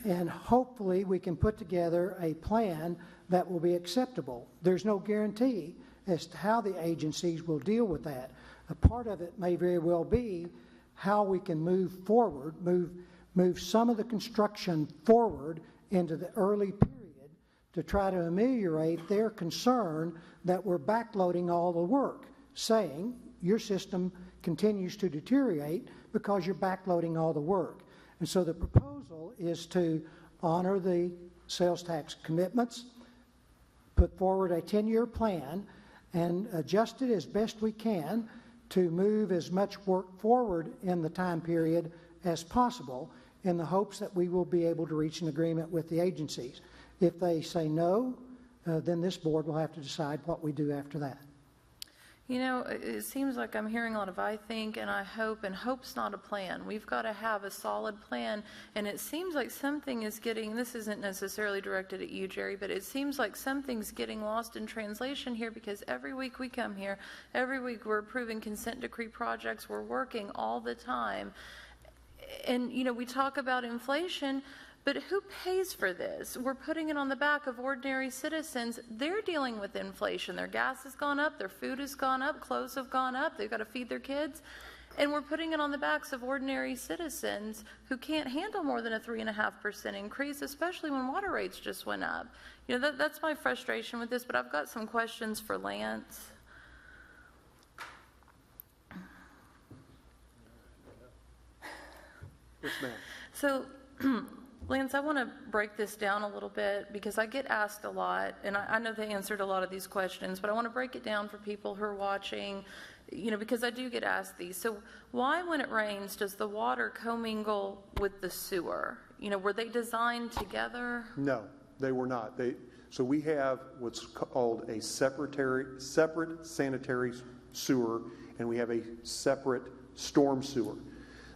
S12: and hopefully we can put together a plan that will be acceptable. There's no guarantee as to how the agencies will deal with that. A part of it may very well be how we can move forward, move some of the construction forward into the early period to try to ameliorate their concern that we're backloading all the work, saying your system continues to deteriorate because you're backloading all the work. And so the proposal is to honor the sales tax commitments, put forward a 10-year plan, and adjust it as best we can to move as much work forward in the time period as possible in the hopes that we will be able to reach an agreement with the agencies. If they say no, then this board will have to decide what we do after that.
S6: You know, it seems like I'm hearing a lot of I think and I hope, and hope's not a plan. We've got to have a solid plan, and it seems like something is getting, this isn't necessarily directed at you, Jerry, but it seems like something's getting lost in translation here, because every week we come here, every week we're approving consent decree projects, we're working all the time. And, you know, we talk about inflation, but who pays for this? We're putting it on the back of ordinary citizens. They're dealing with inflation. Their gas has gone up, their food has gone up, clothes have gone up, they've got to feed their kids. And we're putting it on the backs of ordinary citizens who can't handle more than a 3.5% increase, especially when water rates just went up. You know, that's my frustration with this, but I've got some questions for Lance.
S15: Yes, ma'am.
S6: So, Lance, I want to break this down a little bit because I get asked a lot, and I know they answered a lot of these questions, but I want to break it down for people who are watching, you know, because I do get asked these. So why, when it rains, does the water commingle with the sewer? You know, were they designed together?
S15: No, they were not. So we have what's called a separate sanitary sewer, and we have a separate storm sewer.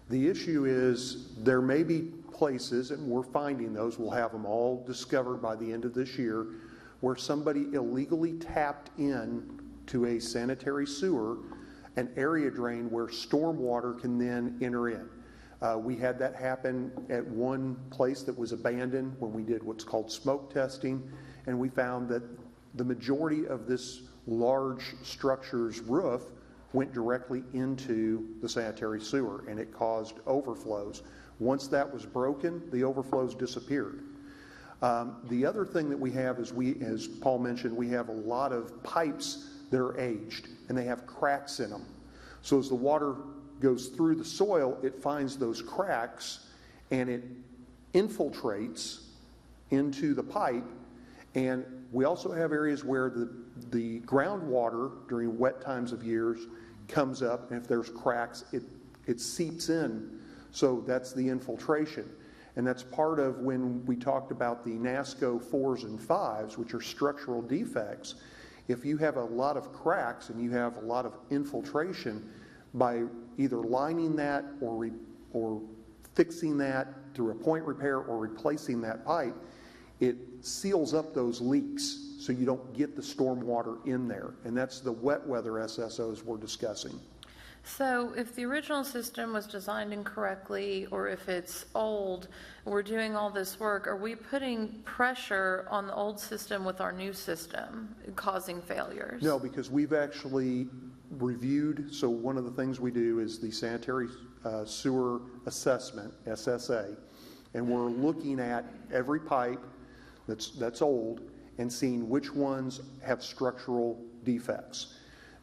S15: The issue is there may be places, and we're finding those, we'll have them all discovered by the end of this year, where somebody illegally tapped in to a sanitary sewer, an area drain where storm water can then enter in. We had that happen at one place that was abandoned when we did what's called smoke testing, and we found that the majority of this large structure's roof went directly into the sanitary sewer, and it caused overflows. Once that was broken, the overflows disappeared. The other thing that we have is as Paul mentioned, we have a lot of pipes that are aged, and they have cracks in them. So as the water goes through the soil, it finds those cracks, and it infiltrates into the pipe. And we also have areas where the groundwater during wet times of years comes up, and if there's cracks, it seeps in. So that's the infiltration. And that's part of when we talked about the NASCO 4s and 5s, which are structural defects. If you have a lot of cracks and you have a lot of infiltration, by either lining that or fixing that through a point repair or replacing that pipe, it seals up those leaks so you don't get the storm water in there. And that's the wet weather SSOs we're discussing.
S6: So if the original system was designed incorrectly, or if it's old, we're doing all this work, are we putting pressure on the old system with our new system, causing failures?
S15: No, because we've actually reviewed, so one of the things we do is the sanitary sewer assessment, SSA, and we're looking at every pipe that's old and seeing which ones have structural defects.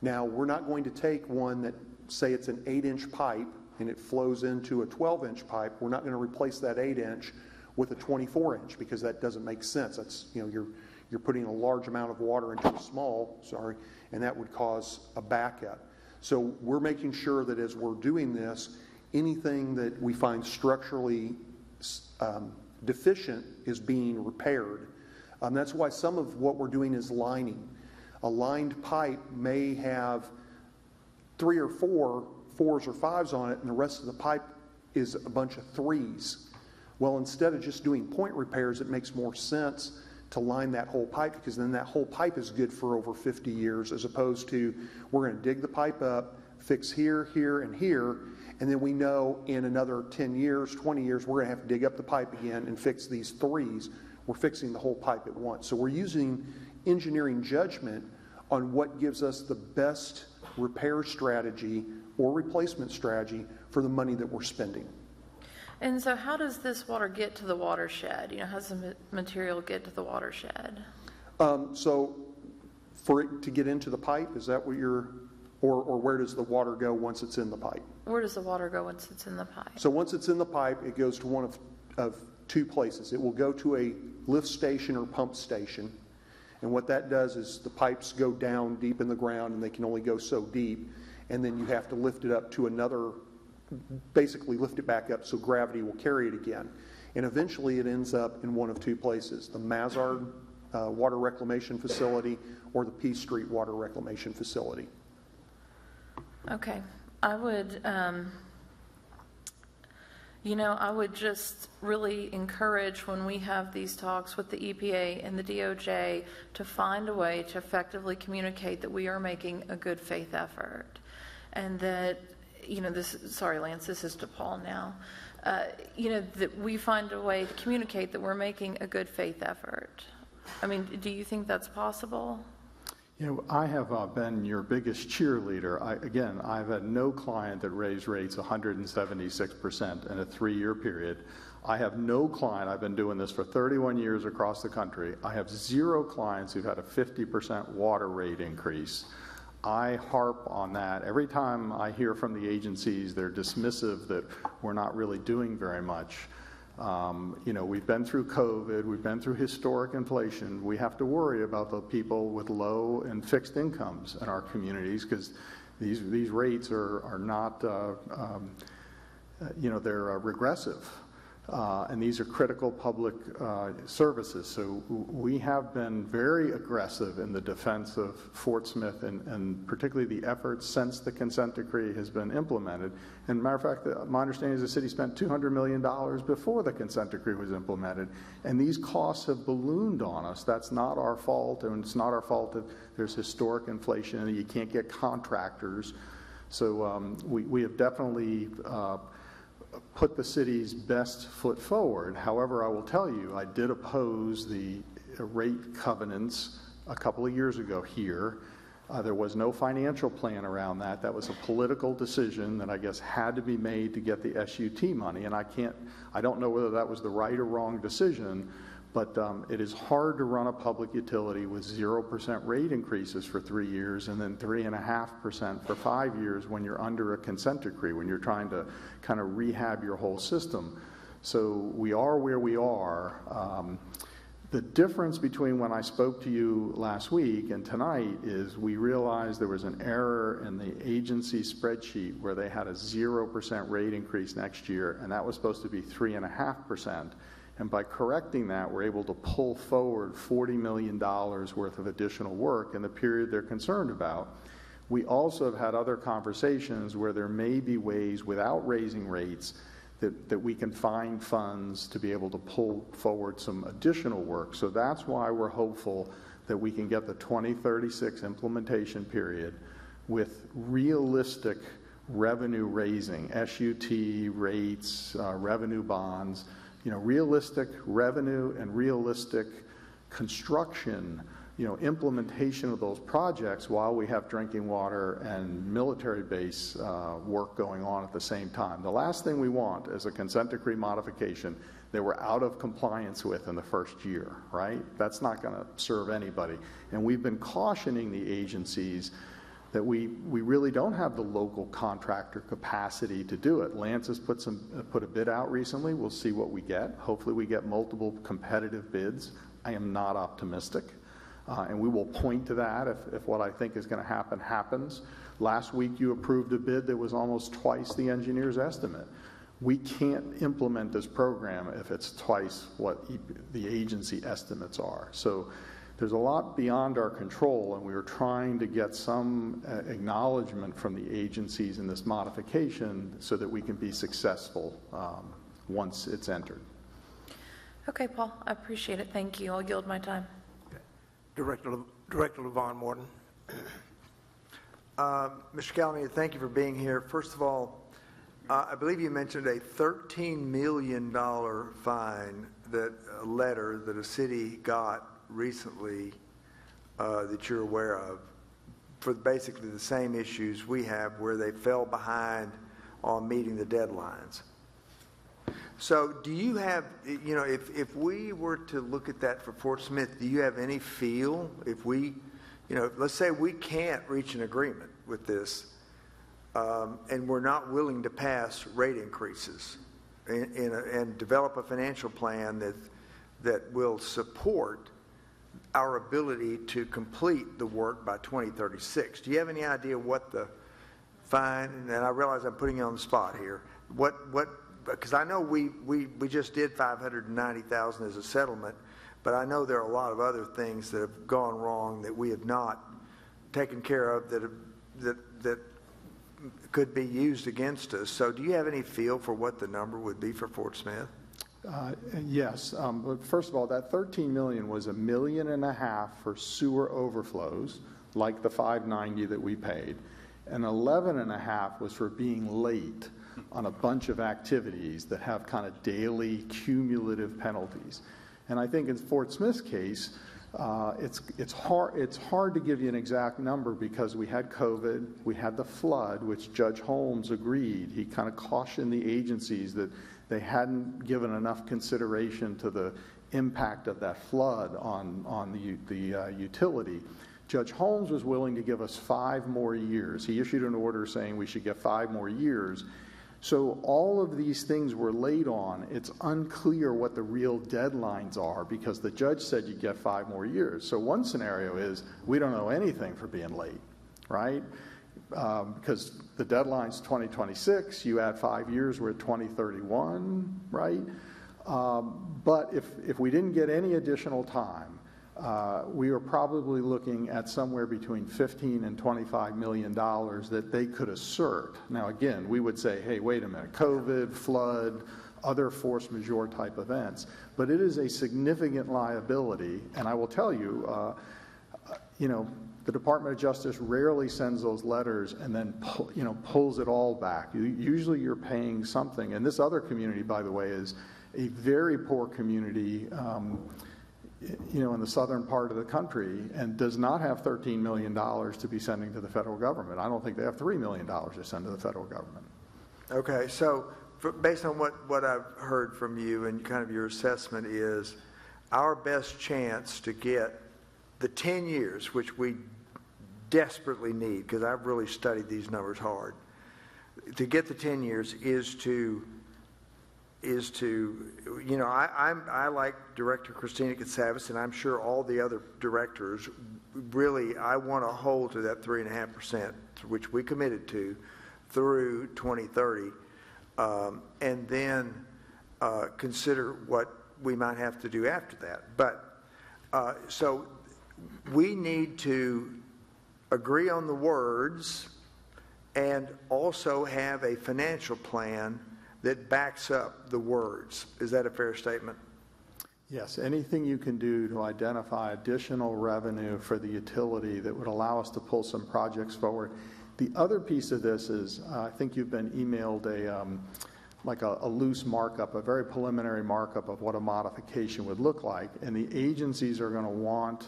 S15: Now, we're not going to take one that, say it's an 8-inch pipe and it flows into a 12-inch pipe. We're not going to replace that 8-inch with a 24-inch because that doesn't make sense. That's, you know, you're putting a large amount of water into a small, and that would cause a backup. So we're making sure that as we're doing this, anything that we find structurally deficient is being repaired. That's why some of what we're doing is lining. A lined pipe may have 3 or 4 4s or 5s on it, and the rest of the pipe is a bunch of 3s. Well, instead of just doing point repairs, it makes more sense to line that whole pipe, because then that whole pipe is good for over 50 years, as opposed to we're going to dig the pipe up, fix here, here, and here, and then we know in another 10 years, 20 years, we're going to have to dig up the pipe again and fix these threes. We're fixing the whole pipe at once. So we're using engineering judgment on what gives us the best repair strategy or replacement strategy for the money that we're spending.
S6: And so how does this water get to the watershed? How does the material get to the watershed?
S15: So for it to get into the pipe, is that what you're, or where does the water go once it's in the pipe?
S6: Where does the water go once it's in the pipe?
S15: So once it's in the pipe, it goes to one of two places. It will go to a lift station or pump station. And what that does is the pipes go down deep in the ground and they can only go so deep. And then you have to lift it up to another, basically lift it back up so gravity will carry it again. And eventually it ends up in one of two places, the Mazard Water Reclamation Facility or the Peace Street Water Reclamation Facility.
S6: Okay. I would, I would just really encourage when we have these talks with the EPA and the DOJ to find a way to effectively communicate that we are making a good faith effort. And that, sorry, Lance, this is to Paul now. That we find a way to communicate that we're making a good faith effort. I mean, do you think that's possible?
S14: I have been your biggest cheerleader. I've had no client that raised rates 176% in a 3-year period. I have no client, I've been doing this for 31 years across the country. I have 0 clients who've had a 50% water rate increase. I harp on that. Every time I hear from the agencies, they're dismissive that we're not really doing very much. We've been through COVID, we've been through historic inflation. We have to worry about the people with low and fixed incomes in our communities because these rates are not, they're regressive. And these are critical public services. So we have been very aggressive in the defense of Fort Smith and particularly the efforts since the consent decree has been implemented. And matter of fact, my understanding is the city spent $200 million before the consent decree was implemented. And these costs have ballooned on us. That's not our fault. And it's not our fault that there's historic inflation and you can't get contractors. So we have definitely put the city's best foot forward. However, I will tell you, I did oppose the rate covenants a couple of years ago here. There was no financial plan around that. That was a political decision that I guess had to be made to get the SUT money. And I don't know whether that was the right or wrong decision, but it is hard to run a public utility with 0% rate increases for 3 years and then 3.5% for 5 years when you're under a consent decree, when you're trying to kind of rehab your whole system. So we are where we are. The difference between when I spoke to you last week and tonight is we realized there was an error in the agency spreadsheet where they had a 0% rate increase next year, and that was supposed to be 3.5%. And by correcting that, we're able to pull forward $40 million worth of additional work in the period they're concerned about. We also have had other conversations where there may be ways without raising rates that we can find funds to be able to pull forward some additional work. So that's why we're hopeful that we can get the 2036 implementation period with realistic revenue raising, SUT rates, revenue bonds, realistic revenue and realistic construction, implementation of those projects while we have drinking water and military base work going on at the same time. The last thing we want is a consent decree modification that we're out of compliance with in the first year, right? That's not going to serve anybody. And we've been cautioning the agencies that we really don't have the local contractor capacity to do it. Lance has put a bid out recently. We'll see what we get. Hopefully we get multiple competitive bids. I am not optimistic. And we will point to that if what I think is going to happen happens. Last week you approved a bid that was almost twice the engineer's estimate. We can't implement this program if it's twice what the agency estimates are. So there's a lot beyond our control, and we were trying to get some acknowledgement from the agencies in this modification so that we can be successful once it's entered.
S6: Okay, Paul, I appreciate it. Thank you. I'll yield my time.
S1: Director Levon Morton.
S23: Mr. Callahan, thank you for being here. First of all, I believe you mentioned a $13 million fine a letter that a city got recently that you're aware of for basically the same issues we have where they fell behind on meeting the deadlines. So do you have, if we were to look at that for Fort Smith, do you have any feel if we, let's say we can't reach an agreement with this and we're not willing to pass rate increases and develop a financial plan that will support our ability to complete the work by 2036. Do you have any idea what the fine, and I realize I'm putting you on the spot here, because I know we just did $590,000 as a settlement, but I know there are a lot of other things that have gone wrong that we have not taken care of that could be used against us. So do you have any feel for what the number would be for Fort Smith?
S14: Yes. But first of all, that $13 million was $1.5 million for sewer overflows, like the $590 that we paid, and $11.5 million was for being late on a bunch of activities that have kind of daily cumulative penalties. And I think in Fort Smith's case, it's hard to give you an exact number because we had COVID, we had the flood, which Judge Holmes agreed. He kind of cautioned the agencies that they hadn't given enough consideration to the impact of that flood on the utility. Judge Holmes was willing to give us 5 more years. He issued an order saying we should get 5 more years. So all of these things were laid on. It's unclear what the real deadlines are because the judge said you get 5 more years. So one scenario is we don't know anything for being late, right? Because the deadline's 2026, you add 5 years, we're at 2031, right? But if we didn't get any additional time, we are probably looking at somewhere between $15 and $25 million that they could assert. Now, again, we would say, hey, wait a minute, COVID, flood, other force majeure type events. But it is a significant liability, and I will tell you, the Department of Justice rarely sends those letters and then pulls it all back. Usually you're paying something. And this other community, by the way, is a very poor community in the southern part of the country and does not have $13 million to be sending to the federal government. I don't think they have $3 million to send to the federal government.
S23: Okay, so based on what I've heard from you and kind of your assessment is our best chance to get the 10 years, which we desperately need, because I've really studied these numbers hard, to get the 10 years is to I like Director Christina Katsavis, and I'm sure all the other directors really, I want to hold to that 3.5%, which we committed to through 2030, and then consider what we might have to do after that. But so we need to agree on the words and also have a financial plan that backs up the words. Is that a fair statement?
S14: Yes, anything you can do to identify additional revenue for the utility that would allow us to pull some projects forward. The other piece of this is, I think you've been emailed a loose markup, a very preliminary markup of what a modification would look like, and the agencies are going to want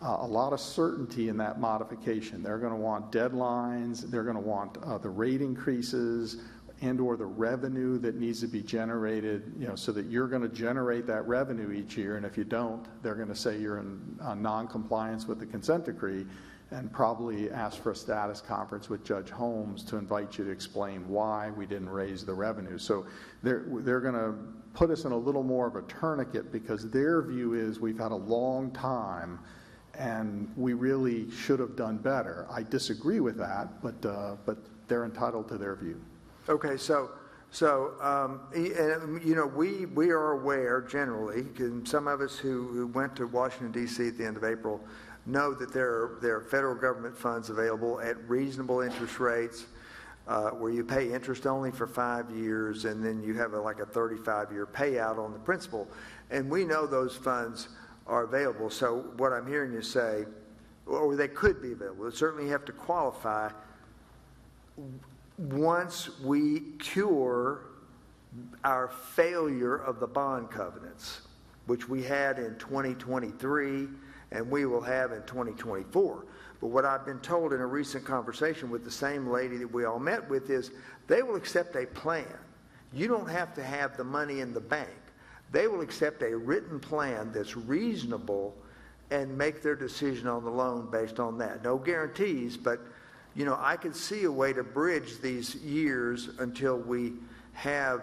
S14: a lot of certainty in that modification. They're going to want deadlines, they're going to want the rate increases, and or the revenue that needs to be generated, so that you're going to generate that revenue each year, and if you don't, they're going to say you're in non-compliance with the consent decree and probably ask for a status conference with Judge Holmes to invite you to explain why we didn't raise the revenue. So they're going to put us in a little more of a tourniquet because their view is we've had a long time and we really should have done better. I disagree with that, but they're entitled to their view.
S23: Okay, so we are aware generally, and some of us who went to Washington, D.C. at the end of April know that there are federal government funds available at reasonable interest rates where you pay interest only for 5 years and then you have like a 35-year payout on the principal. And we know those funds are available. So what I'm hearing you say or they could be available. They certainly have to qualify once we cure our failure of the bond covenants, which we had in 2023 and we will have in 2024. But what I've been told in a recent conversation with the same lady that we all met with is they will accept a plan. You don't have to have the money in the bank. They will accept a written plan that's reasonable and make their decision on the loan based on that. No guarantees, but I could see a way to bridge these years until we have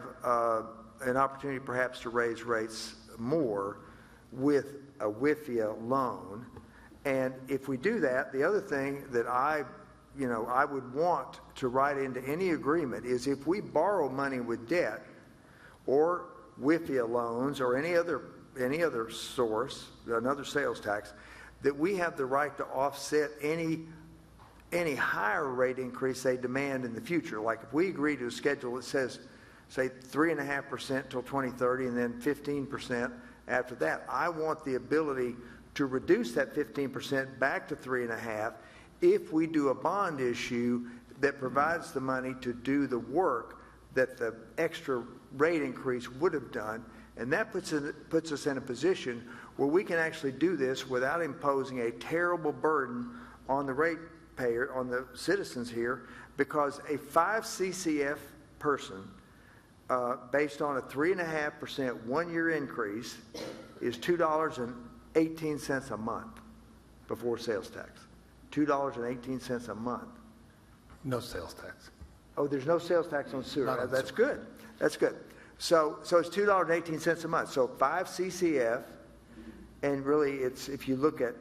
S23: an opportunity perhaps to raise rates more with a WIFIA loan. And if we do that, the other thing that I would want to write into any agreement is if we borrow money with debt or WIFIA loans or any other source, another sales tax, that we have the right to offset any higher rate increase they demand in the future. Like if we agree to a schedule that says, say, 3.5% till 2030 and then 15% after that, I want the ability to reduce that 15% back to 3.5% if we do a bond issue that provides the money to do the work that the extra rate increase would have done. And that puts us in a position where we can actually do this without imposing a terrible burden on the ratepayer, on the citizens here, because a 5 CCF person, based on a 3.5% 1-year increase, is $2.18 a month before sales tax. $2.18 a month.
S4: No sales tax.
S23: Oh, there's no sales tax on sewer.
S4: Not on
S23: That's
S4: sewer.
S23: good. That's good. So it's $2.18 a month. So 5 CCF, and really it's, if you look at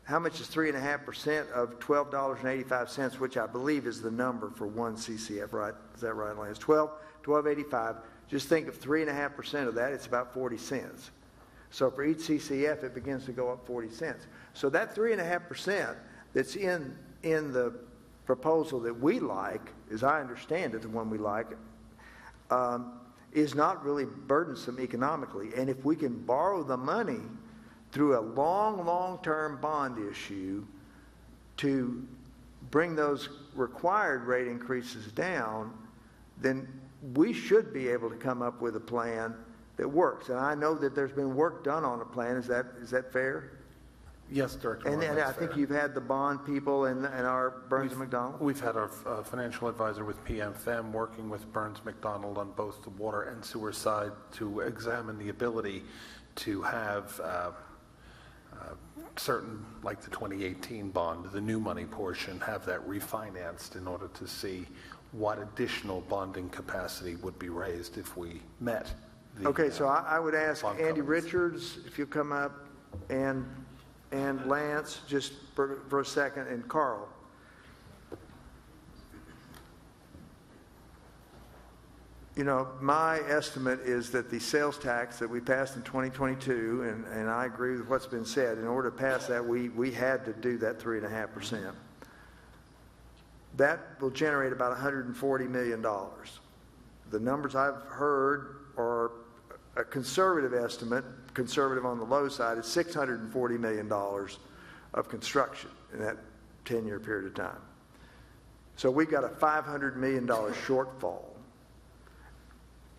S23: how much is 3.5% of $12.85, which I believe is the number for 1 CCF, right? Is that right, Lance? $12.85. Just think of 3.5% of that, it's about 40 cents. So for each CCF, it begins to go up 40 cents. So that 3.5% that's in the proposal that we like, as I understand it, the one we like, is not really burdensome economically. And if we can borrow the money through a long-term bond issue to bring those required rate increases down, then we should be able to come up with a plan that works. And I know that there's been work done on a plan. Is that fair?
S4: Yes, Director.
S23: And
S4: Moore,
S23: I
S4: that's
S23: think
S4: fair.
S23: you've had the bond people and our Burns and McDonald?
S4: We've had our financial advisor with PMFM working with Burns McDonald on both the water and sewer side to examine the ability to have certain, like the 2018 bond, the new money portion, have that refinanced in order to see what additional bonding capacity would be raised if we met the
S23: Okay, so I would ask
S4: bond
S23: Andy
S4: covenants.
S23: Richards, if you'll come up, and Lance, just for a second, and Carl. My estimate is that the sales tax that we passed in 2022, and I agree with what's been said, in order to pass that, we had to do that 3.5%. That will generate about $140 million. The numbers I've heard are a conservative estimate, conservative on the low side, is $640 million of construction in that 10-year period of time. So we've got a $500 million shortfall.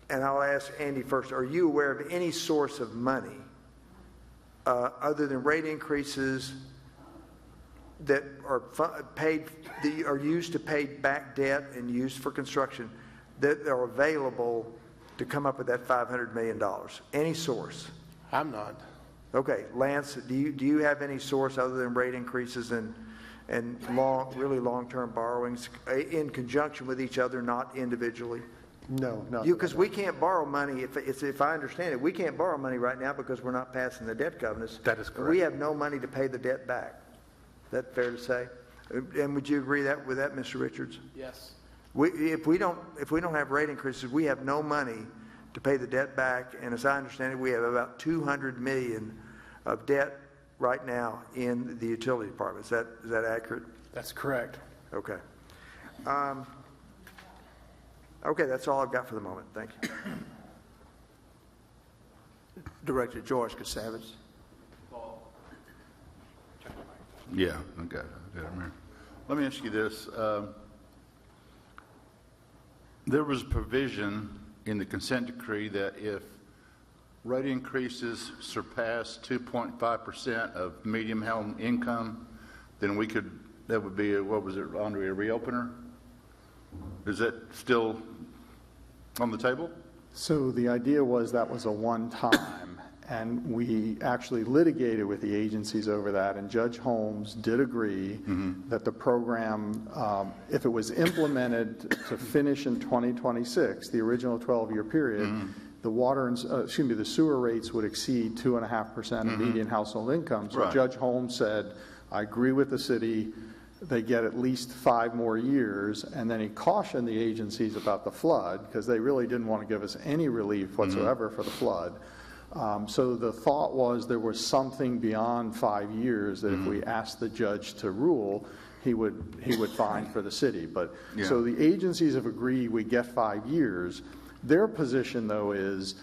S23: And I'll ask Andy first, are you aware of any source of money other than rate increases that are used to pay back debt and used for construction that are available to come up with that $500 million? Any source?
S1: I'm not.
S23: Okay, Lance, do you have any source other than rate increases and really long-term borrowings in conjunction with each other, not individually?
S14: No, no.
S23: Because we can't borrow money, if I understand it, we can't borrow money right now because we're not passing the debt covenants.
S4: That is correct.
S23: We have no money to pay the debt back. Is that fair to say? And would you agree with that, Mr. Richards?
S1: Yes.
S23: If we don't have rate increases, we have no money to pay the debt back. And as I understand it, we have about $200 million of debt right now in the utility department. Is that accurate?
S1: That's correct.
S23: Okay. Okay, that's all I've got for the moment. Thank you.
S1: Director George Kasavage.
S8: Yeah, okay. Let me ask you this. There was a provision in the consent decree that if rate increases surpass 2.5% of medium home income, then we could, that would be, what was it, Andre, a reopener? Is that still on the table?
S14: So the idea was that was a one-time, and we actually litigated with the agencies over that, and Judge Holmes did agree that the program, if it was implemented to finish in 2026, the original 12-year period, the water and, the sewer rates would exceed 2.5% of median household income. So Judge Holmes said, I agree with the city, they get at least 5 more years, and then he cautioned the agencies about the flood, because they really didn't want to give us any relief whatsoever for the flood. So the thought was there was something beyond 5 years that if we asked the judge to rule, he would find for the city. But so the agencies have agreed we get 5 years. Their position, though, is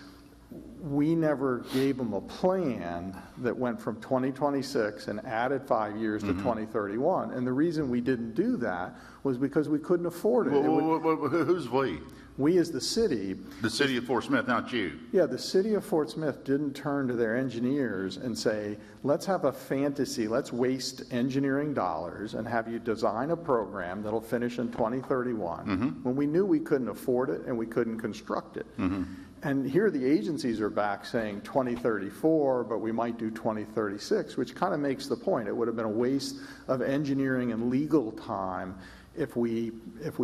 S14: we never gave them a plan that went from 2026 and added 5 years to 2031. And the reason we didn't do that was because we couldn't afford it.
S8: Who's we?
S14: We as the city.
S8: The city of Fort Smith, not you.
S14: Yeah, the city of Fort Smith didn't turn to their engineers and say, let's have a fantasy, let's waste engineering dollars and have you design a program that'll finish in 2031, when we knew we couldn't afford it and we couldn't construct it. And here the agencies are back saying 2034, but we might do 2036, which kind of makes the point. It would have been a waste of engineering and legal time if we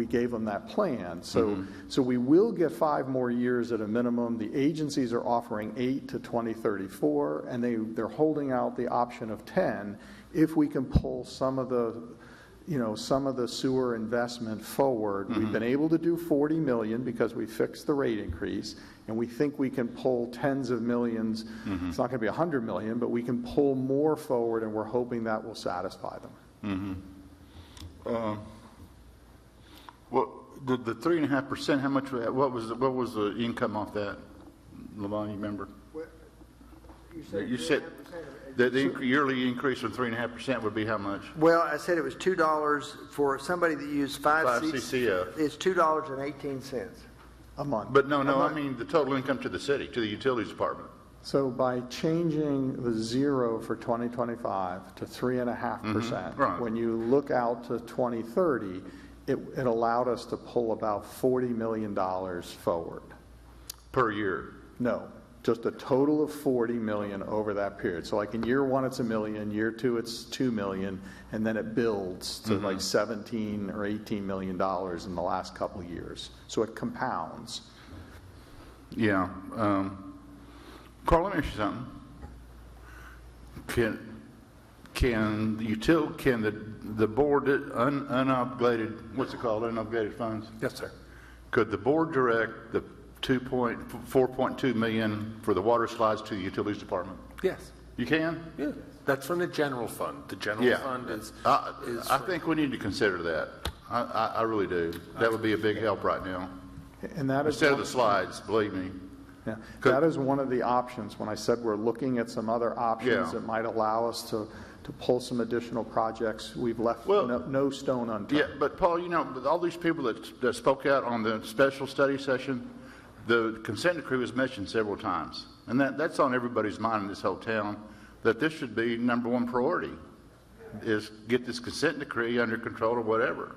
S14: gave them that plan. So we will get 5 more years at a minimum. The agencies are offering 8 to 2034, and they're holding out the option of 10 if we can pull some of the sewer investment forward. We've been able to do 40 million because we fixed the rate increase, and we think we can pull tens of millions. It's not going to be 100 million, but we can pull more forward, and we're hoping that will satisfy them.
S8: Well, the 3.5%, how much? What was the income off that? Lavon, you remember? You said the yearly increase from 3.5% would be how much?
S23: Well, I said it was $2 for somebody that used 5
S8: CCF.
S23: It's $2.18
S14: a month.
S8: But no, I mean the total income to the city, to the utilities department.
S14: So by changing the 0 for 2025 to 3.5%, when you look out to 2030, it allowed us to pull about $40 million forward.
S8: Per year?
S14: No, just a total of 40 million over that period. So like in year 1 it's $1 million, year 2 it's $2 million, and then it builds to like 17 or 18 million dollars in the last couple of years. So it compounds.
S8: Yeah. Carl, let me ask you something. Can the board unobligated, what's it called, unobligated funds?
S9: Yes, sir.
S8: Could the board direct the 4.2 million for the water slides to the utilities department?
S9: Yes.
S8: You can?
S9: Yeah. That's from the general fund. The general fund is.
S8: I think we need to consider that. I really do. That would be a big help right now.
S14: And that is
S8: instead of the slides, believe me.
S14: Yeah, that is one of the options. When I said we're looking at some other options that might allow us to pull some additional projects, we've left no stone unturned.
S8: Yeah, but Paul, with all these people that spoke out on the special study session, the consent decree was mentioned several times. And that's on everybody's mind in this whole town, that this should be number 1 priority, is get this consent decree under control or whatever.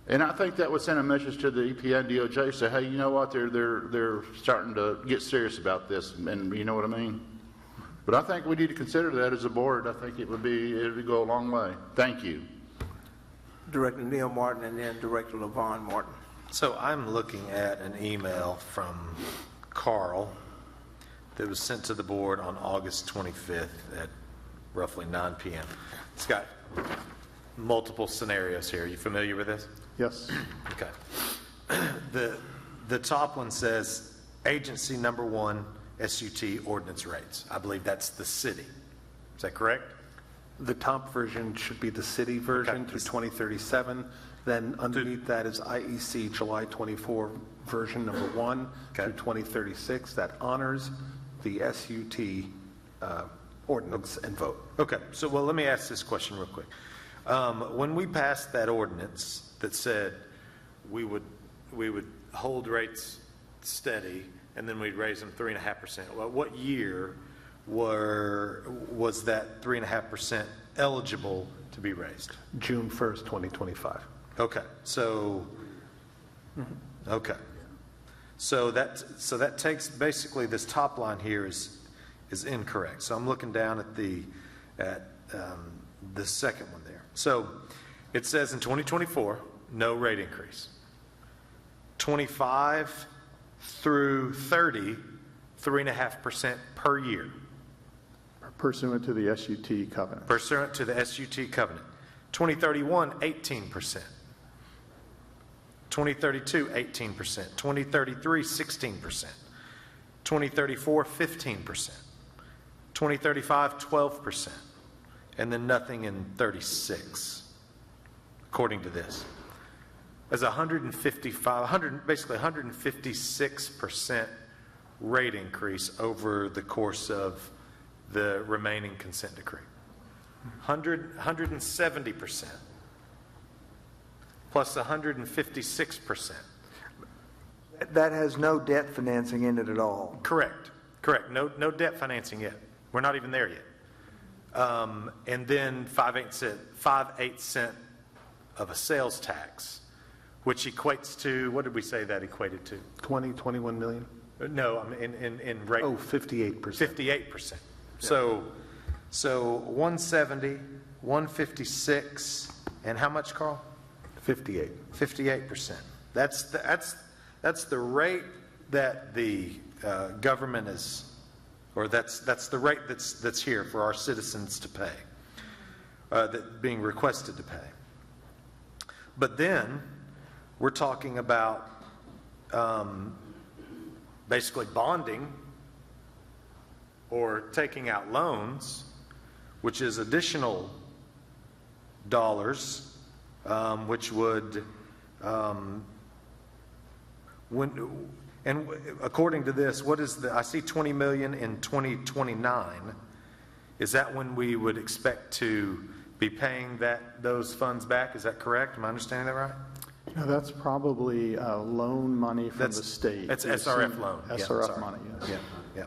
S8: And I think that would send a message to the EPA and DOJ, say, hey, you know what, they're starting to get serious about this, and you know what I mean? But I think we need to consider that as a board. I think it would go a long way. Thank you.
S1: Director Neil Martin and then Director Lavon Martin.
S4: So I'm looking at an email from Carl that was sent to the board on August 25th at roughly 9 p.m. It's got multiple scenarios here. Are you familiar with this?
S14: Yes.
S4: Okay. The top one says agency number 1 SUT ordinance rates. I believe that's the city. Is that correct?
S9: The top version should be the city version through 2037. Then underneath that is IEC July 24 version number 1 through 2036. That honors the SUT ordinance and vote.
S4: Okay, so well, let me ask this question real quick. When we passed that ordinance that said we would hold rates steady and then we'd raise them 3.5%, well, what year was that 3.5% eligible to be raised?
S9: June 1st, 2025.
S4: Okay, so okay, so that takes basically this top line here is incorrect. So I'm looking down at the second one there. So it says in 2024 no rate increase. 25 through 30, 3.5% per year.
S14: Pursuant to the SUT covenant.
S4: Pursuant to the SUT covenant. 2031, 18%. 2032, 18%. 2033, 16%. 2034, 15%. 2035, 12%. And then nothing in 36, according to this. As 156% rate increase over the course of the remaining consent decree. 170% plus 156%.
S23: That has no debt financing in it at all.
S4: Correct. No debt financing yet. We're not even there yet. And then 5/8 cent of a sales tax, which equates to, what did we say that equated to?
S9: 21 million?
S4: No, in rate.
S9: Oh, 58%.
S4: 58%. So 170, 156, and how much, Carl?
S9: 58.
S4: 58%. That's the rate that the government is, or that's the rate that's here for our citizens to pay, that being requested to pay. But then we're talking about basically bonding or taking out loans, which is additional dollars, which would, and according to this, what is I see 20 million in 2029. Is that when we would expect to be paying those funds back? Is that correct? Am I understanding that right?
S14: No, that's probably loan money from the state.
S4: That's SRF loan.
S14: SRF money, yes.
S4: Yeah.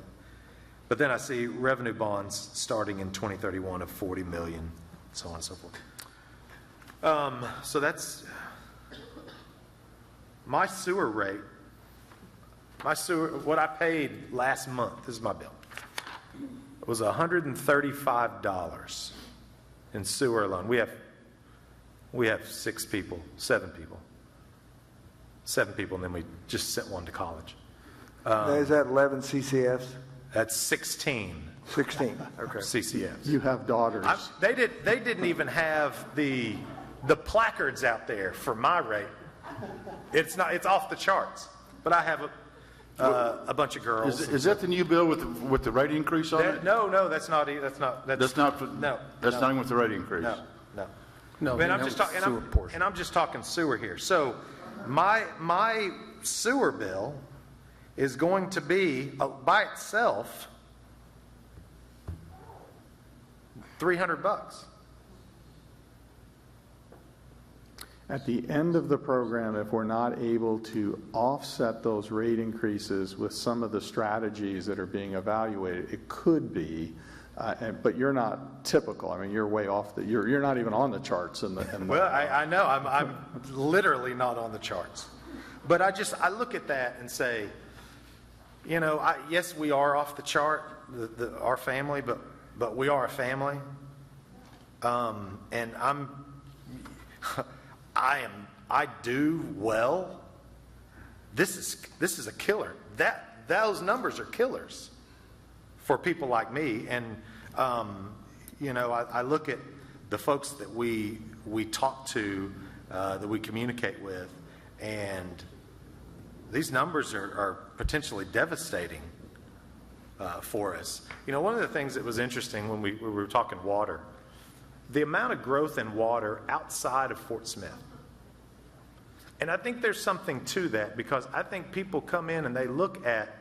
S4: But then I see revenue bonds starting in 2031 of 40 million, so on and so forth. So that's my sewer rate. What I paid last month, this is my bill, it was $135 in sewer alone. We have 7 people, and then we just sent one to college.
S23: Is that 11 CCFs?
S4: That's 16.
S23: 16, okay.
S4: CCFs.
S14: You have daughters.
S4: They didn't even have the placards out there for my rate. It's off the charts. But I have a bunch of girls.
S8: Is that the new bill with the rate increase on it?
S4: No, that's not even with
S8: the rate increase.
S4: No. And I'm just talking sewer here. So my sewer bill is going to be by itself $300.
S14: At the end of the program, if we're not able to offset those rate increases with some of the strategies that are being evaluated, it could be, but you're not typical. I mean, you're way off. You're not even on the charts.
S4: Well, I know. I'm literally not on the charts. But I look at that and say, yes, we are off the chart, our family, but we are a family. And I do well. This is a killer. Those numbers are killers for people like me. And I look at the folks that we talk to, that we communicate with, and these numbers are potentially devastating for us. One of the things that was interesting when we were talking water, the amount of growth in water outside of Fort Smith. And I think there's something to that, because I think people come in and they look at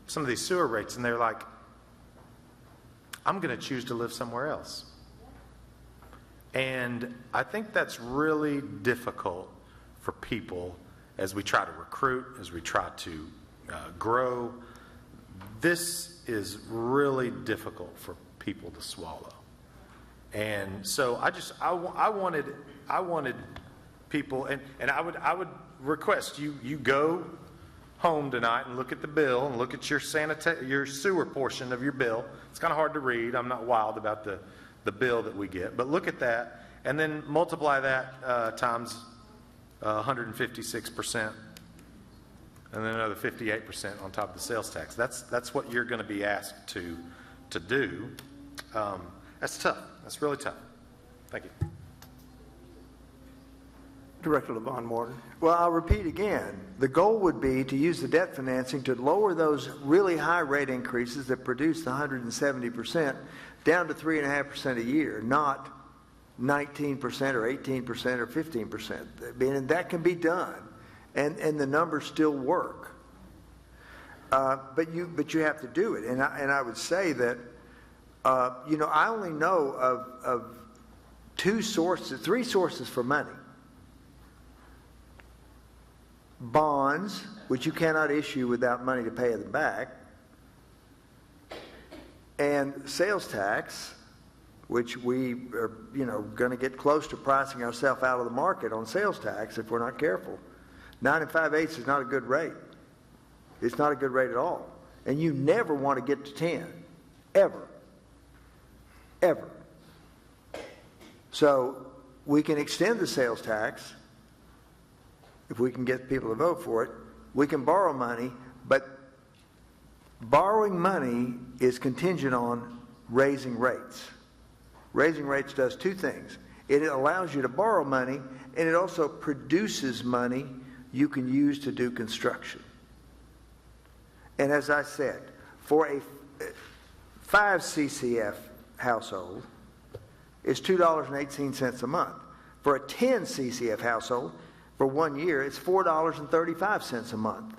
S4: some of these sewer rates and they're like, I'm going to choose to live somewhere else. And I think that's really difficult for people as we try to recruit, as we try to grow. This is really difficult for people to swallow. And so I wanted people, and I would request you go home tonight and look at the bill and look at your sewer portion of your bill. It's kind of hard to read. I'm not wild about the bill that we get, but look at that and then multiply that times 156%, and then another 58% on top of the sales tax. That's what you're going to be asked to do. That's tough. That's really tough. Thank you.
S1: Director LaVon Morton.
S23: Well, I'll repeat again. The goal would be to use the debt financing to lower those really high rate increases that produce the 170% down to 3.5% a year, not 19% or 18% or 15%. I mean, and that can be done, and the numbers still work. But you have to do it. And I would say that I only know of three sources for money. Bonds, which you cannot issue without money to pay them back, and sales tax, which we are, going to get close to pricing ourselves out of the market on sales tax if we're not careful. 9 5/8 is not a good rate. It's not a good rate at all. And you never want to get to 10, ever. Ever. So we can extend the sales tax if we can get people to vote for it. We can borrow money, but borrowing money is contingent on raising rates. Raising rates does two things. It allows you to borrow money, and it also produces money you can use to do construction. And as I said, for a 5 CCF household, it's $2.18 a month. For a 10 CCF household, for 1 year, it's $4.35 a month.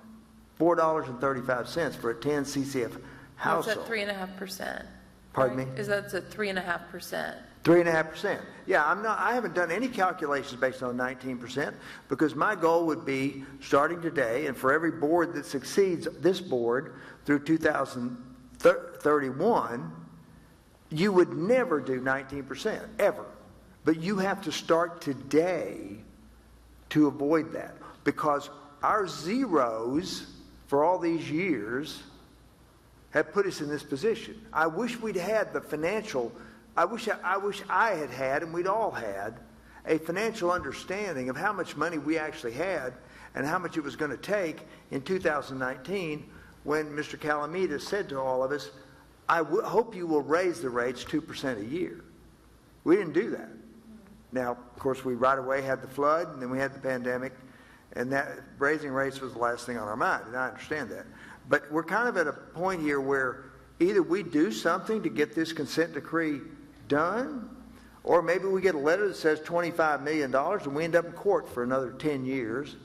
S23: $4.35 for a 10 CCF household.
S6: That's at 3.5%.
S23: Pardon me?
S6: Is that at 3.5%?
S23: 3.5%. Yeah, I haven't done any calculations based on 19% because my goal would be starting today, and for every board that succeeds this board through 2031, you would never do 19%, ever. But you have to start today to avoid that, because our zeros for all these years have put us in this position. I wish we'd had the financial, I wish I had, and we'd all had, a financial understanding of how much money we actually had and how much it was going to take in 2019 when Mr. Calamita said to all of us, I hope you will raise the rates 2% a year. We didn't do that. Now, of course, we right away had the flood, and then we had the pandemic, and that raising rates was the last thing on our mind, and I understand that. But we're kind of at a point here where either we do something to get this consent decree done, or maybe we get a letter that says $25 million, and we end up in court for another 10 years,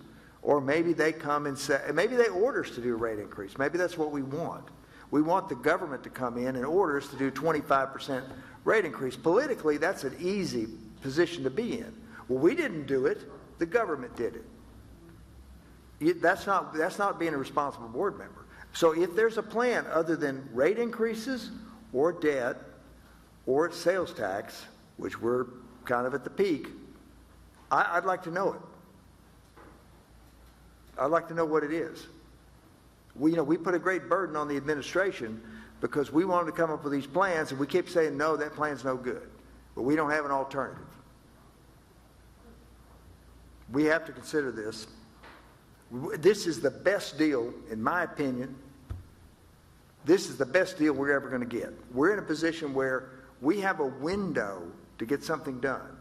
S23: or maybe they come and say, maybe they order us to do a rate increase. Maybe that's what we want. We want the government to come in and order us to do 25% rate increase. Politically, that's an easy position to be in. Well, we didn't do it. The government did it. That's not being a responsible board member. So if there's a plan other than rate increases or debt or sales tax, which we're kind of at the peak, I'd like to know it. I'd like to know what it is. We put a great burden on the administration because we wanted to come up with these plans, and we keep saying, no, that plan's no good. But we don't have an alternative. We have to consider this. This is the best deal, in my opinion. This is the best deal we're ever going to get. We're in a position where we have a window to get something done.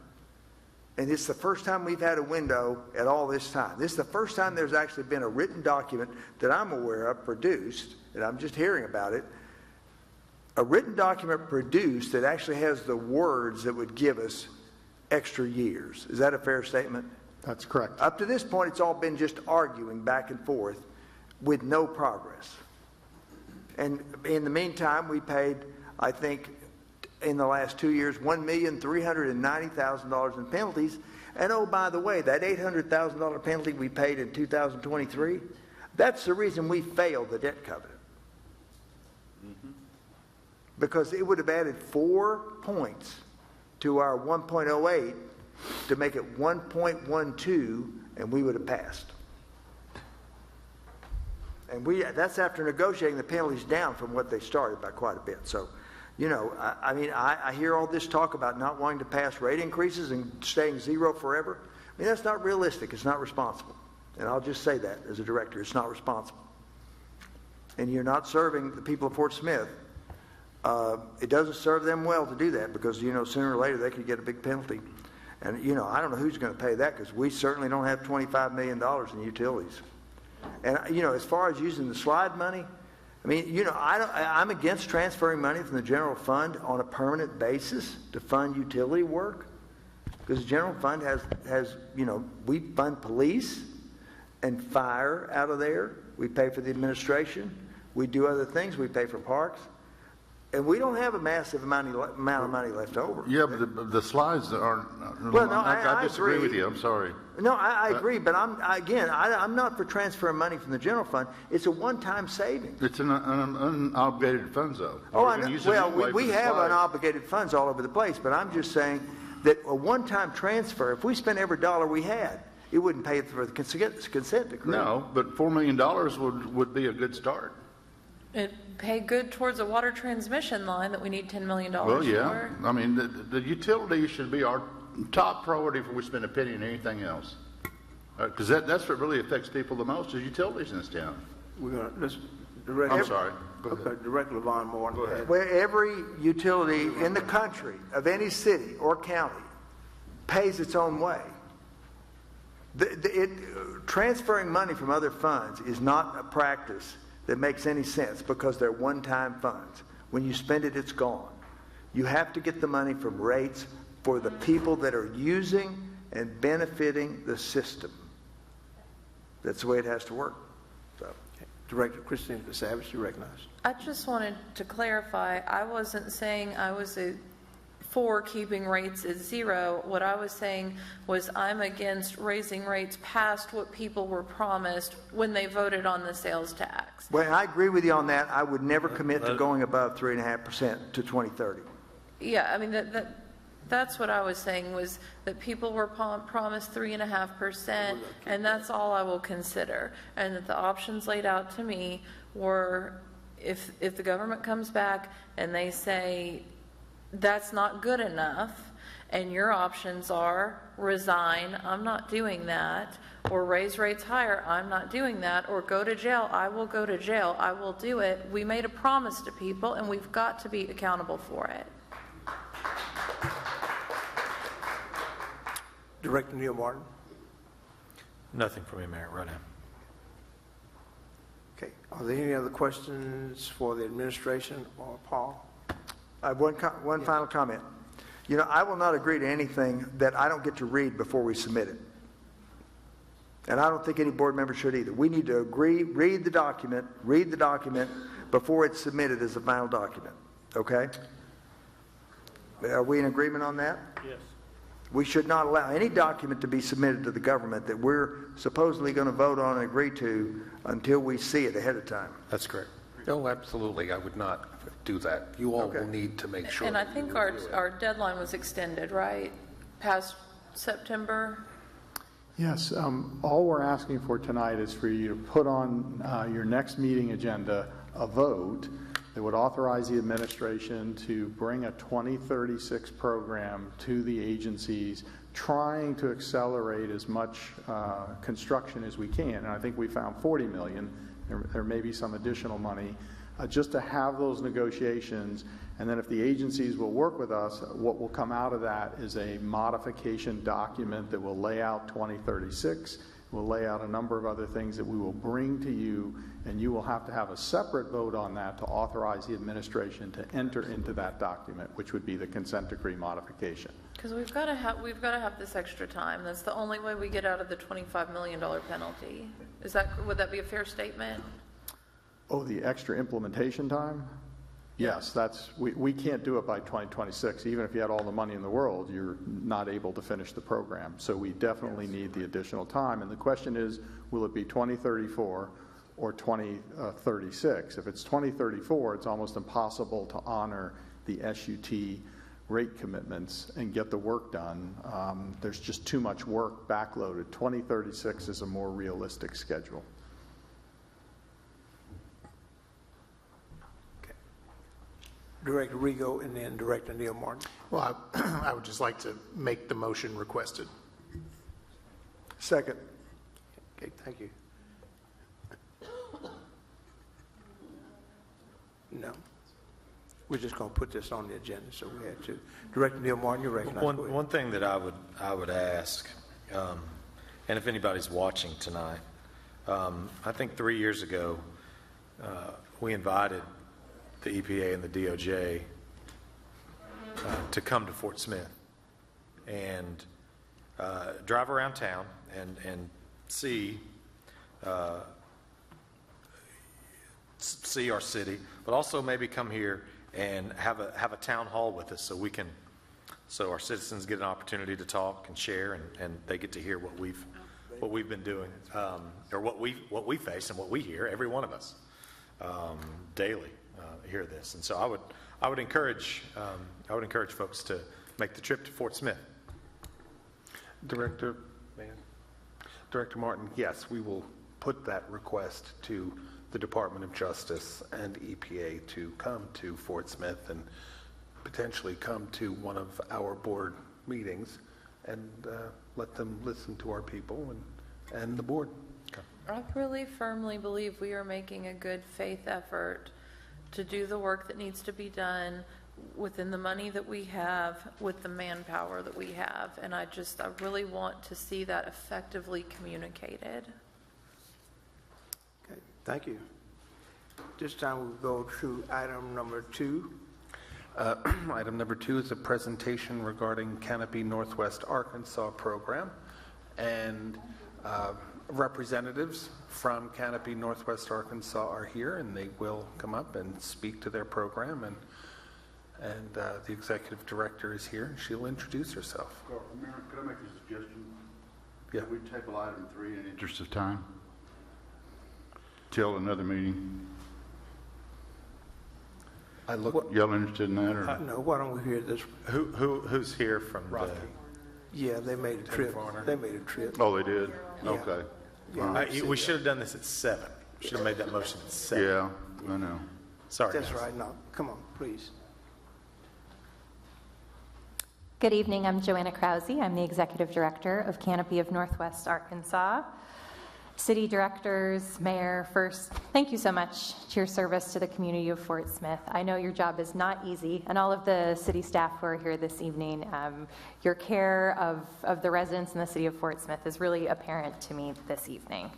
S23: And it's the first time we've had a window at all this time. This is the first time there's actually been a written document that I'm aware of produced, and I'm just hearing about it, a written document produced that actually has the words that would give us extra years. Is that a fair statement?
S14: That's correct.
S23: Up to this point, it's all been just arguing back and forth with no progress. And in the meantime, we paid, I think, in the last 2 years, $1,390,000 in penalties. And oh, by the way, that $800,000 penalty we paid in 2023, that's the reason we failed the debt covenant. Because it would have added 4 points to our 1.08 to make it 1.12, and we would have passed. And that's after negotiating the penalties down from what they started by quite a bit. So, you know, I hear all this talk about not wanting to pass rate increases and staying zero forever. I mean, that's not realistic. It's not responsible. And I'll just say that as a director. It's not responsible. And you're not serving the people of Fort Smith. It doesn't serve them well to do that because, you know, sooner or later they could get a big penalty. And, you know, I don't know who's going to pay that because we certainly don't have $25 million in utilities. And, you know, as far as using the slide money, I mean, you know, I'm against transferring money from the general fund on a permanent basis to fund utility work because the general fund has, you know, we fund police and fire out of there. We pay for the administration. We do other things. We pay for parks. And we don't have a massive amount of money left over.
S8: Yeah, but the slides aren't.
S23: Well, no,
S8: I disagree
S23: agree
S8: with you. I'm sorry.
S23: No, I agree, but I'm not for transferring money from the general fund. It's a one-time saving.
S8: It's an unobligated funds, though.
S23: Oh, I know. Well, we have unobligated funds all over the place, but I'm just saying that a one-time transfer, if we spent every dollar we had, it wouldn't pay for the consent decree.
S8: No, but $4 million would be a good start.
S6: It pay good towards a water transmission line that we need $10 million
S8: Well, yeah.
S6: for.
S8: I mean, the utilities should be our top priority before we spend a penny on anything else. Because that's what really affects people the most is utilities in this town.
S1: We're going to, Director.
S8: I'm sorry.
S1: Okay, Director Lavon Moore. Go ahead.
S23: Where every utility in the country of any city or county pays its own way. Transferring money from other funds is not a practice that makes any sense because they're one-time funds. When you spend it, it's gone. You have to get the money from rates for the people that are using and benefiting the system. That's the way it has to work. So.
S1: Okay. Director Christine Savage, you recognize.
S6: I just wanted to clarify, I wasn't saying I was for keeping rates at zero. What I was saying was I'm against raising rates past what people were promised when they voted on the sales tax.
S23: Well, I agree with you on that. I would never commit to going above 3.5% to 2030.
S6: Yeah, I mean, that's what I was saying was that people were promised 3.5%, and that's all I will consider. And that the options laid out to me were if the government comes back and they say, that's not good enough, and your options are resign, I'm not doing that, or raise rates higher, I'm not doing that, or go to jail, I will go to jail, I will do it. We made a promise to people, and we've got to be accountable for it.
S1: Director Neil Martin.
S4: Nothing for me, Mayor, right now.
S1: Okay. Are there any other questions for the administration or Paul?
S23: I have one final comment. You know, I will not agree to anything that I don't get to read before we submit it. And I don't think any board member should either. We need to read the document before it's submitted as a final document. Okay? Are we in agreement on that?
S1: Yes.
S23: We should not allow any document to be submitted to the government that we're supposedly going to vote on and agree to until we see it ahead of time.
S9: That's correct. No, absolutely. I would not do that. You all will need to make sure.
S6: And I think our deadline was extended, right? Past September?
S14: Yes. All we're asking for tonight is for you to put on your next meeting agenda a vote that would authorize the administration to bring a 2036 program to the agencies, trying to accelerate as much construction as we can. And I think we found $40 million. There may be some additional money, just to have those negotiations. And then if the agencies will work with us, what will come out of that is a modification document that will lay out 2036. We'll lay out a number of other things that we will bring to you, and you will have to have a separate vote on that to authorize the administration to enter into that document, which would be the consent decree modification.
S6: Because we've got to have this extra time. That's the only way we get out of the $25 million penalty. Would that be a fair statement?
S14: Oh, the extra implementation time? Yes, we can't do it by 2026. Even if you had all the money in the world, you're not able to finish the program. So we definitely need the additional time. And the question is, will it be 2034 or 2036? If it's 2034, it's almost impossible to honor the SUT rate commitments and get the work done. There's just too much work backloaded. 2036 is a more realistic schedule.
S1: Director Rigo and then Director Neil Martin.
S5: Well, I would just like to make the motion requested.
S1: Second. Okay, thank you. No. We're just going to put this on the agenda, so we had to. Director Neil Martin, you're recognized.
S4: One thing that I would ask, and if anybody's watching tonight, I think 3 years ago, we invited the EPA and the DOJ to come to Fort Smith and drive around town and see our city, but also maybe come here and have a town hall with us so our citizens get an opportunity to talk and share, and they get to hear what we've been doing, or what we face and what we hear, every one of us, daily. Hear this, and so I would encourage folks to make the trip to Fort Smith.
S9: Director Martin, yes, we will put that request to the Department of Justice and EPA to come to Fort Smith and potentially come to one of our board meetings and let them listen to our people and the board. Okay.
S6: I really firmly believe we are making a good faith effort to do the work that needs to be done within the money that we have, with the manpower that we have. And I really want to see that effectively communicated.
S1: Okay, thank you. This time we'll go to item number 2.
S9: Item number 2 is a presentation regarding Canopy Northwest Arkansas program, and representatives from Canopy Northwest Arkansas are here, and they will come up and speak to their program, and the executive director is here, and she'll introduce herself.
S8: Mayor, could I make a suggestion?
S9: Yeah.
S8: Could we table item 3 in the interest of time till another meeting? Y'all interested in that, or?
S1: No, why don't we hear this?
S4: Who's here from
S9: Rocky?
S1: Yeah, they made a trip. They made a trip.
S8: Oh, they did?
S1: Yeah.
S8: Okay.
S1: Yeah.
S4: We should have done this at 7. Should have made that motion at 7.
S8: Yeah, I know.
S4: Sorry.
S1: That's
S4: guys.
S1: right. No, come on, please.
S18: Good evening. I'm Joanna Krause. I'm the Executive Director of Canopy of Northwest Arkansas. City directors, mayor, first, thank you so much to your service to the community of Fort Smith. I know your job is not easy, and all of the city staff who are here this evening, your care of the residents in the city of Fort Smith is really apparent to me this evening.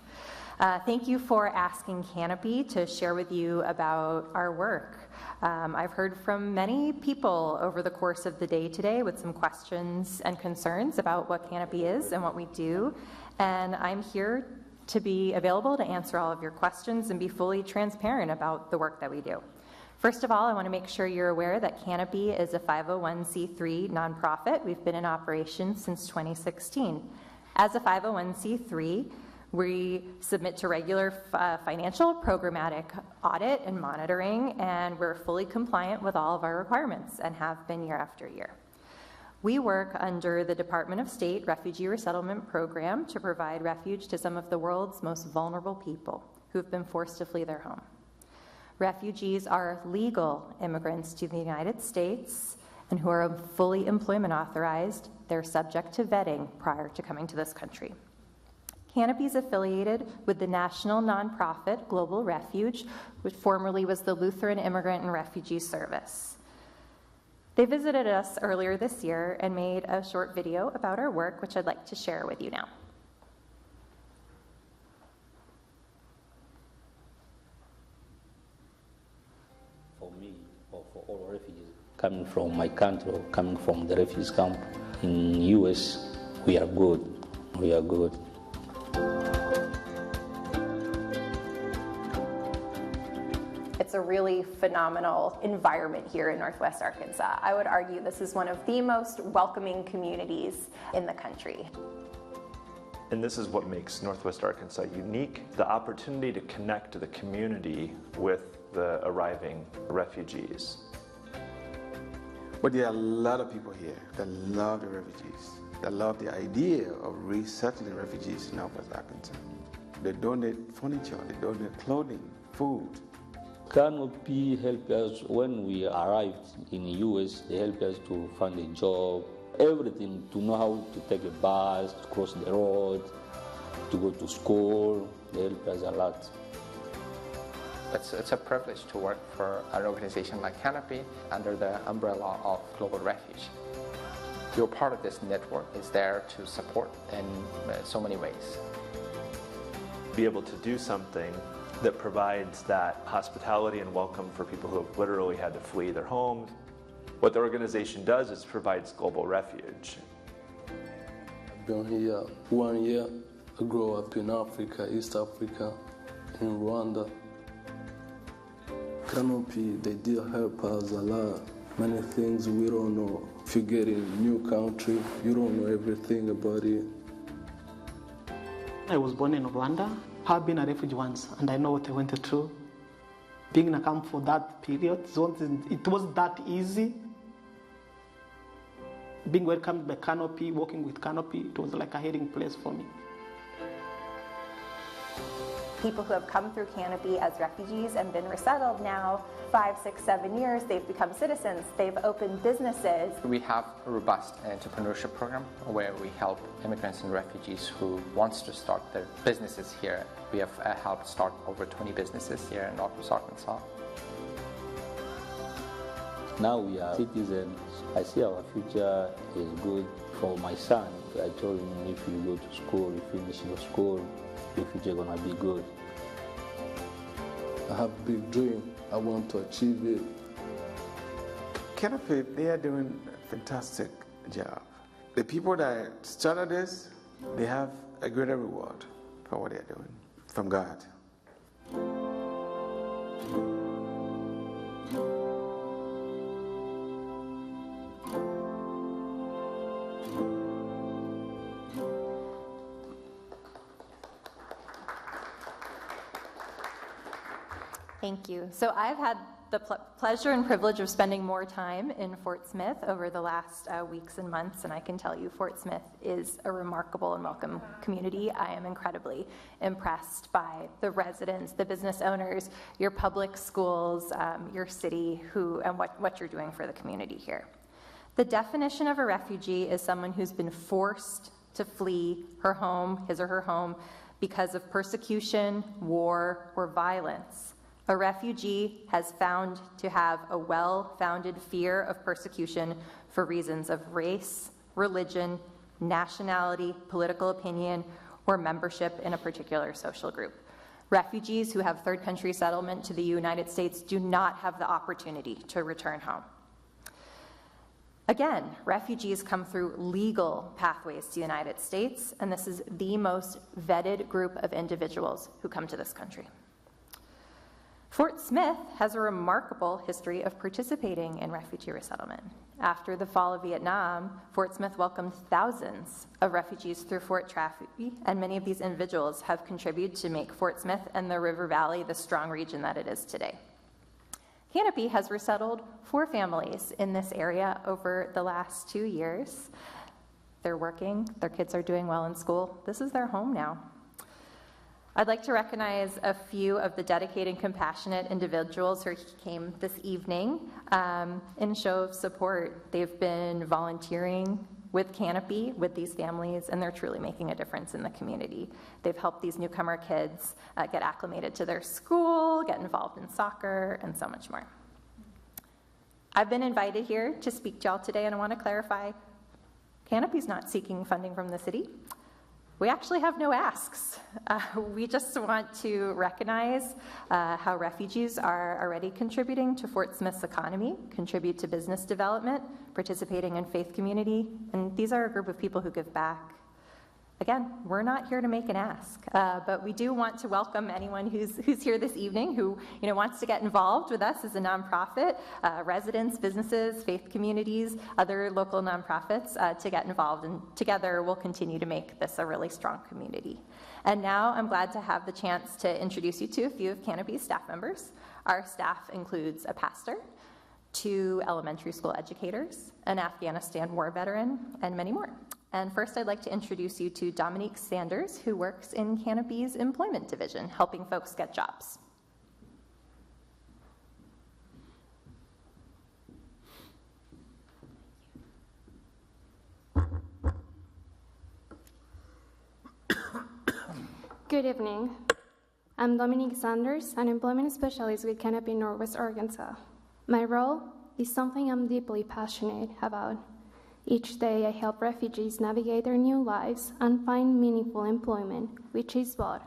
S18: Thank you for asking Canopy to share with you about our work. I've heard from many people over the course of the day today with some questions and concerns about what Canopy is and what we do, and I'm here to be available to answer all of your questions and be fully transparent about the work that we do. First of all, I want to make sure you're aware that Canopy is a 501c3 nonprofit. We've been in operation since 2016. As a 501c3, we submit to regular financial, programmatic audit and monitoring, and we're fully compliant with all of our requirements and have been year after year. We work under the Department of State Refugee Resettlement Program to provide refuge to some of the world's most vulnerable people who have been forced to flee their home. Refugees are legal immigrants to the United States and who are fully employment authorized. They're subject to vetting prior to coming to this country. Canopy is affiliated with the national nonprofit Global Refuge, which formerly was the Lutheran Immigrant and Refugee Service. They visited us earlier this year and made a short video about our work, which I'd like to share with you now.
S19: For me, or for all refugees coming from my country, or coming from the refugee camp in US, we are good. We are good.
S18: It's a really phenomenal environment here in Northwest Arkansas. I would argue this is one of the most welcoming communities in the country.
S10: And this is what makes Northwest Arkansas unique, the opportunity to connect to the community with the arriving refugees.
S17: But there are a lot of people here that love the refugees, that love the idea of resettling refugees in Northwest Arkansas. They donate furniture, they donate clothing, food.
S19: Canopy helped us when we arrived in the U.S. They helped us to find a job, everything, to know how to take a bus, to cross the road, to go to school. They helped us a lot.
S22: It's a privilege to work for an organization like Canopy under the umbrella of Global Refuge. You're part of this network. It's there to support in so many ways.
S10: Be able to do something that provides that hospitality and welcome for people who have literally had to flee their homes. What the organization does is provides global refuge.
S24: I've been here 1 year. I grew up in Africa, East Africa, in Rwanda. Canopy, they did help us a lot. Many things we don't know. If you get in a new country, you don't know everything about it.
S25: I was born in Rwanda. I've been a refugee once, and I know what I went through. Being in a camp for that period, it wasn't that easy. Being welcomed by Canopy, working with Canopy, it was like a healing place for me.
S18: People who have come through Canopy as refugees and been resettled now 5, 6, 7 years, they've become citizens, they've opened businesses.
S22: We have a robust entrepreneurship program where we help immigrants and refugees who wants to start their businesses here. We have helped start over 20 businesses here in Northwest Arkansas.
S19: Now we are citizens. I see our future is good for my son. I told him, if you go to school, you finish your school, your future is gonna be good.
S24: I have a big dream. I want to achieve it.
S17: Canopy, they are doing a fantastic job. The people that started this, they have a greater reward for what they are doing from God.
S18: Thank you. So I've had the pleasure and privilege of spending more time in Fort Smith over the last weeks and months, and I can tell you Fort Smith is a remarkable and welcome community. I am incredibly impressed by the residents, the business owners, your public schools, your city, and what you're doing for the community here. The definition of a refugee is someone who's been forced to flee her home, his or her home, because of persecution, war, or violence. A refugee has found to have a well-founded fear of persecution for reasons of race, religion, nationality, political opinion, or membership in a particular social group. Refugees who have third country settlement to the United States do not have the opportunity to return home. Again, refugees come through legal pathways to the United States, and this is the most vetted group of individuals who come to this country. Fort Smith has a remarkable history of participating in refugee resettlement. After the fall of Vietnam, Fort Smith welcomed thousands of refugees through Fort Chaffee, and many of these individuals have contributed to make Fort Smith and the River Valley the strong region that it is today. Canopy has resettled 4 families in this area over the last 2 years. They're working, their kids are doing well in school. This is their home now. I'd like to recognize a few of the dedicated, compassionate individuals who came this evening in a show of support. They've been volunteering with Canopy, with these families, and they're truly making a difference in the community. They've helped these newcomer kids get acclimated to their school, get involved in soccer, and so much more. I've been invited here to speak to y'all today, and I want to clarify, Canopy's not seeking funding from the city. We actually have no asks. We just want to recognize how refugees are already contributing to Fort Smith's economy, contribute to business development, participating in faith community, and these are a group of people who give back. Again, we're not here to make an ask, but we do want to welcome anyone who's here this evening who wants to get involved with us as a nonprofit, residents, businesses, faith communities, other local nonprofits to get involved, and together we'll continue to make this a really strong community. And now I'm glad to have the chance to introduce you to a few of Canopy's staff members. Our staff includes a pastor, 2 elementary school educators, an Afghanistan war veteran, and many more. And first, I'd like to introduce you to Dominique Sanders, who works in Canopy's employment division, helping folks get jobs.
S3: Good evening. I'm Dominique Sanders, an employment specialist with Canopy Northwest Arkansas. My role is something I'm deeply passionate about. Each day I help refugees navigate their new lives and find meaningful employment, which is both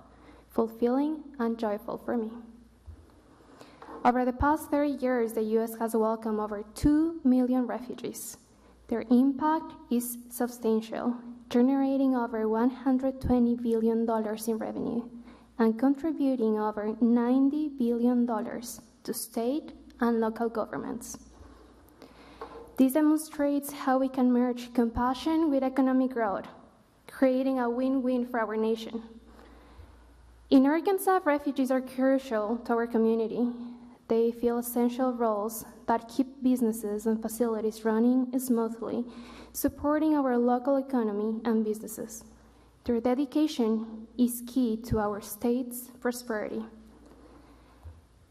S3: fulfilling and joyful for me. Over the past 30 years, the U.S. has welcomed over 2 million refugees. Their impact is substantial, generating over $120 billion in revenue and contributing over $90 billion to state and local governments. This demonstrates how we can merge compassion with economic growth, creating a win-win for our nation. In Arkansas, refugees are crucial to our community. They fill essential roles that keep businesses and facilities running smoothly, supporting our local economy and businesses. Their dedication is key to our state's prosperity.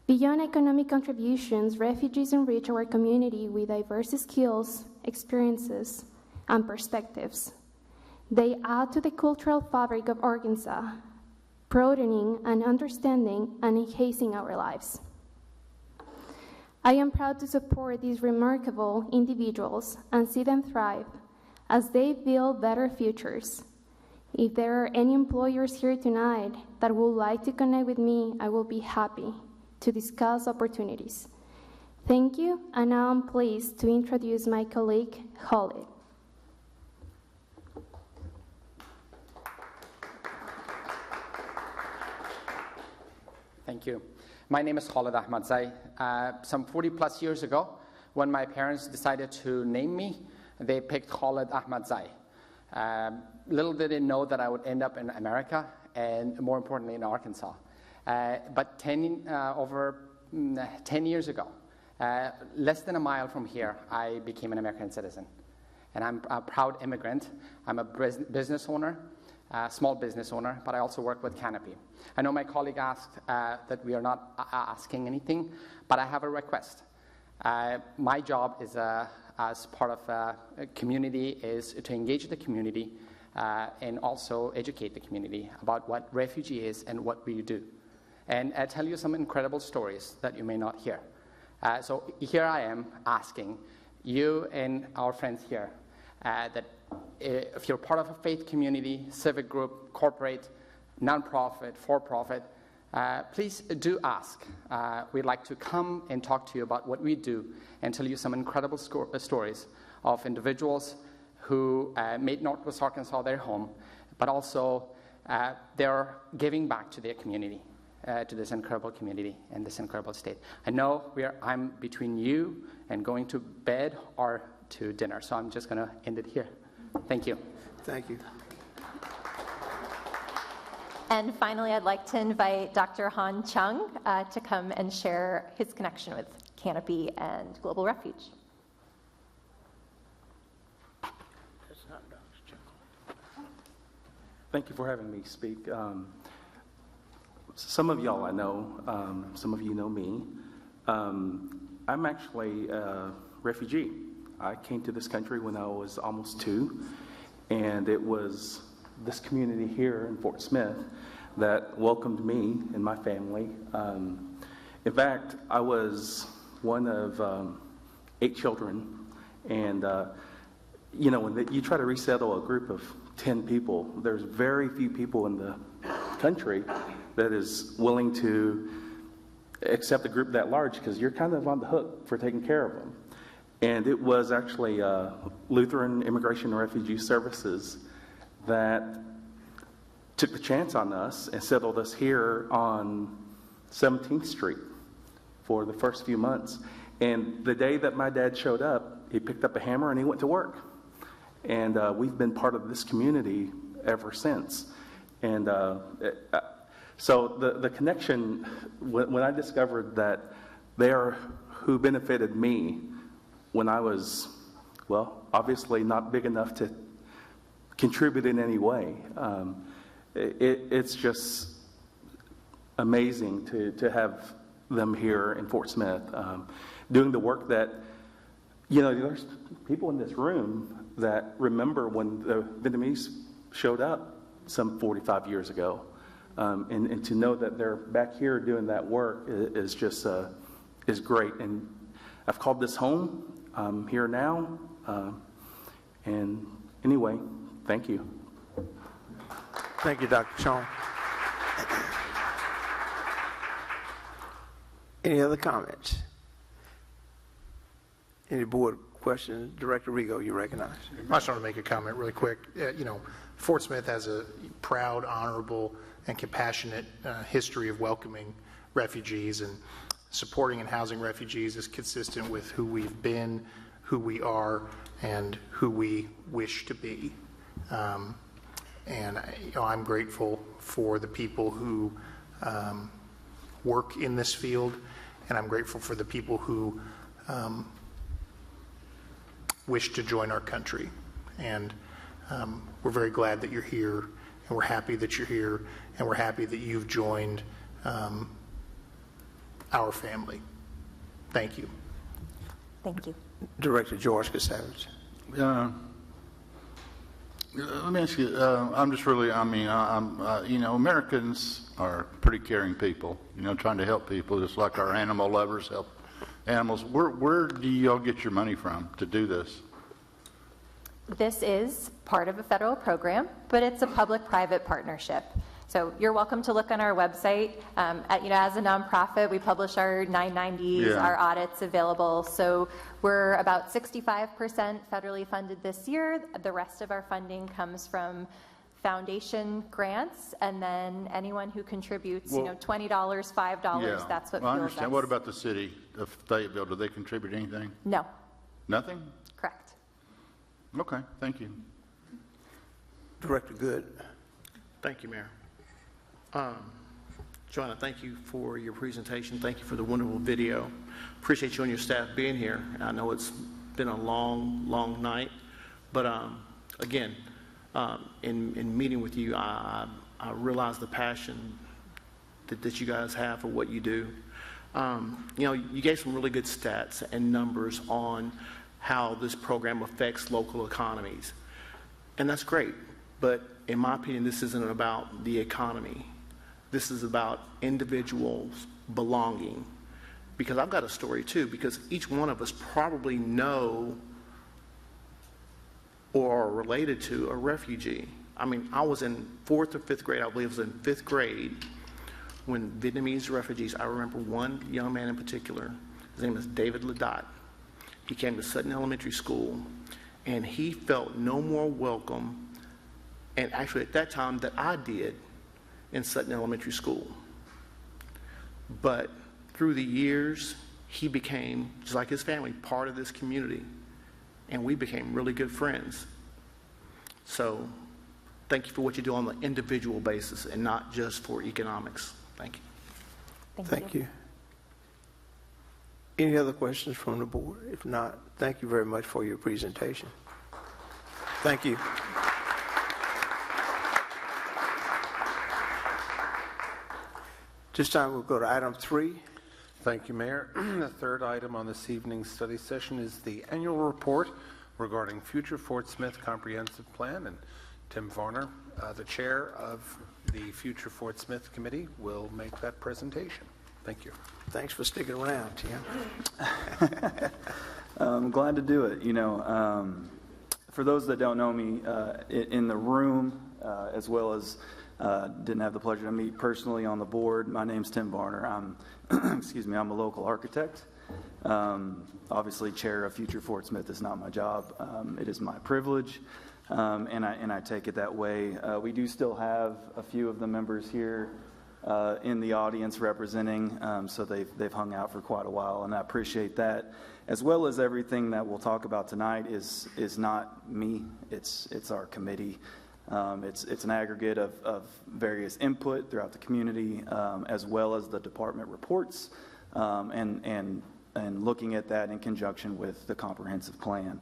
S3: Beyond economic contributions, refugees enrich our community with diverse skills, experiences, and perspectives. They add to the cultural fabric of Arkansas, broadening and understanding and enhancing our lives. I am proud to support these remarkable individuals and see them thrive as they build better futures. If there are any employers here tonight that would like to connect with me, I will be happy to discuss opportunities. Thank you, and now I'm pleased to introduce my colleague, Khalid.
S7: Thank you. My name is Khalid Ahmadzai. Some 40 plus years ago, when my parents decided to name me, they picked Khalid Ahmadzai. Little did they know that I would end up in America, and more importantly in Arkansas. But over 10 years ago, less than a mile from here, I became an American citizen. And I'm a proud immigrant. I'm a business owner, small business owner, but I also work with Canopy. I know my colleague asked that we are not asking anything, but I have a request. My job is, as part of a community, is to engage the community and also educate the community about what refugee is and what we do. And I tell you some incredible stories that you may not hear. So here I am asking you and our friends here that if you're part of a faith community, civic group, corporate, nonprofit, for-profit, please do ask. We'd like to come and talk to you about what we do and tell you some incredible stories of individuals who made Northwest Arkansas their home, but also they're giving back to their community. To this incredible community and this incredible state. I know I'm between you and going to bed or to dinner, so I'm just going to end it here. Thank you.
S1: Thank you.
S18: And finally, I'd like to invite Dr. Han Chung to come and share his connection with Canopy and Global Refuge.
S11: Thank you for having me speak. Some of y'all I know, some of you know me. I'm actually a refugee. I came to this country when I was almost 2, and it was this community here in Fort Smith that welcomed me and my family. In fact, I was one of 8 children, and you know, when you try to resettle a group of 10 people, there's very few people in the country that is willing to accept a group that large, because you're kind of on the hook for taking care of them. And it was actually Lutheran Immigration and Refugee Services that took the chance on us and settled us here on 17th Street for the first few months. And the day that my dad showed up, he picked up a hammer and he went to work. And we've been part of this community ever since. And so the connection, when I discovered that they are who benefited me when I was, well, obviously not big enough to contribute in any way, it's just amazing to have them here in Fort Smith doing the work that, you know, there's people in this room that remember when the Vietnamese showed up some 45 years ago. And to know that they're back here doing that work is just is great. And I've called this home. I'm here now. And anyway, thank you.
S1: Thank you, Dr. Chong. Any other comments? Any board questions? Director Rigo, you recognize.
S5: I just want to make a comment really quick. You know, Fort Smith has a proud, honorable, and compassionate history of welcoming refugees, and supporting and housing refugees is consistent with who we've been, who we are, and who we wish to be. And you know, I'm grateful for the people who work in this field, and I'm grateful for the people who wish to join our country. And we're very glad that you're here, and we're happy that you're here, and we're happy that you've joined our family. Thank you.
S18: Thank you.
S1: Director George Kasavage.
S8: Let me ask you, I'm just really, you know, Americans are pretty caring people, you know, trying to help people, just like our animal lovers help animals. Where do y'all get your money from to do this?
S18: This is part of a federal program, but it's a public-private partnership. So you're welcome to look on our website. You know, as a nonprofit, we publish our 990s, our audits available. So we're about 65% federally funded this year. The rest of our funding comes from foundation grants, and then anyone who contributes, you know, $20, $5, that's what
S8: I
S18: fuels
S8: understand.
S18: us.
S8: What about the city of Fayetteville? Do they contribute anything?
S18: No.
S8: Nothing?
S18: Correct.
S8: Okay, thank you.
S1: Director Good.
S2: Thank you, Mayor. Joanna, thank you for your presentation. Thank you for the wonderful video. Appreciate you and your staff being here. I know it's been a long, long night, but again, in meeting with you, I realize the passion that you guys have for what you do. You know, you gave some really good stats and numbers on how this program affects local economies, and that's great. But in my opinion, this isn't about the economy. This is about individuals belonging. Because I've got a story too, because each one of us probably know or are related to a refugee. I mean, I was in 4th or 5th grade, I believe it was in 5th grade, when Vietnamese refugees, I remember one young man in particular, his name is David Ladot. He came to Sutton Elementary School, and he felt no more welcome, and actually at that time, that I did in Sutton Elementary School. But through the years, he became, just like his family, part of this community, and we became really good friends. So thank you for what you do on the individual basis and not just for economics. Thank you.
S1: Thank you. Any other questions from the board? If not, thank you very much for your presentation. Thank you. This time we'll go to item 3.
S9: Thank you, Mayor. The third item on this evening's study session is the annual report regarding future Fort Smith Comprehensive Plan. And Tim Varner, the chair of the Future Fort Smith Committee, will make that presentation. Thank you.
S1: Thanks for sticking around, Tim.
S13: I'm glad to do it. You know, for those that don't know me in the room, as well as didn't have the pleasure to meet personally on the board, my name's Tim Varner. I'm, excuse me, I'm a local architect. Obviously, chair of Future Fort Smith is not my job. It is my privilege. and I take it that way. We do still have a few of the members here in the audience representing, so they've hung out for quite a while, and I appreciate that. As well as everything that we'll talk about tonight is not me, it's our committee. It's an aggregate of various input throughout the community, as well as the department reports, and looking at that in conjunction with the comprehensive plan.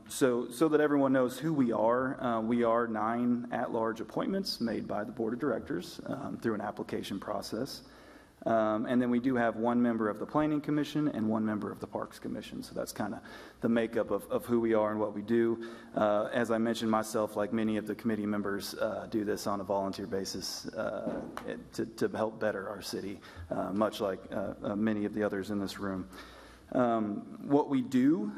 S13: So that everyone knows who we are 9 at-large appointments made by the Board of Directors through an application process. And then we do have 1 member of the Planning Commission and 1 member of the Parks Commission. So that's kind of the makeup of who we are and what we do. As I mentioned, myself, like many of the committee members, do this on a volunteer basis to help better our city, much like many of the others in this room. What we do,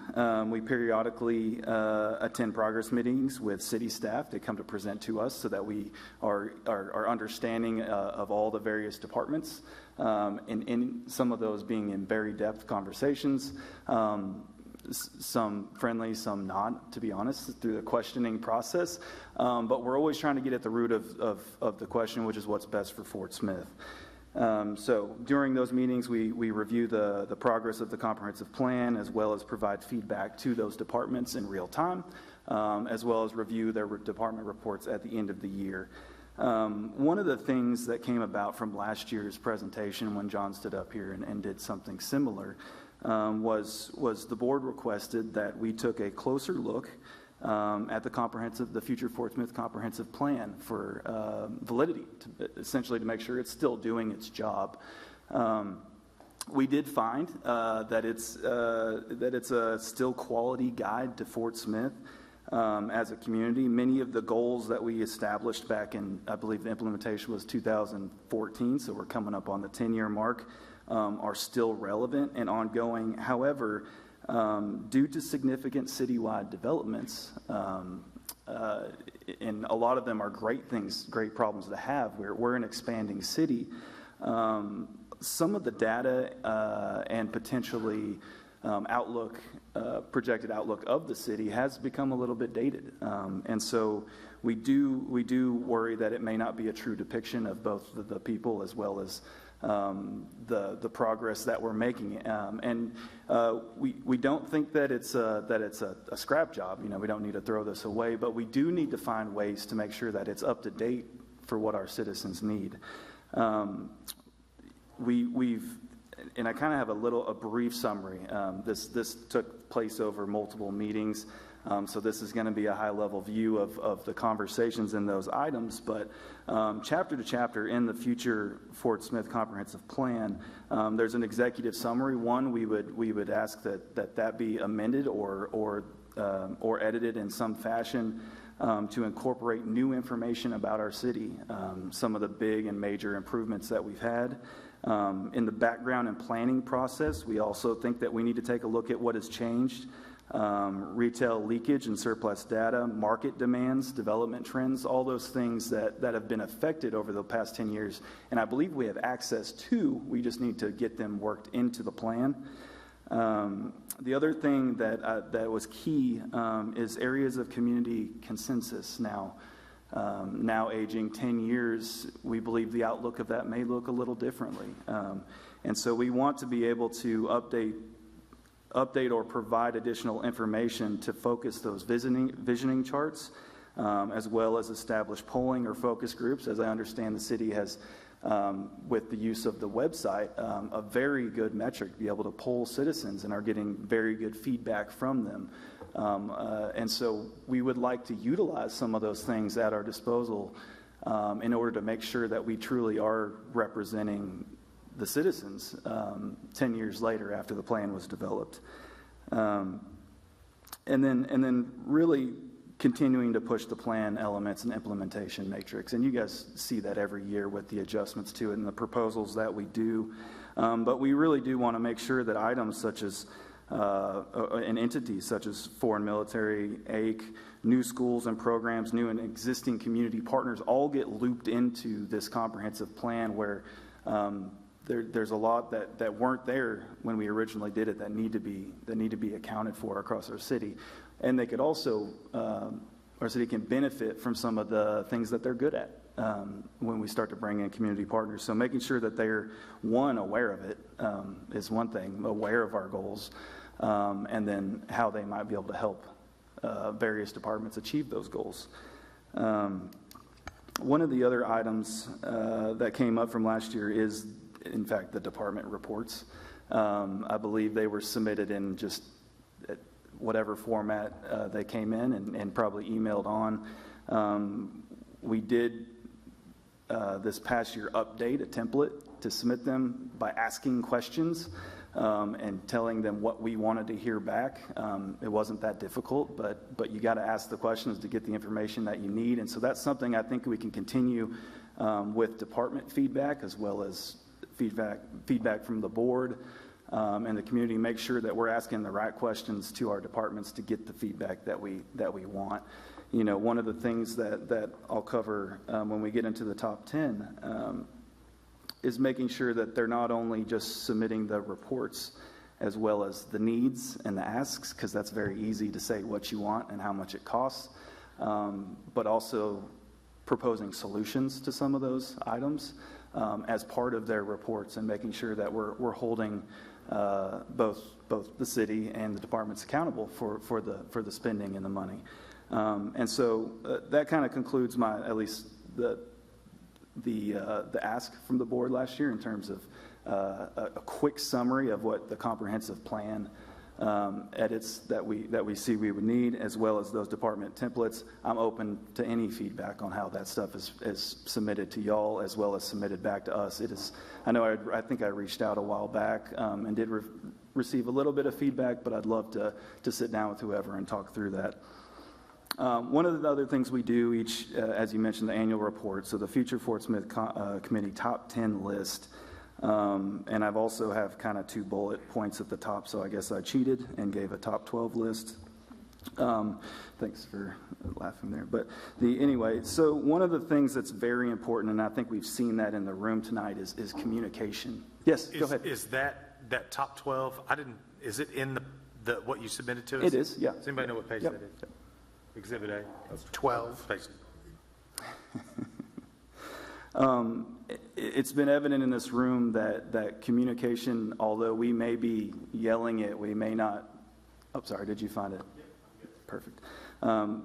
S13: we periodically attend progress meetings with city staff. They come to present to us so that we are understanding of all the various departments, and in some of those being in very depth conversations, some friendly, some not, to be honest, through the questioning process. But we're always trying to get at the root of the question, which is what's best for Fort Smith. So during those meetings, we review the progress of the comprehensive plan, as well as provide feedback to those departments in real time, as well as review their department reports at the end of the year. One of the things that came about from last year's presentation, when John stood up here and did something similar, was the board requested that we took a closer look at the future Fort Smith comprehensive plan for validity, essentially to make sure it's still doing its job. We did find that it's a still quality guide to Fort Smith as a community. Many of the goals that we established back in, I believe the implementation was 2014, so we're coming up on the 10-year mark, are still relevant and ongoing. However, due to significant citywide developments, and a lot of them are great things, great problems to have. We're an expanding city. Some of the data and potentially projected outlook of the city has become a little bit dated, and so we do worry that it may not be a true depiction of both the people as well as the progress that we're making, and we don't think that it's a scrap job. We don't need to throw this away, but we do need to find ways to make sure that it's up to date for what our citizens need. And I kind of have a brief summary. This took place over multiple meetings. So this is going to be a high-level view of the conversations in those items, but chapter to chapter in the future Fort Smith comprehensive plan, there's an executive summary. One, we would ask that be amended or edited in some fashion to incorporate new information about our city, some of the big and major improvements that we've had. In the background and planning process, we also think that we need to take a look at what has changed. Retail leakage and surplus data, market demands, development trends, all those things that have been affected over the past 10 years. And I believe we have access to, we just need to get them worked into the plan. The other thing that was key is areas of community consensus. Now aging 10 years, we believe the outlook of that may look a little differently. And so we want to be able to update or provide additional information to focus those visioning charts, as well as establish polling or focus groups. As I understand, the city has, with the use of the website, a very good metric to be able to poll citizens and are getting very good feedback from them. And so we would like to utilize some of those things at our disposal in order to make sure that we truly are representing the citizens 10 years later after the plan was developed. And then really continuing to push the plan elements and implementation matrix. And you guys see that every year with the adjustments to it and the proposals that we do. But we really do want to make sure that items such as and entities such as foreign military, AIC, new schools and programs, new and existing community partners all get looped into this comprehensive plan where there's a lot that weren't there when we originally did it that need to be accounted for across our city. And they could also our city can benefit from some of the things that they're good at when we start to bring in community partners. So making sure that they're, one, aware of it is one thing, aware of our goals, and then how they might be able to help various departments achieve those goals. One of the other items that came up from last year is, in fact, the department reports. I believe they were submitted in just whatever format they came in and probably emailed on. We did this past year update a template to submit them by asking questions and telling them what we wanted to hear back. It wasn't that difficult, but you got to ask the questions to get the information that you need. And so that's something I think we can continue with department feedback as well as feedback from the board and the community. Make sure that we're asking the right questions to our departments to get the feedback that we want. You know, one of the things that I'll cover when we get into the top 10 is making sure that they're not only just submitting the reports as well as the needs and the asks, because that's very easy to say what you want and how much it costs, but also proposing solutions to some of those items as part of their reports, and making sure that we're holding both the city and the departments accountable for the spending and the money. And so that kind of concludes at least the ask from the board last year in terms of a quick summary of what the comprehensive plan edits that we see we would need, as well as those department templates. I'm open to any feedback on how that stuff is submitted to y'all, as well as submitted back to us. I think I reached out a while back and did receive a little bit of feedback, but I'd love to sit down with whoever and talk through that. One of the other things we do as you mentioned, the annual report, so the Future Fort Smith Committee top 10 list, and I've also have kind of 2 bullet points at the top, so I guess I cheated and gave a top 12 list. Thanks for laughing there. But anyway, so one of the things that's very important, and I think we've seen that in the room tonight, is communication. Yes, go ahead.
S4: Is that top 12, is it in the what you submitted to us?
S13: It is, yeah.
S4: Does anybody know what page that is? Yep. Exhibit A? That's
S23: 12.
S13: It's been evident in this room that communication, although we may be yelling it, we may not. Oh, sorry, did you find it? Perfect.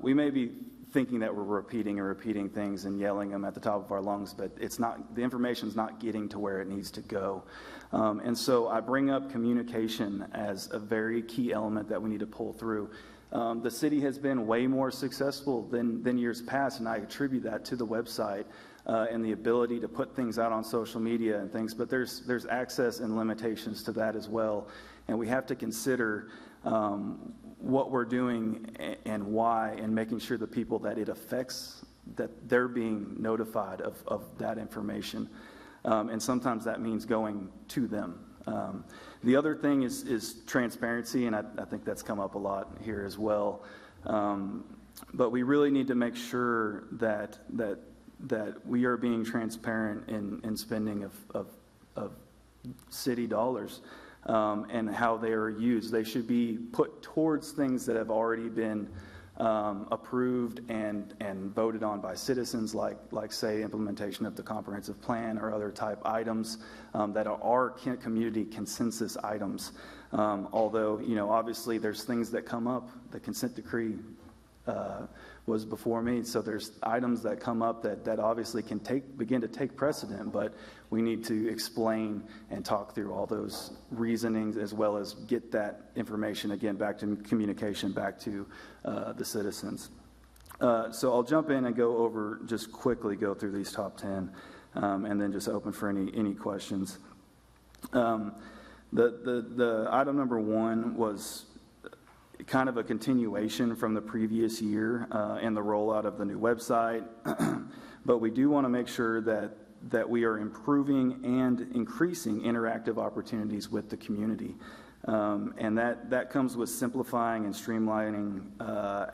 S13: We may be thinking that we're repeating things and yelling them at the top of our lungs, but it's not. The information's not getting to where it needs to go. And so I bring up communication as a very key element that we need to pull through. The city has been way more successful than years past, and I attribute that to the website and the ability to put things out on social media and things, but there's access and limitations to that as well, and we have to consider what we're doing and why, and making sure the people that it affects, that they're being notified of that information, and sometimes that means going to them. The other thing is transparency, and I think that's come up a lot here as well. But we really need to make sure that we are being transparent in spending of city dollars and how they are used. They should be put towards things that have already been approved and voted on by citizens, like say implementation of the comprehensive plan or other type items that are community consensus items. Although, obviously there's things that come up. The consent decree was before me, so there's items that come up that obviously can begin to take precedent, but we need to explain and talk through all those reasonings, as well as get that information again back to communication, back to the citizens. So I'll jump in and just quickly go through these top 10, and then just open for any questions. The item number 1 was kind of a continuation from the previous year and the rollout of the new website, but we do want to make sure that we are improving and increasing interactive opportunities with the community. And that comes with simplifying and streamlining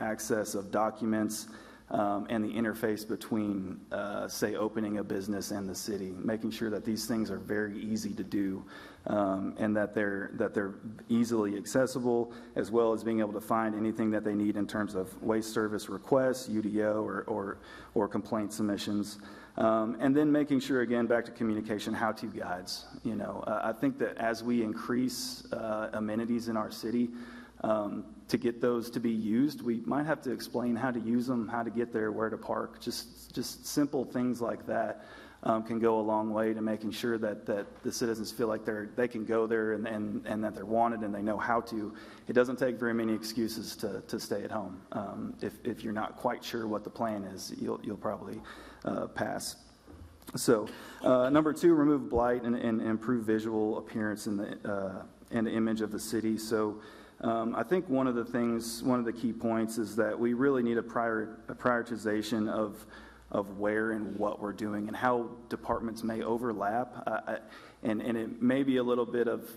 S13: access of documents, and the interface between, say, opening a business and the city, making sure that these things are very easy to do, and that they're easily accessible, as well as being able to find anything that they need in terms of waste service requests, UDO, or complaint submissions. And then making sure, again, back to communication, how-to guides. I think that as we increase amenities in our city, to get those to be used, we might have to explain how to use them, how to get there, where to park. Just simple things like that can go a long way to making sure that the citizens feel like they can go there and that they're wanted and they know how to. It doesn't take very many excuses to stay at home. If you're not quite sure what the plan is, you'll probably pass. So, number 2, remove blight and improve visual appearance and the image of the city. So, I think one of the key points is that we really need a prioritization of where and what we're doing and how departments may overlap. And it may be a little bit of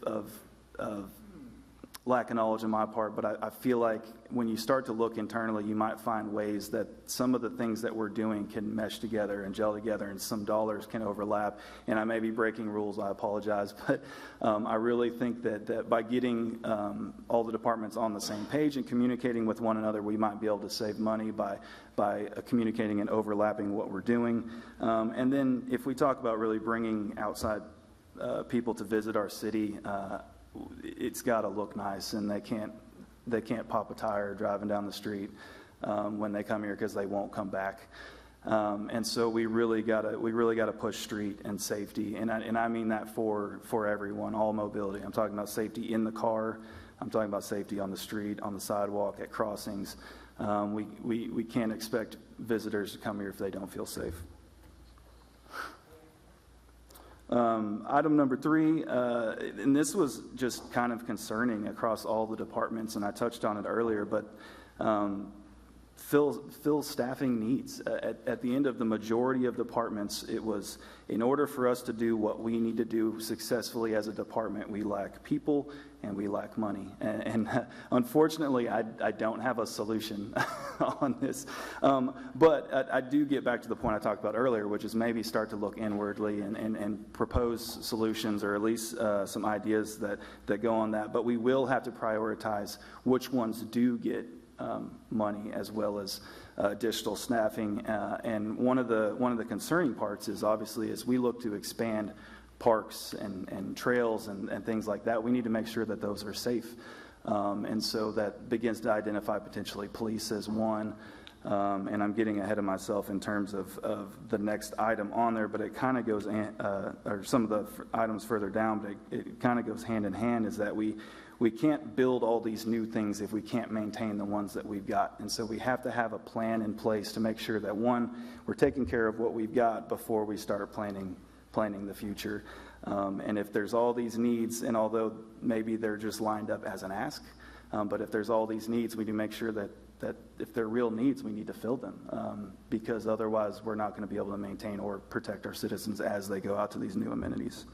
S13: lack of knowledge on my part, but I feel like when you start to look internally, you might find ways that some of the things that we're doing can mesh together and gel together, and some dollars can overlap. And I may be breaking rules, I apologize, but I really think that by getting all the departments on the same page and communicating with one another, we might be able to save money by communicating and overlapping what we're doing. And then if we talk about really bringing outside people to visit our city, it's got to look nice, and they can't pop a tire driving down the street when they come here, because they won't come back. And so we really got to push street and safety, and I mean that for everyone, all mobility. I'm talking about safety in the car. I'm talking about safety on the street, on the sidewalk, at crossings. We can't expect visitors to come here if they don't feel safe. Item number 3, and this was just kind of concerning across all the departments, and I touched on it earlier, but fill staffing needs. At the end of the majority of departments, it was, in order for us to do what we need to do successfully as a department, we lack people and we lack money. And unfortunately, I don't have a solution on this. But I do get back to the point I talked about earlier, which is maybe start to look inwardly and propose solutions, or at least some ideas that go on that. But we will have to prioritize which ones do get money, as well as additional staffing. And one of the concerning parts is, obviously, as we look to expand parks and trails and things like that, we need to make sure that those are safe. And so that begins to identify potentially police as one. And I'm getting ahead of myself in terms of the next item on there, but it kind of goes, or some of the items further down, but it kind of goes hand in hand, is that we can't build all these new things if we can't maintain the ones that we've got. And so we have to have a plan in place to make sure that, one, we're taking care of what we've got before we start planning the future. And if there's all these needs, and although maybe they're just lined up as an ask, but if there's all these needs, we need to make sure that if they're real needs, we need to fill them, because otherwise we're not going to be able to maintain or protect our citizens as they go out to these new amenities.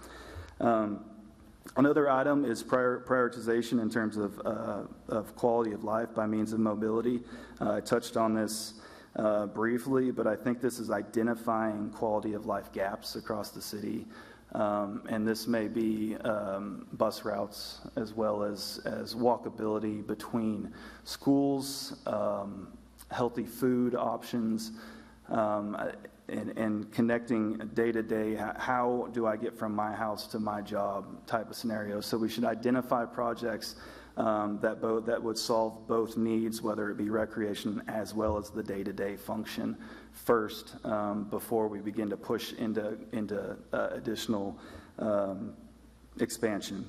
S13: Another item is prioritization in terms of quality of life by means of mobility. I touched on this briefly, but I think this is identifying quality of life gaps across the city. And this may be bus routes, as well as walkability between schools, healthy food options, and connecting day to day. How do I get from my house to my job type of scenario? So we should identify projects that would solve both needs, whether it be recreation as well as the day-to-day function first, before we begin to push into additional expansion.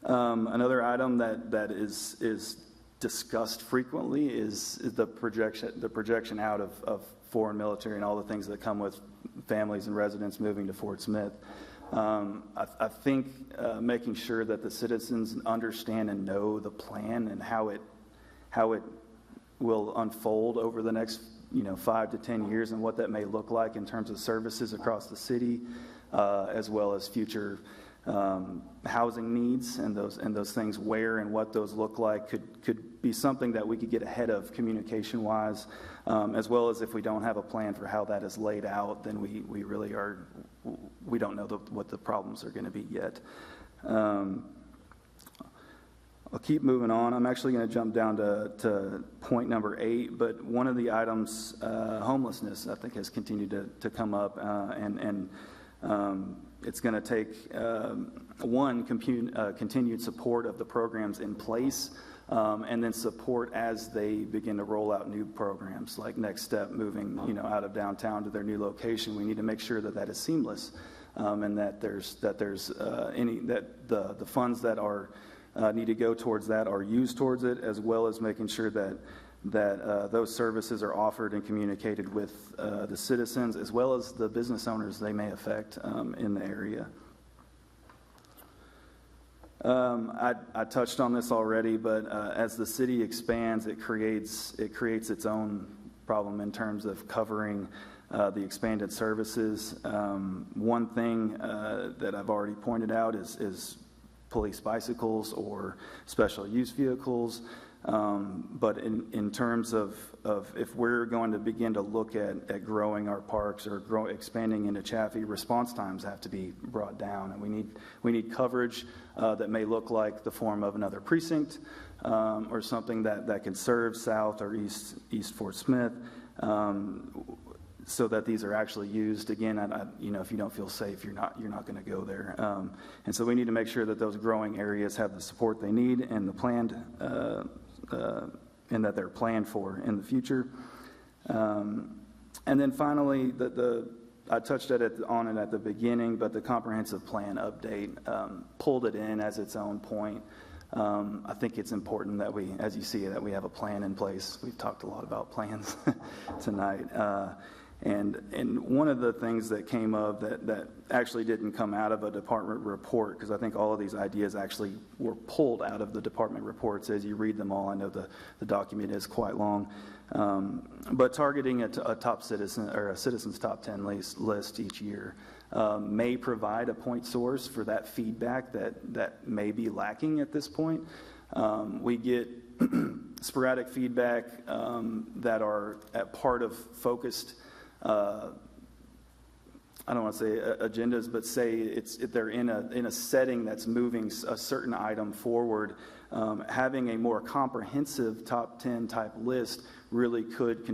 S13: Another item that is discussed frequently is the projection out of foreign military and all the things that come with families and residents moving to Fort Smith. I think making sure that the citizens understand and know the plan and how it will unfold over the next 5 to 10 years, and what that may look like in terms of services across the city, as well as future housing needs, and those things, where and what those look like, could be something that we could get ahead of communication-wise, as well as if we don't have a plan for how that is laid out, then we really we don't know what the problems are going to be yet. I'll keep moving on. I'm actually going to jump down to point number 8, but one of the items, homelessness, I think has continued to come up, and it's going to take, continued support of the programs in place, and then support as they begin to roll out new programs, like Next Step moving, out of downtown to their new location. We need to make sure that that is seamless, and that there's the funds that are need to go towards that are used towards it, as well as making sure that those services are offered and communicated with the citizens, as well as the business owners they may affect in the area. I touched on this already, but as the city expands, it creates its own problem in terms of covering the expanded services. One thing that I've already pointed out is police bicycles or special use vehicles. But in terms of if we're going to begin to look at growing our parks or expanding into Chaffee, response times have to be brought down, and we need coverage that may look like the form of another precinct, or something that can serve South or East Fort Smith, so that these are actually used. Again, if you don't feel safe, you're not going to go there. And so we need to make sure that those growing areas have the support they need and the planned, and that they're planned for in the future. And then finally, I touched on it at the beginning, but the comprehensive plan update pulled it in as its own point. I think it's important that we, as you see, that we have a plan in place. We've talked a lot about plans tonight. And one of the things that came up that actually didn't come out of a department report, because I think all of these ideas actually were pulled out of the department reports as you read them all. I know the document is quite long, but targeting a top citizen or a citizen's top 10 list each year may provide a point source for that feedback that may be lacking at this point. We get sporadic feedback that are at part of focused, I don't want to say agendas, but say they're in a setting that's moving a certain item forward. Having a more comprehensive top 10 type list really could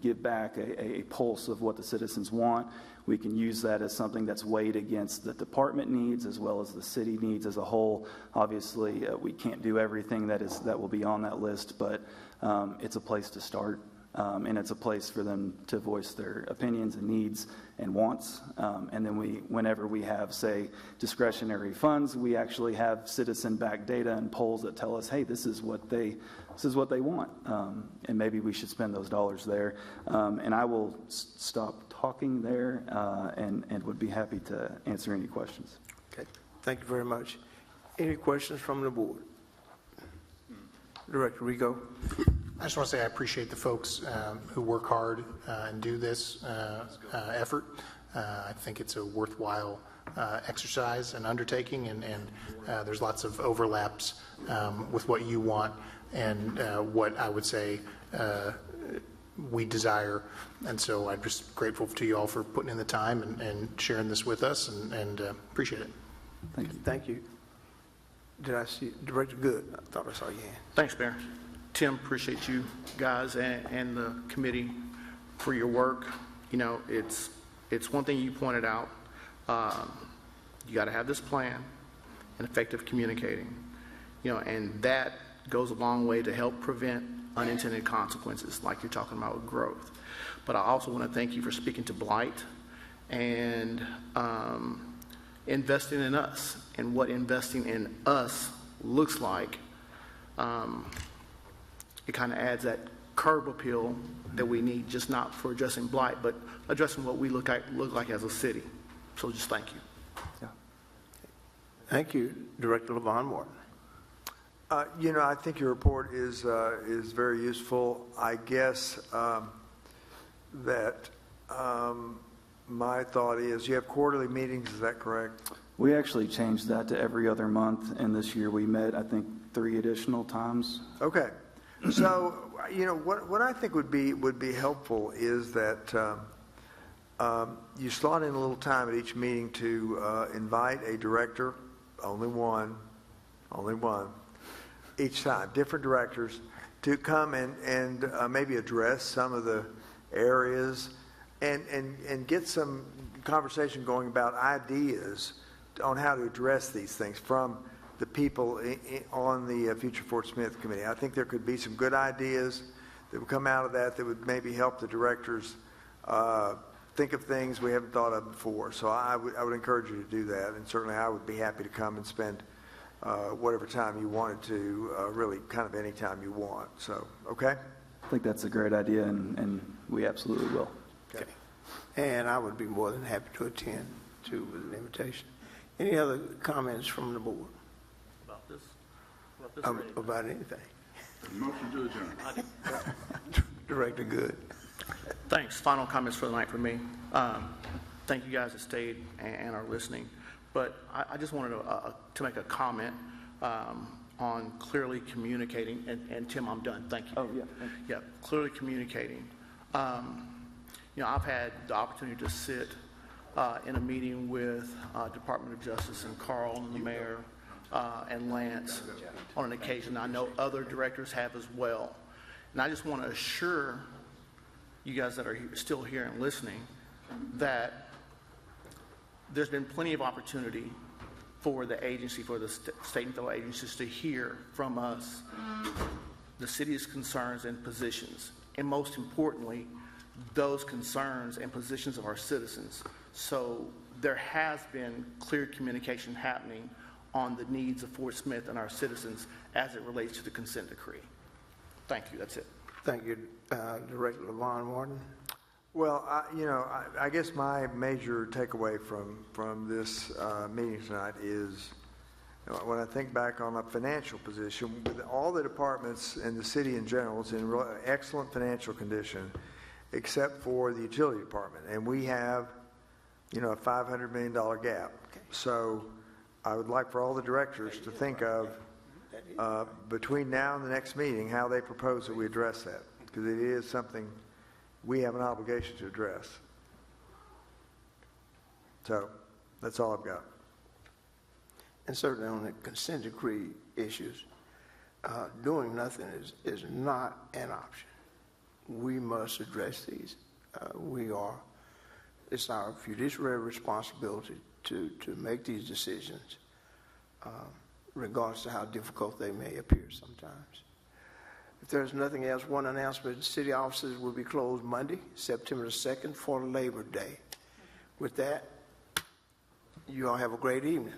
S13: give back a pulse of what the citizens want. We can use that as something that's weighed against the department needs as well as the city needs as a whole. Obviously, we can't do everything that will be on that list, but it's a place to start. And it's a place for them to voice their opinions and needs and wants. And then whenever we have, say, discretionary funds, we actually have citizen-backed data and polls that tell us, hey, this is what they want, and maybe we should spend those dollars there. And I will stop talking there, and would be happy to answer any questions.
S1: Okay, thank you very much. Any questions from the board? Director Rigo.
S5: I just want to say I appreciate the folks who work hard and do this effort. I think it's a worthwhile exercise and undertaking, and there's lots of overlaps with what you want and what I would say we desire. And so I'm just grateful to you all for putting in the time and sharing this with us, and appreciate it.
S1: Thank you. Thank you. Did I see Director Good? I thought I saw your hand.
S2: Thanks, Mayor. Tim, appreciate you guys and the committee for your work. It's one thing you pointed out. You got to have this plan and effective communicating, and that goes a long way to help prevent unintended consequences like you're talking about with growth. But I also want to thank you for speaking to blight and investing in us and what investing in us looks like. It kind of adds that curb appeal that we need, just not for addressing blight, but addressing what we look like as a city. So just thank you.
S1: Yeah. Thank you, Director LaVon Morton.
S23: I think your report is very useful. I guess that my thought is you have quarterly meetings. Is that correct?
S13: We actually changed that to every other month, and this year we met, I think, 3 additional times.
S23: Okay. So, what I think would be helpful is that you slot in a little time at each meeting to invite a director, only one, each time, different directors, to come and maybe address some of the areas and get some conversation going about ideas on how to address these things from the people on the Future Fort Smith Committee. I think there could be some good ideas that would come out of that would maybe help the directors think of things we haven't thought of before. So I would encourage you to do that, and certainly I would be happy to come and spend whatever time you wanted to, really kind of any time you want. So, okay?
S13: I think that's a great idea, and we absolutely will.
S1: Okay. And I would be more than happy to attend, too, with an invitation. Any other comments from the board?
S2: About this?
S1: About anything?
S8: Motion to adjourn.
S1: Director Good.
S2: Thanks. Final comments for the night from me. Thank you guys that stayed and are listening. But I just wanted to make a comment on clearly communicating. And Tim, I'm done. Thank you.
S13: Oh, yeah.
S2: Yeah, clearly communicating. I've had the opportunity to sit in a meeting with Department of Justice and Carl and the mayor and Lance on an occasion. I know other directors have as well. And I just want to assure you guys that are still here and listening that there's been plenty of opportunity for the agency, for the state and federal agencies to hear from us the city's concerns and positions, and most importantly, those concerns and positions of our citizens. So there has been clear communication happening on the needs of Fort Smith and our citizens as it relates to the consent decree. Thank you. That's it.
S1: Thank you, Director LaVon Martin.
S23: Well, I guess my major takeaway from this meeting tonight is when I think back on a financial position, with all the departments in the city in general, it's in excellent financial condition, except for the utility department. And we have, a $500 million gap. So I would like for all the directors to think of, between now and the next meeting, how they propose that we address that, because it is something we have an obligation to address. So that's all I've got.
S1: And certainly on the consent decree issues, doing nothing is not an option. We must address these. It's our fiduciary responsibility to make these decisions, regardless of how difficult they may appear sometimes. If there's nothing else, one announcement: city offices will be closed Monday, September 2nd for Labor Day. With that, you all have a great evening.